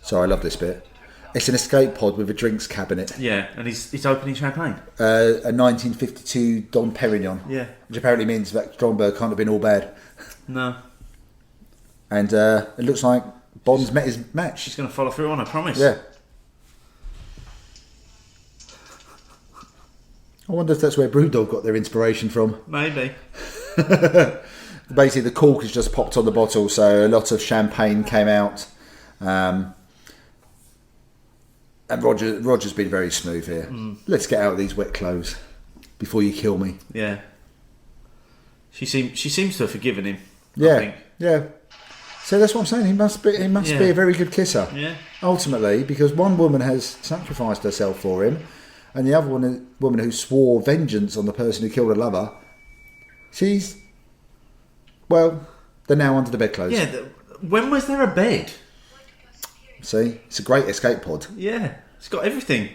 Sorry, I love this bit. It's an escape pod with a drinks cabinet. Yeah, and he's opening champagne. A 1952 Dom Perignon. Yeah. Which apparently means that Stromberg can't have been all bad. No. And it looks like Bond's met his match. She's going to follow through on, I promise. Yeah. I wonder if that's where Brewdog got their inspiration from. Maybe. Basically, the cork has just popped on the bottle, so a lot of champagne came out. And Roger's been very smooth here. Let's get out of these wet clothes before you kill me. Yeah. She seems to have forgiven him. Yeah. I think. Yeah. So that's what I'm saying. He must be a very good kisser. Yeah. Ultimately, because one woman has sacrificed herself for him, and the other woman who swore vengeance on the person who killed her lover, they're now under the bedclothes. Yeah. When was there a bed? See, it's a great escape pod. Yeah, it's got everything.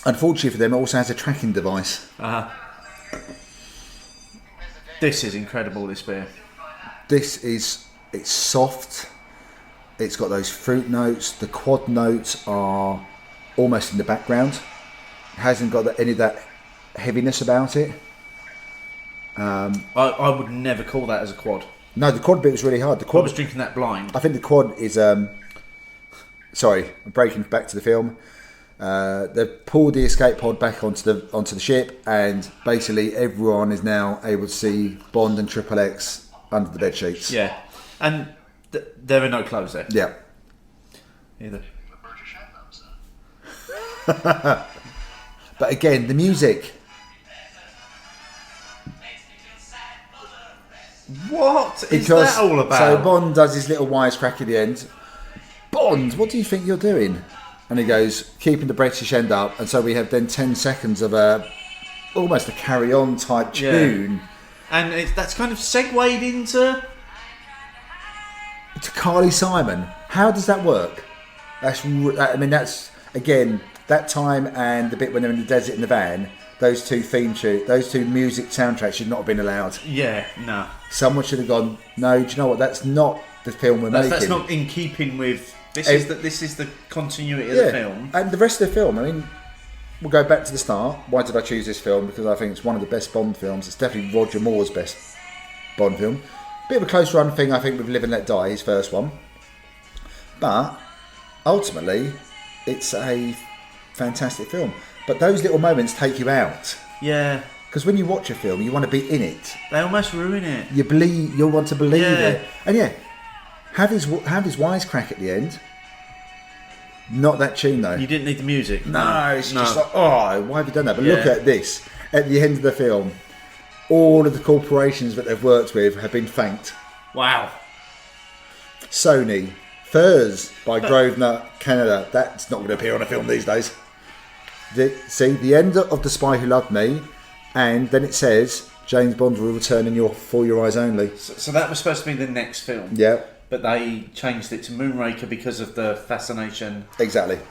Unfortunately for them, it also has a tracking device. This is incredible, this beer. It's soft. It's got those fruit notes. The quad notes are almost in the background. It hasn't got any of that heaviness about it. I would never call that as a quad. No, the quad bit was really hard. I was drinking that blind. I think the quad is... sorry, I'm breaking back to the film. They've pulled the escape pod back onto the ship, and basically everyone is now able to see Bond and Triple X under the bed sheets. Yeah, and there are no clothes there. Yeah. Either. But again, the music. What is that all about? So Bond does his little wisecrack at the end. Bond, what do you think you're doing? And he goes, keeping the British end up. And so we have then 10 seconds of almost a carry-on type tune. Yeah. And that's kind of segued into Carly Simon. How does that work? That's again that time and the bit when they're in the desert in the van. Those two those two music soundtracks should not have been allowed. Yeah, no. Someone should have gone. No, do you know what? That's not the film we're making. That's not in keeping with. This is the continuity of the film. And the rest of the film. I mean, we'll go back to the start. Why did I choose this film? Because I think it's one of the best Bond films. It's definitely Roger Moore's best Bond film. Bit of a close run thing, I think, with Live and Let Die, his first one. But ultimately, it's a fantastic film. But those little moments take you out. Yeah. Because when you watch a film, you want to be in it. They almost ruin it. You want to believe it. And have his wisecrack at the end. Not that tune though. You didn't need the music. No, it's just like, oh, why have you done that? But look at this. At the end of the film, all of the corporations that they've worked with have been thanked. Wow. Sony, Furs by Grosvenor, Canada. That's not going to appear on a film these days. The end of The Spy Who Loved Me, and then it says James Bond will return in For Your Eyes Only. So that was supposed to be the next film. Yeah. But they changed it to Moonraker because of the fascination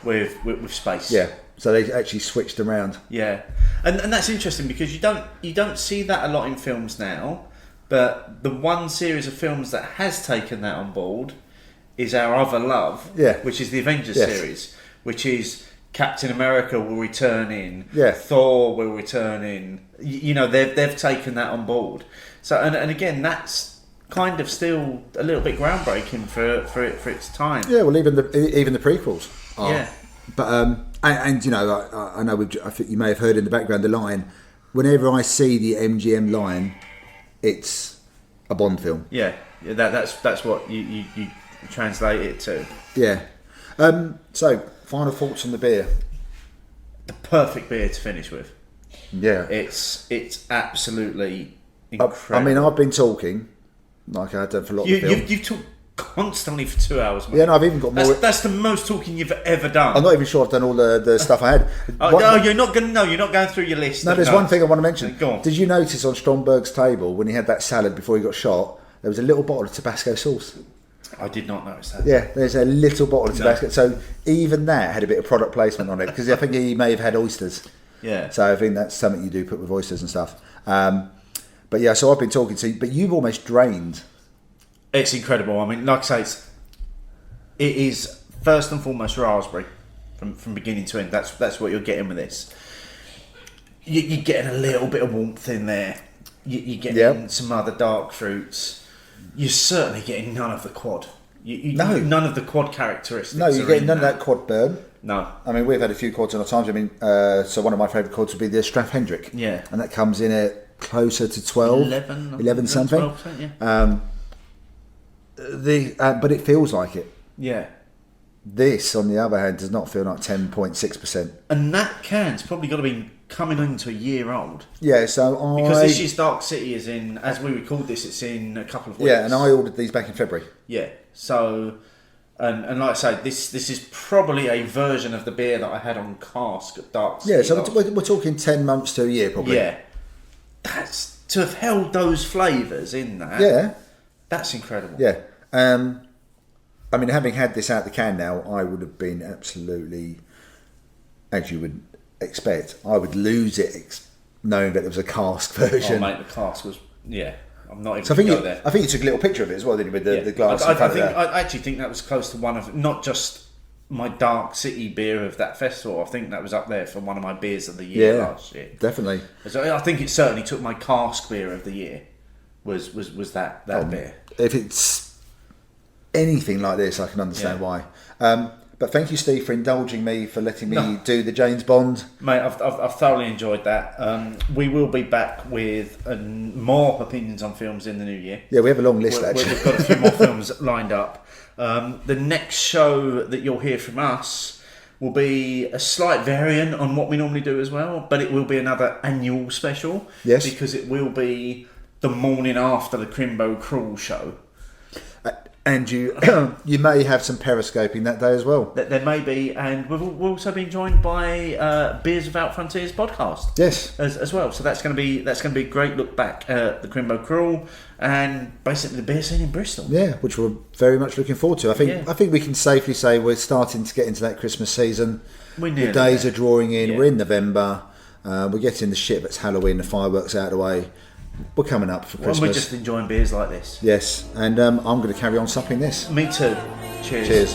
with space. Yeah. So they actually switched around. Yeah. And that's interesting because you don't see that a lot in films now, but the one series of films that has taken that on board is Our Other Love, which is the Avengers series, which is Captain America will return in, Thor will return in. You know, they've taken that on board. So and again, that's kind of still a little bit groundbreaking for its time. Yeah, well, even the prequels are. Yeah. But and you know, I know I think you may have heard in the background the line. Whenever I see the MGM line, it's a Bond film. Yeah, that's what you translate it to. Yeah. So, final thoughts on the beer. The perfect beer to finish with. Yeah. It's absolutely incredible. I mean, I've been talking like I done for a lot of the film. You've talked constantly for 2 hours, mate. Yeah, and I've even got more. That's the most talking you've ever done. I'm not even sure I've done all the stuff I had. You're not going through your list. No, there's one thing I want to mention. Go on. Did you notice on Stromberg's table when he had that salad before he got shot, there was a little bottle of Tabasco sauce? I did not notice that. Yeah, there's a little bottle of Tabasco. No. So even that had a bit of product placement on it because I think he may have had oysters. Yeah. So I think that's something you do put with oysters and stuff. But yeah, so I've been talking to you, but you've almost drained. It's incredible. I mean, like I say, it is first and foremost raspberry from beginning to end. That's what you're getting with this. You're getting a little bit of warmth in there. You're getting some other dark fruits. You're certainly getting none of the quad. None of the quad characteristics. No, you're getting none of that quad burn. No. I mean, we've had a few quads in our times. I mean, so one of my favourite quads would be the Straff Hendrick. Yeah. And that comes in at closer to 12. 11 something. 12%, yeah. But it feels like it. Yeah. This, on the other hand, does not feel like 10.6%. And that can's probably got to be coming into a year old. Yeah, so because this year's Dark City is in, as we record this, it's in a couple of weeks. Yeah, and I ordered these back in February. Yeah, so, and like I say, this is probably a version of the beer that I had on cask at Dark City. Yeah, so we're talking 10 months to a year, probably. Yeah. That's, to have held those flavours in that. Yeah. That's incredible. Yeah. I mean, having had this out the can now, I would have been absolutely, as you would expect, I would lose it knowing that there was a cask version. Oh, mate, the cask was, yeah. I'm not even so going to go there. I think you took a little picture of it as well, didn't you, with the glass in front of that? I actually think that was close to one of, not just my Dark City beer of that festival, I think that was up there for one of my beers of the year last year. Definitely. So I think it certainly took my cask beer of the year, was that beer. If it's anything like this, I can understand why. But thank you, Steve, for indulging me, for letting me do the James Bond. Mate, I've thoroughly enjoyed that. We will be back with more opinions on films in the new year. Yeah, we have a long list, actually. We've got a few more films lined up. The next show that you'll hear from us will be a slight variant on what we normally do as well, but it will be another annual special. Yes. Because it will be the morning after the Crimbo Crawl show. And you you may have some periscoping that day as well. There may be, and we'll also be joined by Beers Without Frontiers podcast. Yes, as well. So that's going to be a great look back at the Crimbo Cruel and basically the beer scene in Bristol. Yeah, which we're very much looking forward to. I think we can safely say we're starting to get into that Christmas season. The days are drawing in. Yeah. We're in November. We're getting the shit that's Halloween, the fireworks out of the way. We're coming up for Christmas. And we're just enjoying beers like this. Yes, and I'm going to carry on supping this. Me too. Cheers. Cheers.